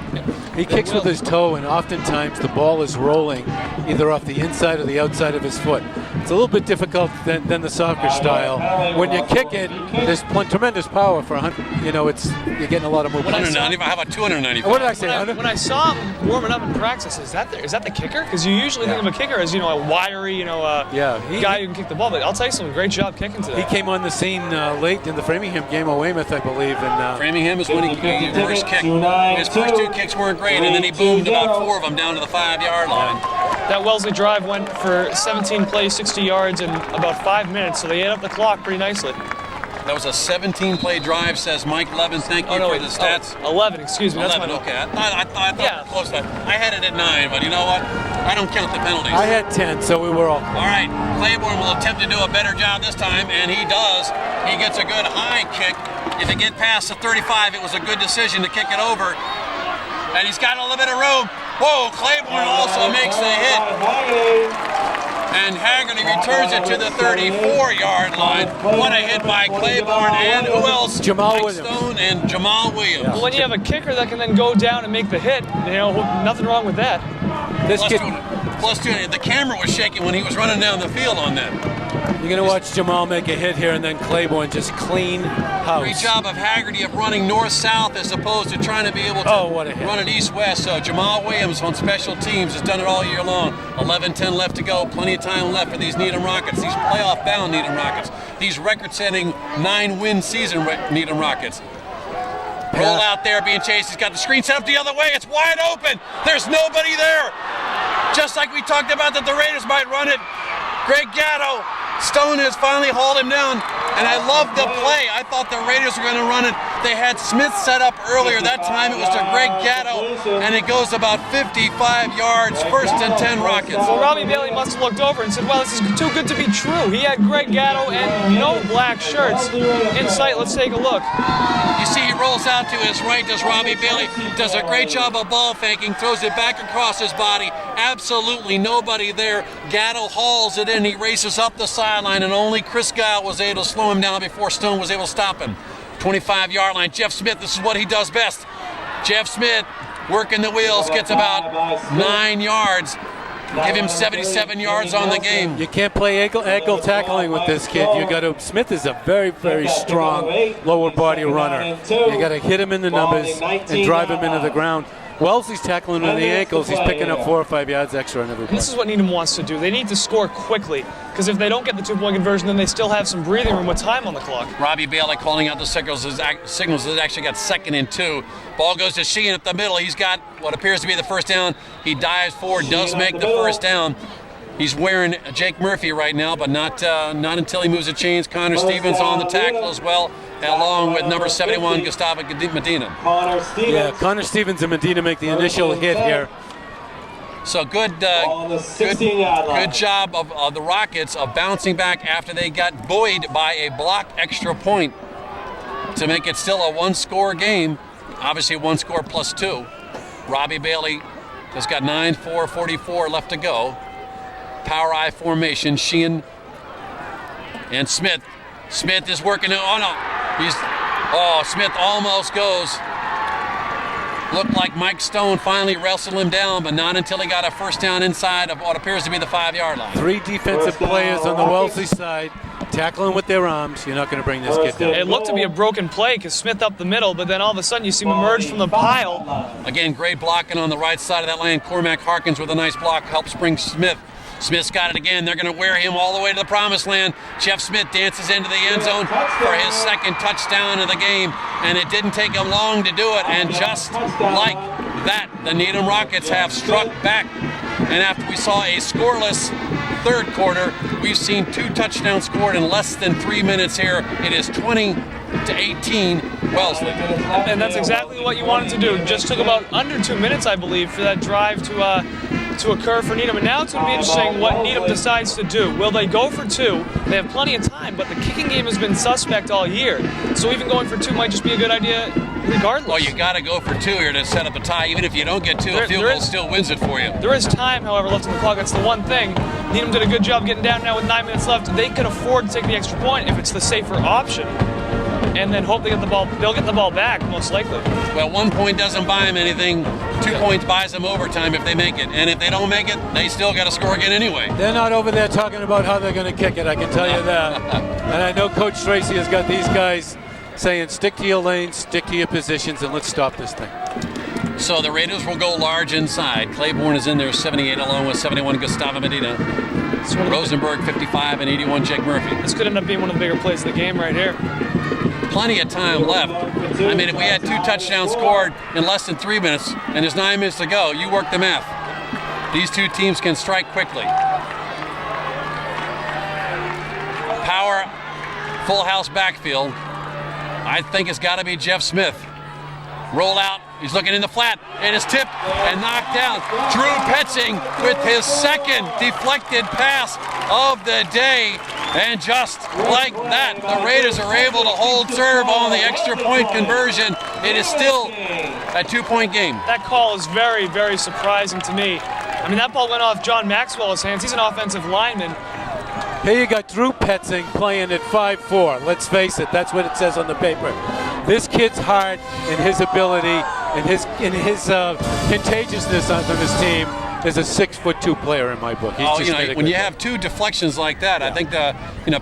Speaker 3: He kicks with his toe, and oftentimes the ball is rolling either off the inside or the outside of his foot. It's a little bit difficult than the soccer style. When you kick it, there's tremendous power for you're getting a lot of movement.
Speaker 1: 195, how about 295?
Speaker 3: What did I say?
Speaker 2: When I saw him warming up in practice, is that the kicker? Because you usually think of a kicker as a wiry, guy who can kick the ball. But I'll tell you something, great job kicking today.
Speaker 3: He came on the scene late in the Framingham game of Weymouth, I believe. And
Speaker 1: Framingham is when he first kicked. His first 2 kicks weren't great, and then he boomed about 4 of them down to the 5-yard line.
Speaker 2: That Wellesley drive went for 17 plays, 60 yards in about 5 minutes, so they ate up the clock pretty nicely.
Speaker 1: That was a 17-play drive, says Mike Levins. Thank you for the stats.
Speaker 2: 11, excuse me.
Speaker 1: 11, okay. I thought close to that. I had it at 9, but you know what? I don't count the penalties.
Speaker 3: I had 10, so we were all
Speaker 1: right, Claiborne will attempt to do a better job this time, and he does. He gets a good high kick. If it get past the 35, it was a good decision to kick it over. And he's got a little bit of room. Whoa, Claiborne also makes the hit. And Haggerty returns it to the 34-yard line. What a hit by Claiborne, and who else?
Speaker 3: Jamal Williams.
Speaker 1: Stone and Jamal Williams.
Speaker 2: Well, when you have a kicker that can then go down and make the hit, nothing wrong with that.
Speaker 1: Plus two, the camera was shaking when he was running down the field on that.
Speaker 3: You're going to watch Jamal make a hit here and then Claiborne just clean house.
Speaker 1: Great job of Haggerty of running north-south as opposed to trying to be able to run it east-west. So Jamal Williams on special teams has done it all year long. 11-10 left to go. Plenty of time left for these Needham Rockets, these playoff-bound Needham Rockets, these record-setting 9-win season Needham Rockets. Roll out there being chased. He's got the screen set up the other way. It's wide open. There's nobody there. Just like we talked about that the Raiders might run it. Greg Gatto. Stone has finally hauled him down, and I love the play. I thought the Raiders were going to run it. They had Smith set up earlier. That time it was to Greg Gatto, and it goes about 55 yards, 1st and 10 Rockets.
Speaker 2: Well, Robbie Bailey must have looked over and said, well, this is too good to be true. He had Greg Gatto and no black shirts in sight. Let's take a look.
Speaker 1: You see he rolls out to his right, does Robbie Bailey, does a great job of ball faking, throws it back across his body. Absolutely nobody there. Gatto hauls it in. He races up the sideline, and only Chris Guile was able to slow him down before Stone was able to stop him. 25-yard line. Jeff Smith, this is what he does best. Jeff Smith working the wheels, gets about 9 yards. Give him 77 yards on the game.
Speaker 3: You can't play ankle tackling with this kid. Smith is a very, very strong lower body runner. You got to hit him in the numbers and drive him into the ground. Wellesley's tackling on the ankles. He's picking up 4 or 5 yards extra on every play.
Speaker 2: This is what Needham wants to do. They need to score quickly, because if they don't get the 2-point conversion, then they still have some breathing room with time on the clock.
Speaker 1: Robbie Bailey calling out the signals. Has actually got 2nd and 2. Ball goes to Sheehan up the middle. He's got what appears to be the first down. He dives forward, does make the first down. He's wearing Jake Murphy right now, but not until he moves the chains. Connor Stevens on the tackle as well, along with number 71, Gustavo Medina.
Speaker 3: Yeah, Connor Stevens and Medina make the initial hit here.
Speaker 1: So good job of the Rockets of bouncing back after they got buoyed by a block extra point to make it still a 1-score game. Obviously 1 score plus 2. Robbie Bailey has got 9-4-44 left to go. Power I formation. Sheehan and Smith. Smith is working. Oh no! Smith almost goes. Looked like Mike Stone finally wrestled him down, but not until he got a first down inside of what appears to be the 5-yard line.
Speaker 3: 3 defensive players on the Wellesley side tackling with their arms. You're not going to bring this kid down.
Speaker 2: It looked to be a broken play because Smith up the middle, but then all of a sudden you see him emerge from the pile.
Speaker 1: Again, great blocking on the right side of that lane. Cormac Harkins with a nice block helps bring Smith. Smith's got it again. They're going to wear him all the way to the promised land. Jeff Smith dances into the end zone for his 2nd touchdown of the game, and it didn't take him long to do it. And just like that, the Needham Rockets have struck back. And after we saw a scoreless 3rd quarter, we've seen 2 touchdowns scored in less than 3 minutes here. It is 20-18 Wellesley.
Speaker 2: And that's exactly what you wanted to do. Just took about under 2 minutes, I believe, for that drive to occur for Needham. And now it's going to be interesting what Needham decides to do. Will they go for 2? They have plenty of time, but the kicking game has been suspect all year. So even going for 2 might just be a good idea regardless.
Speaker 1: Well, you got to go for 2 here to set up the tie. Even if you don't get 2, a field goal still wins it for you.
Speaker 2: There is time, however, left on the clock. That's the one thing. Needham did a good job getting down now with 9 minutes left. They can afford to take the extra point if it's the safer option. And then hope they get the ball. They'll get the ball back, most likely.
Speaker 1: Well, 1 point doesn't buy them anything. 2 points buys them overtime if they make it. And if they don't make it, they still got to score again anyway.
Speaker 3: They're not over there talking about how they're going to kick it, I can tell you that. And I know Coach Tracy has got these guys saying, stick to your lanes, stick to your positions, and let's stop this thing.
Speaker 1: So the Raiders will go large inside. Claiborne is in there, 78 along with 71 Gustavo Medina. Rosenberg, 55, and 81 Jake Murphy.
Speaker 2: This could end up being one of the bigger plays of the game right here.
Speaker 1: Plenty of time left. I mean, if we had 2 touchdowns scored in less than 3 minutes, and there's 9 minutes to go, you work the math. These 2 teams can strike quickly. Power, full house backfield. I think it's got to be Jeff Smith. Roll out. He's looking in the flat. It is tipped and knocked down. Drew Petzing with his 2nd deflected pass of the day. And just like that, the Raiders are able to hold serve on the extra point conversion. It is still a 2-point game.
Speaker 2: That call is very, very surprising to me. I mean, that ball went off John Maxwell's hands. He's an offensive lineman.
Speaker 3: Here you got Drew Petzing playing at 5'4". Let's face it, that's what it says on the paper. This kid's heart and his ability and his contagiousness on his team is a 6'2" player in my book. He's
Speaker 1: when you have 2 deflections like that, yeah. I think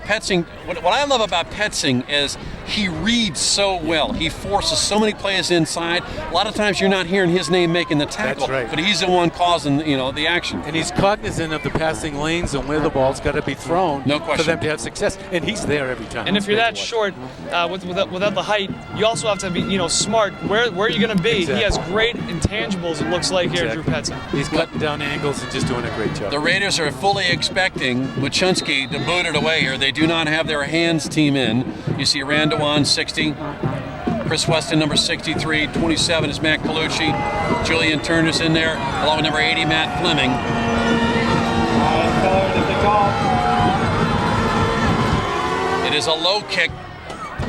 Speaker 1: Petzing. What I love about Petzing is he reads so well. He forces so many players inside. A lot of times you're not hearing his name making the tackle,
Speaker 3: that's right.
Speaker 1: But he's the one causing the action.
Speaker 3: And he's cognizant of the passing lanes and where the ball's got to be thrown
Speaker 1: no question.
Speaker 3: For them to have success. And he's there every time.
Speaker 2: And if you're that short, without the height, you also have to be smart. Where are you going to be? Exactly. He has great intangibles, it looks like, here, Drew Petzing.
Speaker 3: He's cutting down angles and just doing a great job.
Speaker 1: The Raiders are fully expecting Machunsky to boot it away here. They do not have their hands team in. You see Randawan, 60. Chris Weston, number 63. 27 is Matt Colucci. Julian Turner's in there, along with number 80, Matt Fleming. It is a low kick.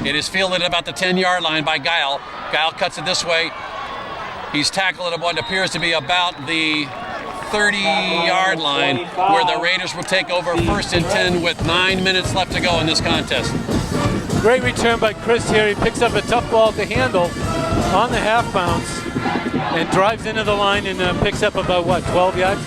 Speaker 1: It is fielded at about the 10-yard line by Guile. Guile cuts it this way. He's tackled at what appears to be about the 30-yard line, where the Raiders will take over 1st and 10 with 9 minutes left to go in this contest.
Speaker 3: Great return by Chris here. He picks up a tough ball to handle on the half bounce and drives into the line and picks up about, 12 yards?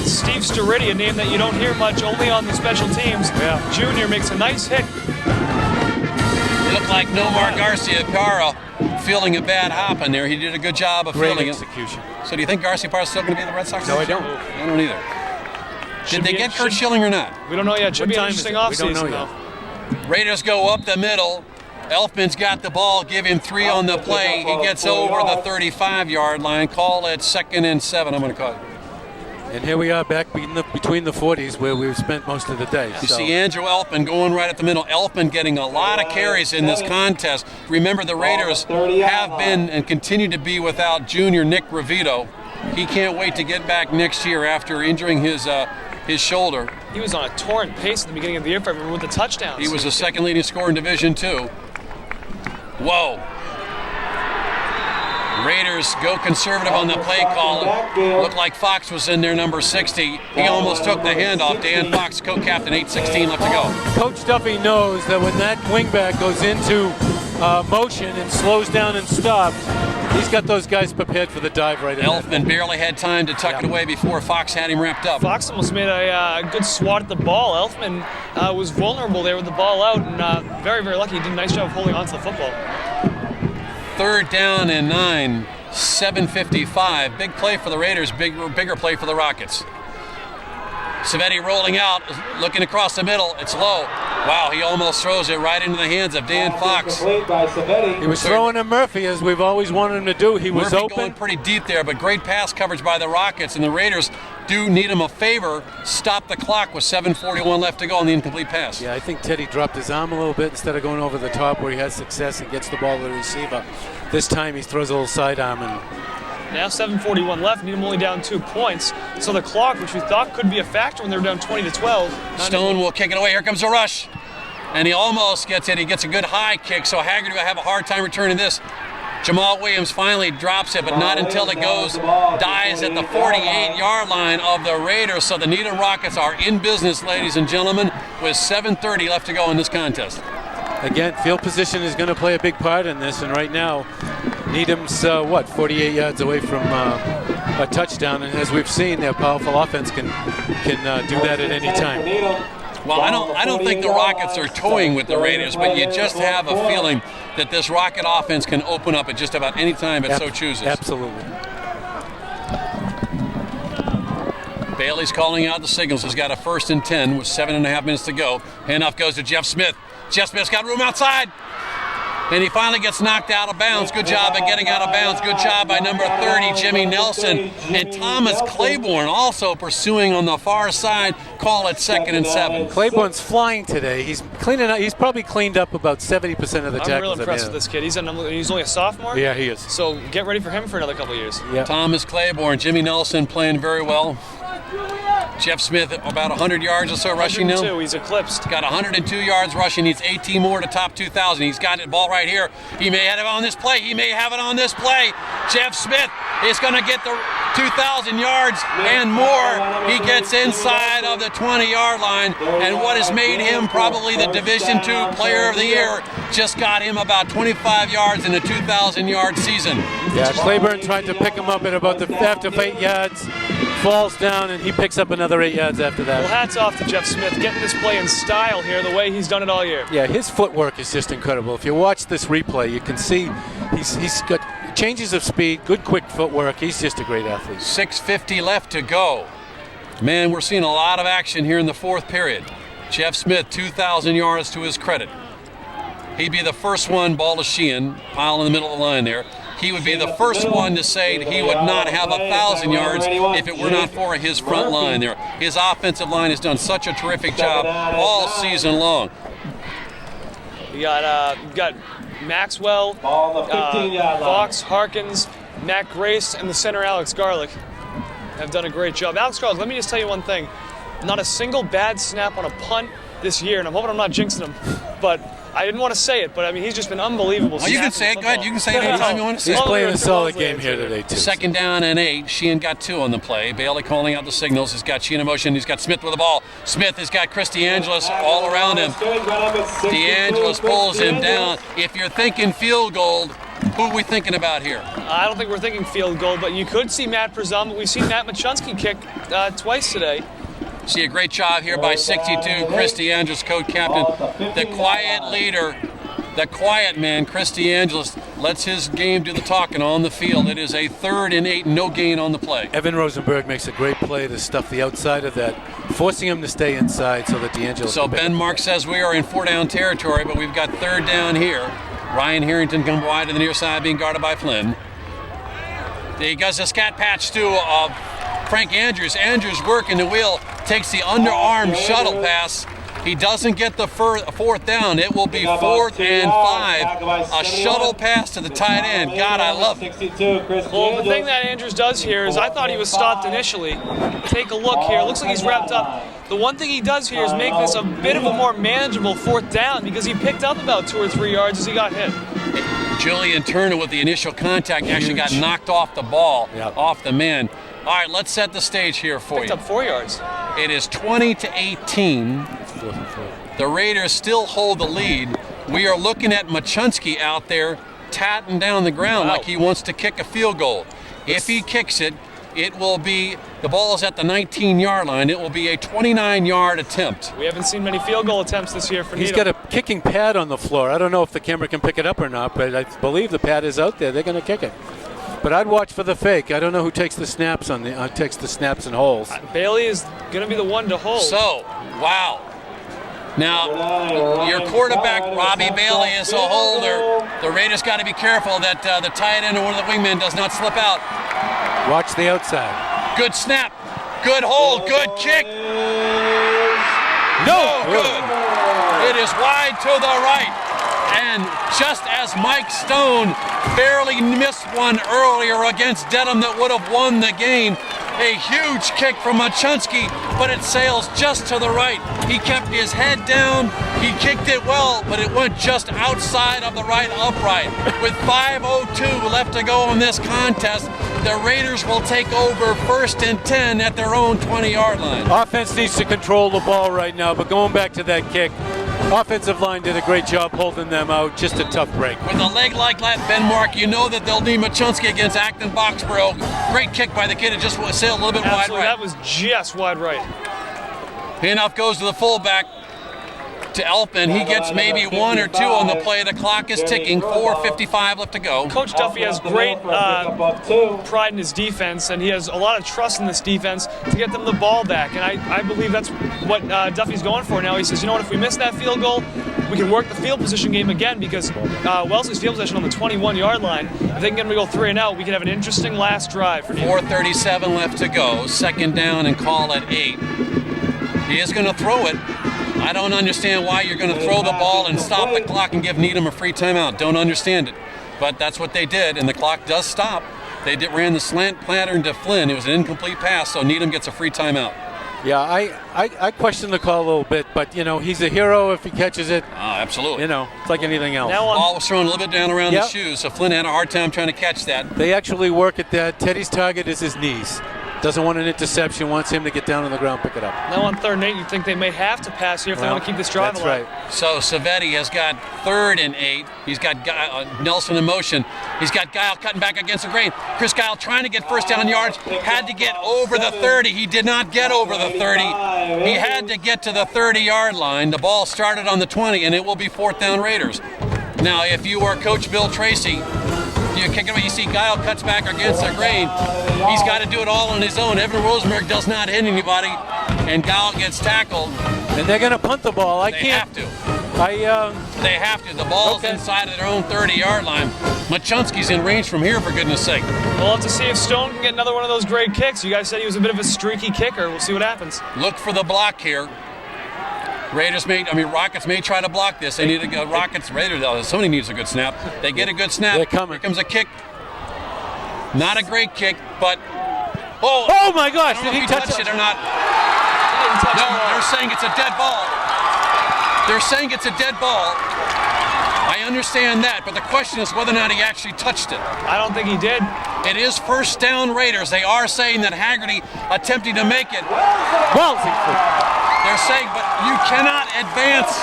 Speaker 2: Steve Sturriddy, a name that you don't hear much, only on the special teams.
Speaker 3: Yeah.
Speaker 2: Junior makes a nice hit.
Speaker 1: It looked like Nomar Garcia-Parra feeling a bad hop in there. He did a good job of
Speaker 3: Great
Speaker 1: feeling it.
Speaker 3: execution.
Speaker 1: So do you think Garcia-Parra is still going to be in the Red Sox?
Speaker 3: No, I
Speaker 1: this year?
Speaker 3: don't.
Speaker 1: I don't either. Did they get Kurt Schilling or not?
Speaker 2: We don't know yet. Should be an
Speaker 3: time is
Speaker 2: interesting
Speaker 3: it? We don't
Speaker 2: offseason,
Speaker 3: know
Speaker 2: though.
Speaker 1: Raiders go up the middle. Elfman's got the ball. Give him 3 on the play. He gets over the 35-yard line. Call it 2nd and 7. I'm going to call it.
Speaker 3: And here we are back between the 40s where we've spent most of the day.
Speaker 1: You see Andrew Elfman going right at the middle. Elfman getting a lot of carries in this contest. Remember, the Raiders have been and continue to be without junior Nick Ravito. He can't wait to get back next year after injuring his shoulder.
Speaker 2: He was on a torrent pace at the beginning of the year, if I remember, with the touchdowns.
Speaker 1: He was the second leading scorer in Division II. Whoa. Raiders go conservative on the play call. Looked like Fox was in there, number 60. He almost took the handoff. Dan Fox, co-captain, 8:16 left to go.
Speaker 3: Coach Duffy knows that when that wingback goes into motion and slows down and stops, he's got those guys prepared for the dive right in.
Speaker 1: Elfman barely had time to tuck it away before Fox had him wrapped up.
Speaker 2: Fox almost made a good swat at the ball. Elfman was vulnerable there with the ball out, and very, very lucky. He did a nice job of holding on to the football.
Speaker 1: 3rd down and 9, 7:55. Big play for the Raiders, bigger play for the Rockets. Savetti rolling out, looking across the middle. It's low. Wow, he almost throws it right into the hands of Dan Fox.
Speaker 3: He was throwing to Murphy, as we've always wanted him to do. He was
Speaker 1: Murphy
Speaker 3: open.
Speaker 1: going pretty deep there, but great pass coverage by the Rockets, and the Raiders do need him a favor. Stop the clock with 7:41 left to go on the incomplete pass.
Speaker 3: Yeah, I think Teddy dropped his arm a little bit instead of going over the top where he has success and gets the ball to the receiver. This time he throws a little sidearm and
Speaker 2: Now 7:41 left. Needham only down 2 points. So the clock, which we thought could be a factor when they were down 20-12.
Speaker 1: Stone will kick it away. Here comes the rush. And he almost gets it. He gets a good high kick, so Haggard will have a hard time returning this. Jamal Williams finally drops it, but not until it dies at the 48-yard line of the Raiders. So the Needham Rockets are in business, ladies and gentlemen, with 7:30 left to go in this contest.
Speaker 3: again, field position is going to play a big part in this, and right now Needham's 48 yards away from a touchdown, and as we've seen, their powerful offense can do that at any time.
Speaker 1: Well, I don't think the Rockets are toying with the Raiders, but you just have a feeling that this Rocket offense can open up at just about any time it so chooses.
Speaker 3: Absolutely.
Speaker 1: Bailey's calling out the signals. He's got a 1st and 10 with 7.5 minutes to go. Handoff goes to Jeff Smith. Jeff Smith's got room outside. And he finally gets knocked out of bounds. Good job at getting out of bounds. Good job by number 30, Jimmy Nelson. And Thomas Claiborne also pursuing on the far side. Call it 2nd and 7.
Speaker 3: Claiborne's flying today. He's cleaning up. He's probably cleaned up about 70% of the tackles.
Speaker 2: I'm real impressed with this kid. He's only a sophomore.
Speaker 3: Yeah, he is.
Speaker 2: So get ready for him for another couple of years.
Speaker 3: Yeah.
Speaker 1: Thomas Claiborne, Jimmy Nelson playing very well. Jeff Smith about 100 yards or so rushing now.
Speaker 2: 102, he's eclipsed.
Speaker 1: Got 102 yards rushing. Needs 18 more to top 2,000. He's got the ball right here. He may have it on this play. He may have it on this play. Jeff Smith is going to get the 2,000 yards and more. He gets inside of the 20-yard line. And what has made him probably the Division II Player of the Year just got him about 25 yards in a 2,000-yard season.
Speaker 3: Yeah, Claiborne tried to pick him up at about after 8 yards. Falls down, and he picks up another 8 yards after that.
Speaker 2: Well, hats off to Jeff Smith getting this play in style here, the way he's done it all year.
Speaker 3: Yeah, his footwork is just incredible. If you watch this replay, you can see he's got changes of speed, good quick footwork. He's just a great athlete.
Speaker 1: 6:50 left to go. Man, we're seeing a lot of action here in the fourth period. Jeff Smith, 2,000 yards to his credit. He'd be the first one, ball to Sheehan, pile in the middle of the line there. He would be the first one to say he would not have 1,000 yards if it were not for his front line there. His offensive line has done such a terrific job all season long.
Speaker 2: You got Maxwell, Fox, Harkins, Matt Grace, and the center Alex Garlick have done a great job. Alex Garlick, let me just tell you one thing. Not a single bad snap on a punt this year, and I'm hoping I'm not jinxing him, but I didn't want to say it, but I mean, he's just been unbelievable.
Speaker 1: Oh, you can say it. Go ahead. You can say it anytime you want to say it.
Speaker 3: He's playing a solid game here today, too.
Speaker 1: 2nd down and 8. Sheehan got 2 on the play. Bailey calling out the signals. He's got Sheehan in motion. He's got Smith with the ball. Smith has got Chris DeAngelis all around him. DeAngelis pulls him down. If you're thinking field goal, Who are we thinking about here?
Speaker 2: I don't think we're thinking field goal, but you could see Matt Prezum. We've seen Matt Machunsky kick twice today.
Speaker 1: See a great job here by 62, Chris DeAngelis, co-captain. The quiet leader, the quiet man, Chris DeAngelis, lets his game do the talking on the field. It is a 3rd and 8, no gain on the play.
Speaker 3: Evan Rosenberg makes a great play to stuff the outside of that, forcing him to stay inside so that DeAngelis.
Speaker 1: So Ben Mark says we are in 4-down territory, but we've got 3rd down here. Ryan Harrington comes wide to the near side, being guarded by Flynn. He does a scat patch to Frank Andrews. Andrews working the wheel, takes the underarm shuttle pass. He doesn't get the 4th down. It will be 4th and 5. A shuttle pass to the tight end. God, I love it.
Speaker 2: Well, the thing that Andrews does here is I thought he was stopped initially. Take a look here. It looks like he's wrapped up. The one thing he does here is make this a bit of a more manageable 4th down because he picked up about 2 or 3 yards as he got hit.
Speaker 1: Julian Turner with the initial contact actually got knocked off the ball, off the man. All right, let's set the stage here for you.
Speaker 2: Picked up 4 yards.
Speaker 1: It is 20-18. The Raiders still hold the lead. We are looking at Machunsky out there tatting down the ground like he wants to kick a field goal. If he kicks it, it will be, the ball is at the 19-yard line. It will be a 29-yard attempt.
Speaker 2: We haven't seen many field goal attempts this year for Needham.
Speaker 3: He's got a kicking pad on the floor. I don't know if the camera can pick it up or not, but I believe the pad is out there. They're going to kick it. But I'd watch for the fake. I don't know who takes the snaps on the takes the snaps and holes.
Speaker 2: Bailey is going to be the one to hold.
Speaker 1: So, wow. Now, your quarterback, Robbie Bailey, is a holder. The Raiders got to be careful that the tight end or one of the wingmen does not slip out.
Speaker 3: Watch the outside.
Speaker 1: Good snap. Good hold. Good kick. No good. It is wide to the right. And just as Mike Stone barely missed one earlier against Dedham that would have won the game, a huge kick from Machunsky, but it sails just to the right. He kept his head down. He kicked it well, but it went just outside of the right upright. With 5:02 left to go in this contest, the Raiders will take over 1st and 10 at their own 20-yard line.
Speaker 3: Offense needs to control the ball right now, but going back to that kick, offensive line did a great job holding them out. Just a tough break.
Speaker 1: With a leg like that, Ben Mark, you know that they'll need Machunsky against Acton Boxborough. Great kick by the kid. It just sailed a little bit wide right.
Speaker 2: That was just wide right.
Speaker 1: Handoff goes to the fullback, to Elfman. He gets maybe 1 or 2 on the play. The clock is ticking. 4:55 left to go.
Speaker 2: Coach Duffy has great pride in his defense, and he has a lot of trust in this defense to get them the ball back. And I believe that's what Duffy's going for now. He says, you know what, if we miss that field goal, we can work the field position game again because Wellesley's field position on the 21-yard line. If they can get him to go 3 and out, we can have an interesting last drive.
Speaker 1: 4:37 left to go. 2nd down and call at 8. He is going to throw it. I don't understand why you're going to throw the ball and stop the clock and give Needham a free timeout. Don't understand it. But that's what they did, and the clock does stop. They ran the slant pattern to Flynn. It was an incomplete pass, so Needham gets a free timeout.
Speaker 3: Yeah, I question the call a little bit, but, you know, he's a hero if he catches it.
Speaker 1: Oh, absolutely.
Speaker 3: You know, it's like anything else.
Speaker 1: The ball was thrown a little bit down around his shoes, so Flynn had a hard time trying to catch that.
Speaker 3: They actually work at that. Teddy's target is his knees. Doesn't want an interception, wants him to get down on the ground, pick it up.
Speaker 2: Now on 3rd and 8, you think they may have to pass here if they want to keep this drive alive.
Speaker 3: That's right.
Speaker 1: So Savetti has got 3rd and 8. He's got Nelson in motion. He's got Guile cutting back against the grain. Chris Guile trying to get 1st down yards. Had to get over the 30. He did not get over the 30. He had to get to the 30-yard line. The ball started on the 20, and it will be 4th down Raiders. Now, if you are Coach Bill Tracy, you kick it away. You see Guile cuts back against the grain. He's got to do it all on his own. Evan Rosenberg does not hit anybody, and Guile gets tackled.
Speaker 3: And they're going to punt the ball.
Speaker 1: They have to. They have to. The ball's inside of their own 30-yard line. Machunsky's in range from here, for goodness sake.
Speaker 2: We'll have to see if Stone can get another one of those great kicks. You guys said he was a bit of a streaky kicker. We'll see what happens.
Speaker 1: Look for the block here. Rockets may try to block this. They need to go. Raiders, somebody needs a good snap. They get a good snap.
Speaker 3: They're coming.
Speaker 1: Here comes a kick. Not a great kick, but
Speaker 3: oh my gosh!
Speaker 1: Did he touch it or not?
Speaker 2: No,
Speaker 1: they're saying it's a dead ball. They're saying it's a dead ball. I understand that, but the question is whether or not he actually touched it.
Speaker 2: I don't think he did.
Speaker 1: It is 1st down Raiders. They are saying that Haggerty attempting to make it.
Speaker 3: Wellesley.
Speaker 1: They're saying, but you cannot advance.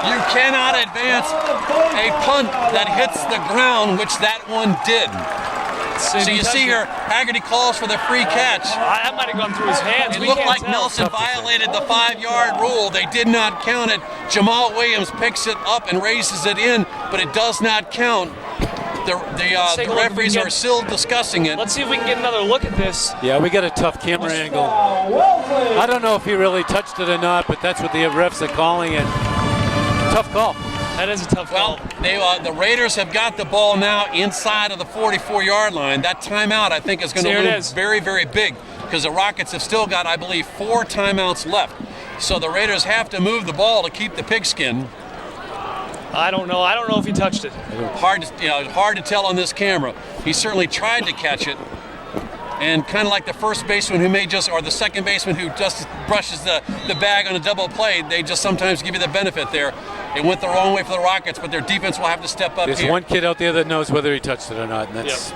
Speaker 1: You cannot advance a punt that hits the ground, which that one did. So you see here, Haggerty calls for the free catch.
Speaker 2: That might have gone through his hands.
Speaker 1: It
Speaker 2: We
Speaker 1: looked
Speaker 2: can't
Speaker 1: like
Speaker 2: tell.
Speaker 1: Nelson violated the 5-yard rule. They did not count it. Jamal Williams picks it up and raises it in, but it does not count. The referees are still discussing it.
Speaker 2: Let's see if we can get another look at this.
Speaker 3: Yeah, we got a tough camera angle. I don't know if he really touched it or not, but that's what the refs are calling it. Tough call.
Speaker 2: That is a tough call.
Speaker 1: Well, the Raiders have got the ball now inside of the 44-yard line. That timeout, I think, is going to loom very, very big because the Rockets have still got, I believe, 4 timeouts left. So the Raiders have to move the ball to keep the pigskin.
Speaker 2: I don't know. I don't know if he touched it.
Speaker 1: Hard to tell on this camera. He certainly tried to catch it. And kind of like the first baseman who or the second baseman who just brushes the bag on a double play, they just sometimes give you the benefit there. It went the wrong way for the Rockets, but their defense will have to step up.
Speaker 3: There's one kid out there that knows whether he touched it or not, and that's...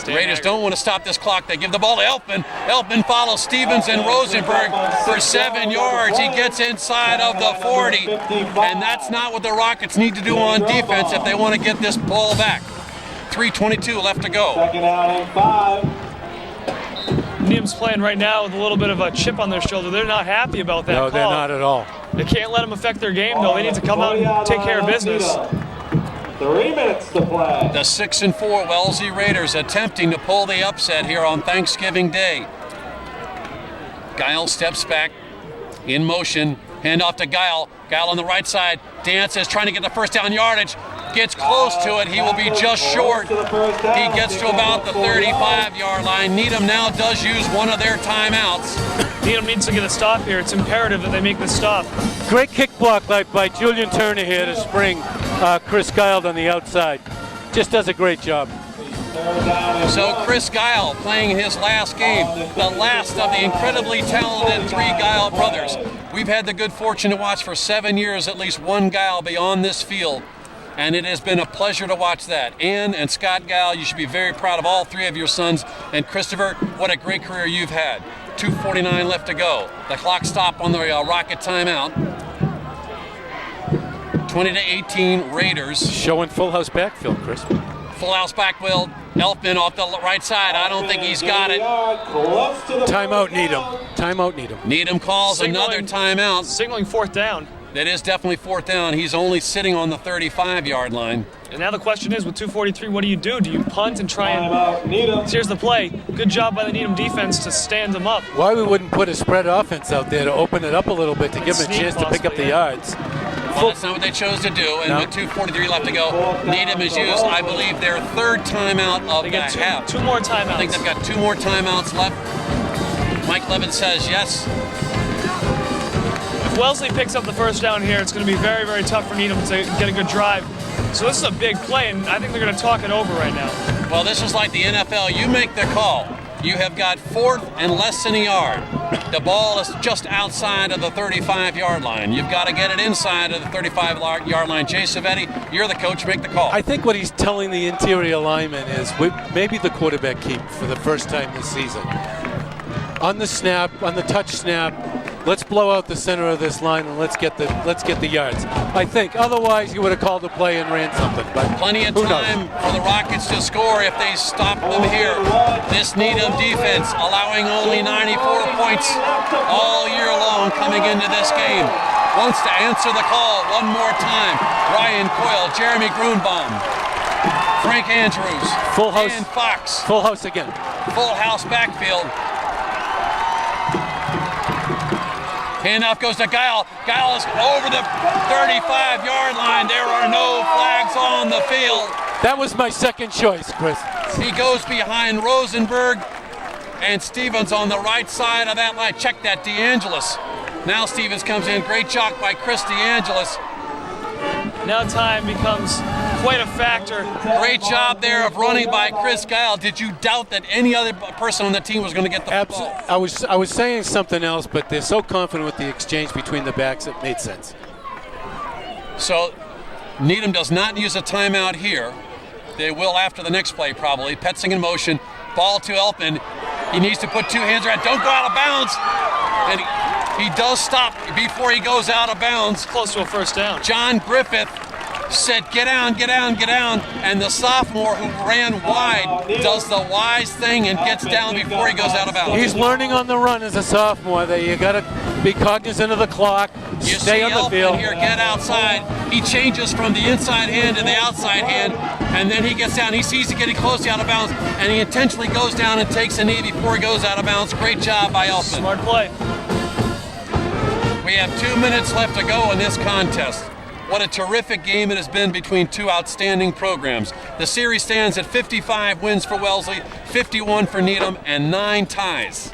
Speaker 1: The Raiders don't want to stop this clock. They give the ball to Elfman. Elfman follows Stevens and Rosenberg for 7 yards. He gets inside of the 40, and that's not what the Rockets need to do on defense if they want to get this ball back. 3:22 left to go.
Speaker 4: Second out and 5.
Speaker 2: Needham's playing right now with a little bit of a chip on their shoulder. They're not happy about that call.
Speaker 3: No, they're not at all.
Speaker 2: They can't let them affect their game, though. They need to come out and take care of business.
Speaker 4: 3 minutes to play.
Speaker 1: The 6-4 Wellesley Raiders attempting to pull the upset here on Thanksgiving Day. Guile steps back in motion. Hand off to Guile. Guile on the right side. Dances trying to get the first down yardage. Gets close to it. He will be just short. He gets to about the 35-yard line. Needham now does use one of their timeouts.
Speaker 2: Needham needs to get a stop here. It's imperative that they make this stop.
Speaker 3: Great kick block by Julian Turner here to spring Chris Guile on the outside. Just does a great job.
Speaker 1: So Chris Guile playing his last game, the last of the incredibly talented 3 Guile brothers. We've had the good fortune to watch for 7 years at least one Guile beyond this field. And it has been a pleasure to watch that. Ann and Scott Guile, you should be very proud of all 3 of your sons. And Christopher, what a great career you've had. 2:49 left to go. The clock stopped on the Rocket timeout. 20-18 Raiders.
Speaker 3: Showing full house backfield, Chris.
Speaker 1: Full house backfield. Elfman off the right side. I don't think he's got it.
Speaker 3: Timeout Needham. Timeout Needham.
Speaker 1: Needham calls another timeout.
Speaker 2: Signaling 4th down.
Speaker 1: That is definitely 4th down. He's only sitting on the 35-yard line.
Speaker 2: And now the question is, with 2:43, what do you do? Do you punt and try and... Here's the play. Good job by the Needham defense to stand them up.
Speaker 3: Why we wouldn't put a spread offense out there to open it up a little bit to give them a chance to pick up the yards.
Speaker 1: Well, that's not what they chose to do, and with 2:43 left to go, Needham has used, I believe, their 3rd timeout of the half.
Speaker 2: 2 more timeouts.
Speaker 1: I think they've got 2 more timeouts left. Mike Levin says yes.
Speaker 2: If Wellesley picks up the 1st down here, it's going to be very, very tough for Needham to get a good drive. So this is a big play, and I think they're going to talk it over right now.
Speaker 1: Well, this is like the NFL. You make the call. You have got 4th and less than a yard. The ball is just outside of the 35-yard line. You've got to get it inside of the 35-yard line. Jay Savetti, you're the coach. Make the call.
Speaker 3: I think what he's telling the interior lineman is maybe the quarterback keep for the first time this season. On the snap, on the touch snap, let's blow out the center of this line and let's get the yards. I think otherwise he would have called a play and ran something. But
Speaker 1: plenty of time for the Rockets to score if they stop them here. This Needham defense allowing only 94 points all year long coming into this game. Wants to answer the call one more time. Ryan Coyle, Jeremy Grunbaum, Frank Andrews,
Speaker 3: full house,
Speaker 1: Dan Fox.
Speaker 3: Full house again.
Speaker 1: Full house backfield. Handoff goes to Guile. Guile is over the 35-yard line. There are no flags on the field.
Speaker 3: That was my second choice, Chris.
Speaker 1: He goes behind Rosenberg and Stevens on the right side of that line. Check that, DeAngelis. Now Stevens comes in. Great job by Chris DeAngelis.
Speaker 2: Now time becomes quite a factor.
Speaker 1: Great job there of running by Chris Guile. Did you doubt that any other person on the team was going to get the football?
Speaker 3: I was saying something else, but they're so confident with the exchange between the backs, it made sense.
Speaker 1: So Needham does not use a timeout here. They will after the next play probably. Petzing in motion. Ball to Elfman. He needs to put 2 hands around. Don't go out of bounds. And He does stop before he goes out of bounds.
Speaker 2: Close to a first down.
Speaker 1: John Griffith said, get down, get down, get down. And the sophomore who ran wide does the wise thing and gets down before he goes out of bounds.
Speaker 3: He's learning on the run as a sophomore that you got to be cognizant of the clock,
Speaker 1: You
Speaker 3: stay
Speaker 1: see
Speaker 3: on the
Speaker 1: Elfman
Speaker 3: field.
Speaker 1: here get outside. He changes from the inside hand to the outside hand, and then he gets down. He sees it getting close to out of bounds, and he intentionally goes down and takes a knee before he goes out of bounds. Great job by Elfman.
Speaker 2: Smart play.
Speaker 1: We have 2 minutes left to go in this contest. What a terrific game it has been between two outstanding programs. The series stands at 55 wins for Wellesley, 51 for Needham, and 9 ties.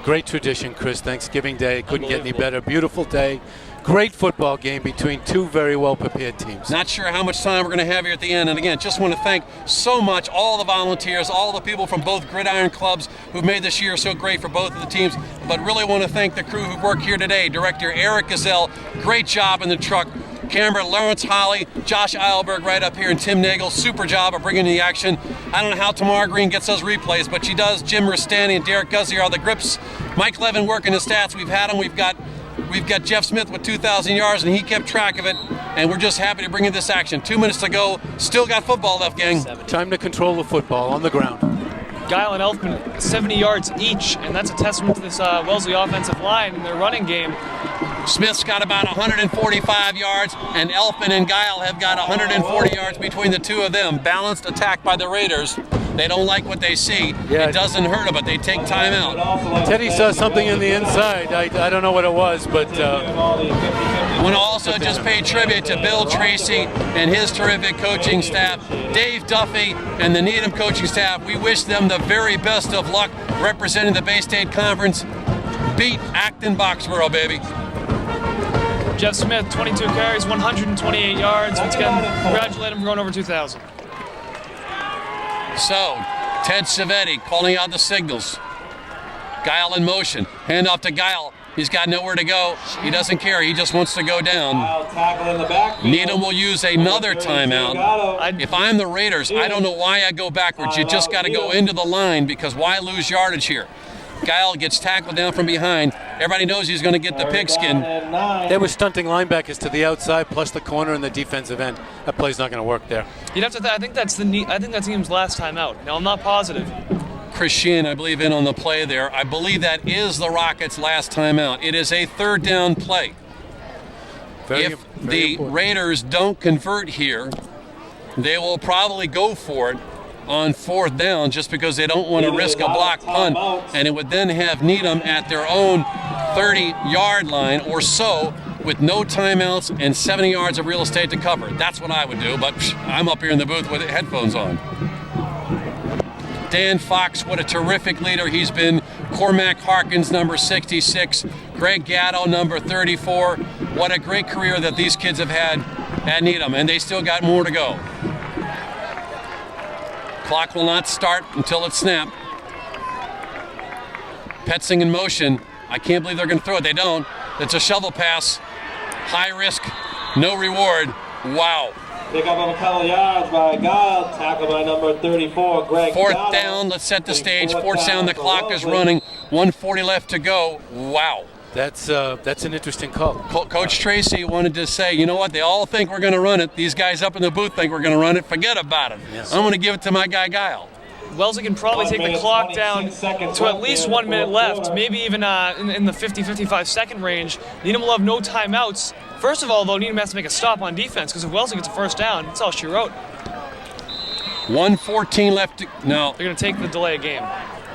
Speaker 3: Great tradition, Chris. Thanksgiving Day. Couldn't get any better. Beautiful day. Great football game between two very well-prepared teams.
Speaker 1: Not sure how much time we're going to have here at the end. And again, just want to thank so much all the volunteers, all the people from both gridiron clubs who've made this year so great for both of the teams. But really want to thank the crew who work here today. Director Eric Gazelle, great job in the truck. Camera Lawrence Holly, Josh Eilberg right up here, and Tim Nagel, super job of bringing the action. I don't know how Tamara Green gets those replays, but she does. Jim Rustani and Derek Guzzi are the grips. Mike Levin working the stats. We've had them. We've got Jeff Smith with 2,000 yards, and he kept track of it. And we're just happy to bring in this action. 2 minutes to go. Still got football left, gang.
Speaker 3: Time to control the football on the ground.
Speaker 2: Guile and Elfman 70 yards each, and that's a testament to this Wellesley offensive line and their running game.
Speaker 1: Smith's got about 145 yards, and Elfman and Guile have got 140 yards between the two of them. Balanced attack by the Raiders. They don't like what they see.
Speaker 3: Yeah.
Speaker 1: It doesn't hurt them, but they take time out.
Speaker 3: Teddy saw something in the inside. I don't know what it was, but
Speaker 1: I want to also just pay tribute to Bill Tracy and his terrific coaching staff, Dave Duffy and the Needham coaching staff. We wish them the very best of luck representing the Bay State Conference. Beat Acton Boxborough, baby.
Speaker 2: Jeff Smith, 22 carries, 128 yards. Once again, congratulate him for going over 2,000.
Speaker 1: So, Ted Savetti calling out the signals. Guile in motion. Hand off to Guile. He's got nowhere to go. He doesn't care. He just wants to go down. Needham will use another timeout. If I'm the Raiders, I don't know why I go backwards. You just got to go into the line, because why lose yardage here? Guile gets tackled down from behind. Everybody knows he's going to get the pigskin.
Speaker 3: they were stunting linebackers to the outside, plus the corner and the defensive end. That play's not going to work there.
Speaker 2: You'd have to. I think that's Needham's last time out. Now I'm not positive.
Speaker 1: Chris Sheehan, I believe, in on the play there. I believe that is the Rockets' last time out. It is a third down play. If the
Speaker 3: important.
Speaker 1: Raiders don't convert here, they will probably go for it on fourth down, just because they don't want to risk a block punt, and it would then have Needham at their own 30-yard line or so, with no timeouts and 70 yards of real estate to cover. That's what I would do, but I'm up here in the booth with headphones on. Dan Fox, what a terrific leader he's been. Cormac Harkins, number 66. Greg Gatto, number 34. What a great career that these kids have had at Needham, and they still got more to go. Clock will not start until it's snapped. Petzing in motion. I can't believe they're going to throw it. They don't. It's a shovel pass. High risk, no reward. Wow.
Speaker 4: Pick up of a couple yards by Guile, tackle by number 34, Greg.
Speaker 1: Fourth down, let's set the stage. Fourth down, the clock is running. 1:40 left to go. Wow.
Speaker 3: That's an interesting call.
Speaker 1: Coach Tracy wanted to say, you know what, they all think we're going to run it. These guys up in the booth think we're going to run it. Forget about it.
Speaker 3: Yes.
Speaker 1: I'm going to give it to my guy, Guile.
Speaker 2: Wellesley can probably take the clock down to at least 1 minute left, maybe even in the 50-55 second range. Needham will have no timeouts. First of all, though, Needham has to make a stop on defense, because if Wellesley gets a first down, that's all she wrote.
Speaker 1: 1:14 left to, no.
Speaker 2: They're going to take the delay of game.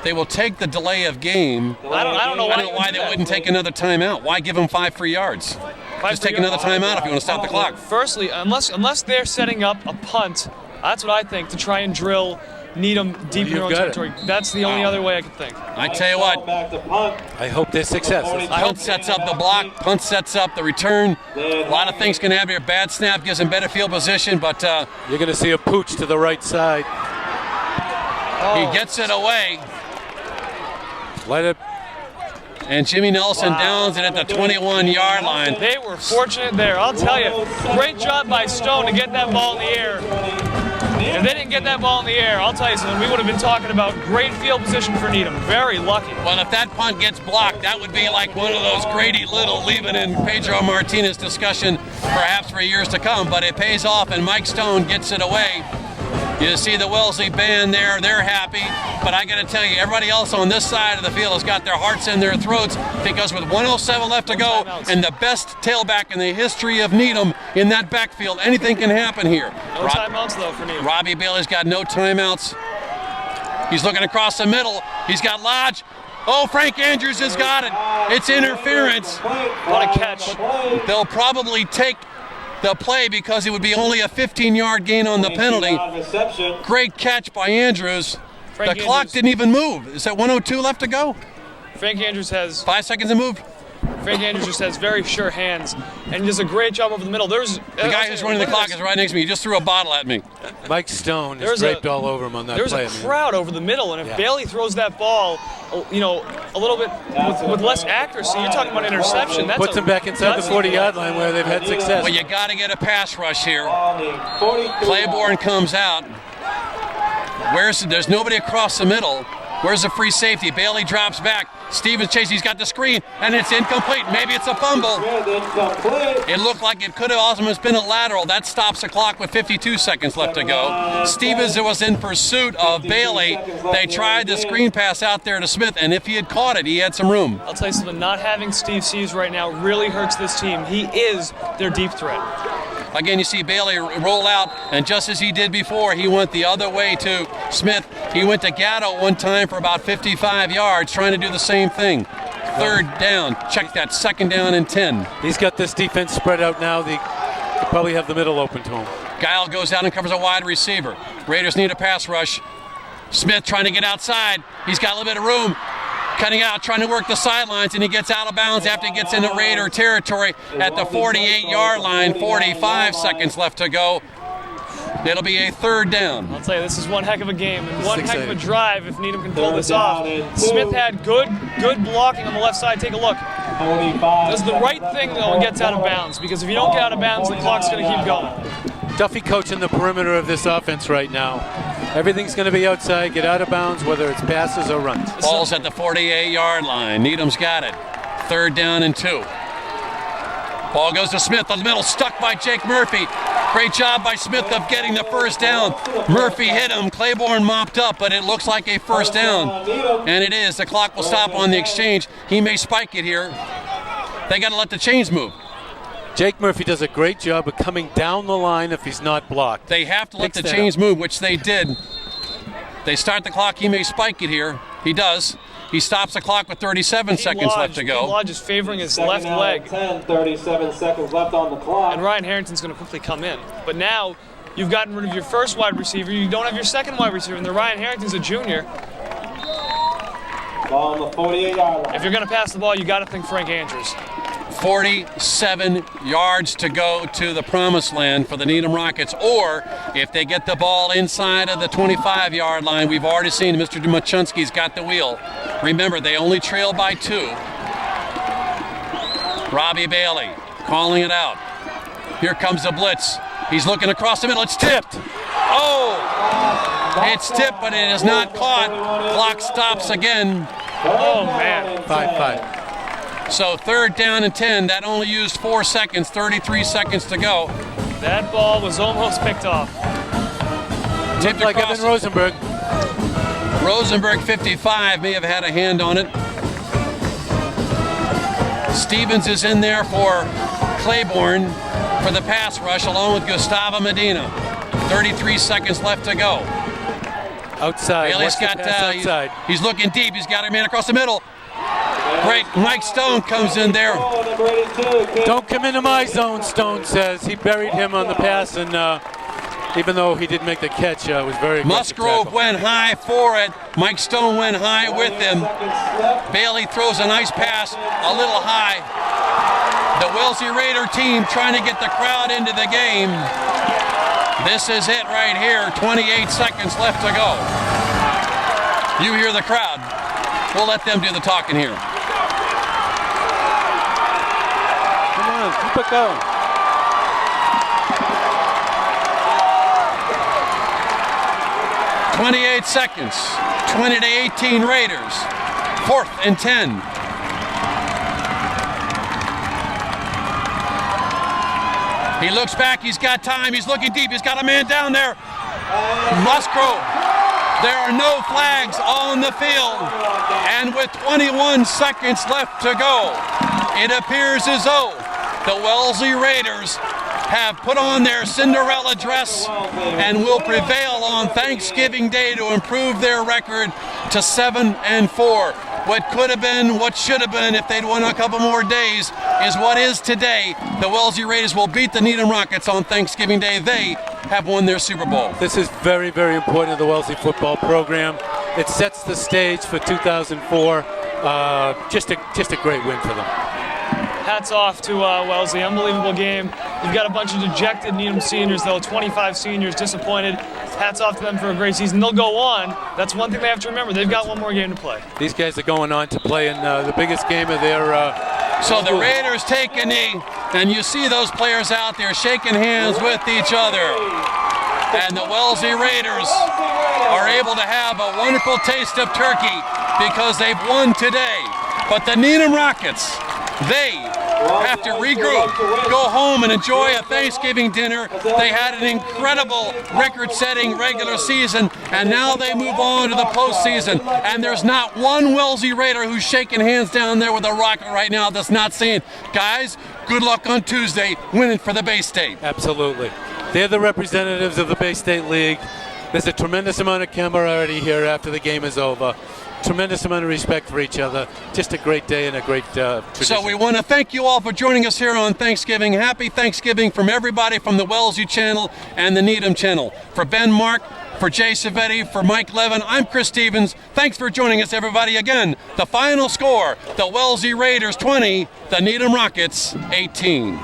Speaker 1: They will take the delay of game.
Speaker 2: I don't know
Speaker 1: why they wouldn't take another timeout. Why give them 5 free yards? Just take another timeout if you want to stop the clock.
Speaker 2: Firstly, unless they're setting up a punt, that's what I think, to try and drill Needham deep in their own territory. That's the only other way I could think.
Speaker 1: I tell you what,
Speaker 3: I hope their success.
Speaker 1: punt sets up the block, punt sets up the return. A lot of things can happen here. Bad snap gives them better field position, but
Speaker 3: You're going to see a pooch to the right side.
Speaker 1: he gets it away.
Speaker 3: Let it.
Speaker 1: And Jimmy Nelson downs it at the 21-yard line.
Speaker 2: They were fortunate there, I'll tell you. Great job by Stone to get that ball in the air. If they didn't get that ball in the air, I'll tell you something, we would have been talking about great field position for Needham. Very lucky.
Speaker 1: Well, if that punt gets blocked, that would be like one of those Grady Little, leaving in Pedro Martinez discussion perhaps for years to come, but it pays off and Mike Stone gets it away. You see the Wellesley band there, they're happy, but I gotta tell you, everybody else on this side of the field has got their hearts in their throats because with 1:07 left to go and the best tailback in the history of Needham in that backfield, anything can happen here.
Speaker 2: No timeouts though for Needham.
Speaker 1: Robbie Bailey's got no timeouts. He's looking across the middle, he's got Lodge. Oh, Frank Andrews has got it. It's interference.
Speaker 2: What a catch.
Speaker 1: They'll probably take the play because it would be only a 15-yard gain on the penalty. Great catch by Andrews. The clock didn't even move. Is that 1:02 left to go?
Speaker 2: Frank Andrews has
Speaker 1: 5 seconds to move.
Speaker 2: Frank Andrews just has very sure hands and does a great job over the middle.
Speaker 1: The guy who's running the clock is right next to me. He just threw a bottle at me.
Speaker 3: Mike Stone is draped all over him on that play.
Speaker 2: There's a crowd over the middle, and if Bailey throws that ball, you know, a little bit with less accuracy, you're talking about interception. That
Speaker 3: puts him back inside the 40-yard line where they've had success.
Speaker 1: Well, you got to get a pass rush here. Claiborne comes out. There's nobody across the middle. Where's the free safety? Bailey drops back. Stevens chases. He's got the screen, and it's incomplete. Maybe it's a fumble. It looked like it could have also been a lateral. That stops the clock with 52 seconds left to go. Stevens was in pursuit of Bailey. They tried the screen pass out there to Smith, and if he had caught it, he had some room.
Speaker 2: I'll tell you something. Not having Steve Sears right now really hurts this team. He is their deep threat.
Speaker 1: Again, you see Bailey roll out, and just as he did before, he went the other way to Smith. He went to Gatto one time for about 55 yards, trying to do the same thing. Third down. Check that. Second down and 10.
Speaker 3: He's got this defense spread out now. They probably have the middle open to him.
Speaker 1: Guile goes out and covers a wide receiver. Raiders need a pass rush. Smith trying to get outside. He's got a little bit of room. Cutting out, trying to work the sidelines, and he gets out of bounds after he gets into Raider territory at the 48-yard line. 45 seconds left to go. It'll be a third down.
Speaker 2: I'll tell you, this is one heck of a game and one heck of a drive if Needham can pull this off. Smith had good blocking on the left side. Take a look. Does the right thing, though, and gets out of bounds, because if you don't get out of bounds, the clock's going to keep going.
Speaker 3: Duffy coaching the perimeter of this offense right now. Everything's going to be outside, get out of bounds, whether it's passes or runs.
Speaker 1: Ball's at the 48-yard line. Needham's got it. Third down and 2. Ball goes to Smith on the middle, stuck by Jake Murphy. Great job by Smith of getting the first down. Murphy hit him. Claiborne mopped up, but it looks like a first down. And it is. The clock will stop on the exchange. He may spike it here. They got to let the chains move.
Speaker 3: Jake Murphy does a great job of coming down the line if he's not blocked.
Speaker 1: They have to let the chains move, which they did. They start the clock. He may spike it here. He does. He stops the clock with 37 seconds left to go.
Speaker 2: Lodge is favoring his left leg.
Speaker 4: 37 seconds left on the clock.
Speaker 2: And Ryan Harrington's going to quickly come in. But now you've gotten rid of your first wide receiver. You don't have your second wide receiver. And the Ryan Harrington's a junior.
Speaker 4: Ball on the 48-yard line.
Speaker 2: If you're going to pass the ball, you got to think Frank Andrews.
Speaker 1: 47 yards to go to the promised land for the Needham Rockets, or if they get the ball inside of the 25-yard line, we've already seen Mr. Machunsky's got the wheel. Remember, they only trail by 2. Robbie Bailey calling it out. Here comes the blitz. He's looking across the middle. It's tipped. Oh! It's tipped, but it is not caught. Clock stops again.
Speaker 2: Oh, man.
Speaker 3: 5-5.
Speaker 1: So third down and 10. That only used 4 seconds, 33 seconds to go.
Speaker 2: That ball was almost picked off.
Speaker 3: Tipped like Evan Rosenberg.
Speaker 1: Rosenberg, 55, may have had a hand on it. Stevens is in there for Claiborne for the pass rush, along with Gustavo Medina. 33 seconds left to go.
Speaker 3: Outside.
Speaker 1: Bailey's got
Speaker 3: outside.
Speaker 1: He's looking deep. He's got a man across the middle. Great. Mike Stone comes in there.
Speaker 3: Don't come into my zone, Stone says. He buried him on the pass, and even though he didn't make the catch, it was very
Speaker 1: Musgrove went high for it. Mike Stone went high with him. Bailey throws a nice pass, a little high. The Wellesley Raider team trying to get the crowd into the game. This is it right here. 28 seconds left to go. You hear the crowd. We'll let them do the talking here.
Speaker 3: Come on, keep it going.
Speaker 1: 28 seconds. 20 to 18 Raiders. 4th and 10. He looks back, he's got time, he's looking deep, he's got a man down there. Musgrove, there are no flags on the field. And with 21 seconds left to go, it appears as though the Wellesley Raiders have put on their Cinderella dress and will prevail on Thanksgiving Day to improve their record to 7-4. What could have been, what should have been if they'd won a couple more days is what is today. The Wellesley Raiders will beat the Needham Rockets on Thanksgiving Day. They have won their Super Bowl.
Speaker 3: This is very, very important to the Wellesley football program. It sets the stage for 2004. Just a great win for them.
Speaker 2: Hats off to Wellesley. Unbelievable game. You've got a bunch of dejected Needham seniors, though. 25 seniors disappointed. Hats off to them for a great season. They'll go on. That's one thing they have to remember. They've got one more game to play.
Speaker 3: These guys are going on to play in the biggest game of their
Speaker 1: So the Raiders take a knee, and you see those players out there shaking hands with each other. And the Wellesley Raiders are able to have a wonderful taste of turkey because they've won today. But the Needham Rockets, they have to regroup, go home and enjoy a Thanksgiving dinner. They had an incredible record-setting regular season, and now they move on to the postseason. And there's not one Wellesley Raider who's shaking hands down there with a rocket right now that's not saying, guys, good luck on Tuesday, winning for the Bay State.
Speaker 3: Absolutely. They're the representatives of the Bay State League. There's a tremendous amount of camaraderie here after the game is over. Tremendous amount of respect for each other. Just a great day and a great tradition.
Speaker 1: So we want to thank you all for joining us here on Thanksgiving. Happy Thanksgiving from everybody from the Wellesley channel and the Needham channel. For Ben Mark, for Jay Savetti, for Mike Levin, I'm Chris Stevens. Thanks for joining us, everybody. Again, the final score, the Wellesley Raiders 20, the Needham Rockets 18.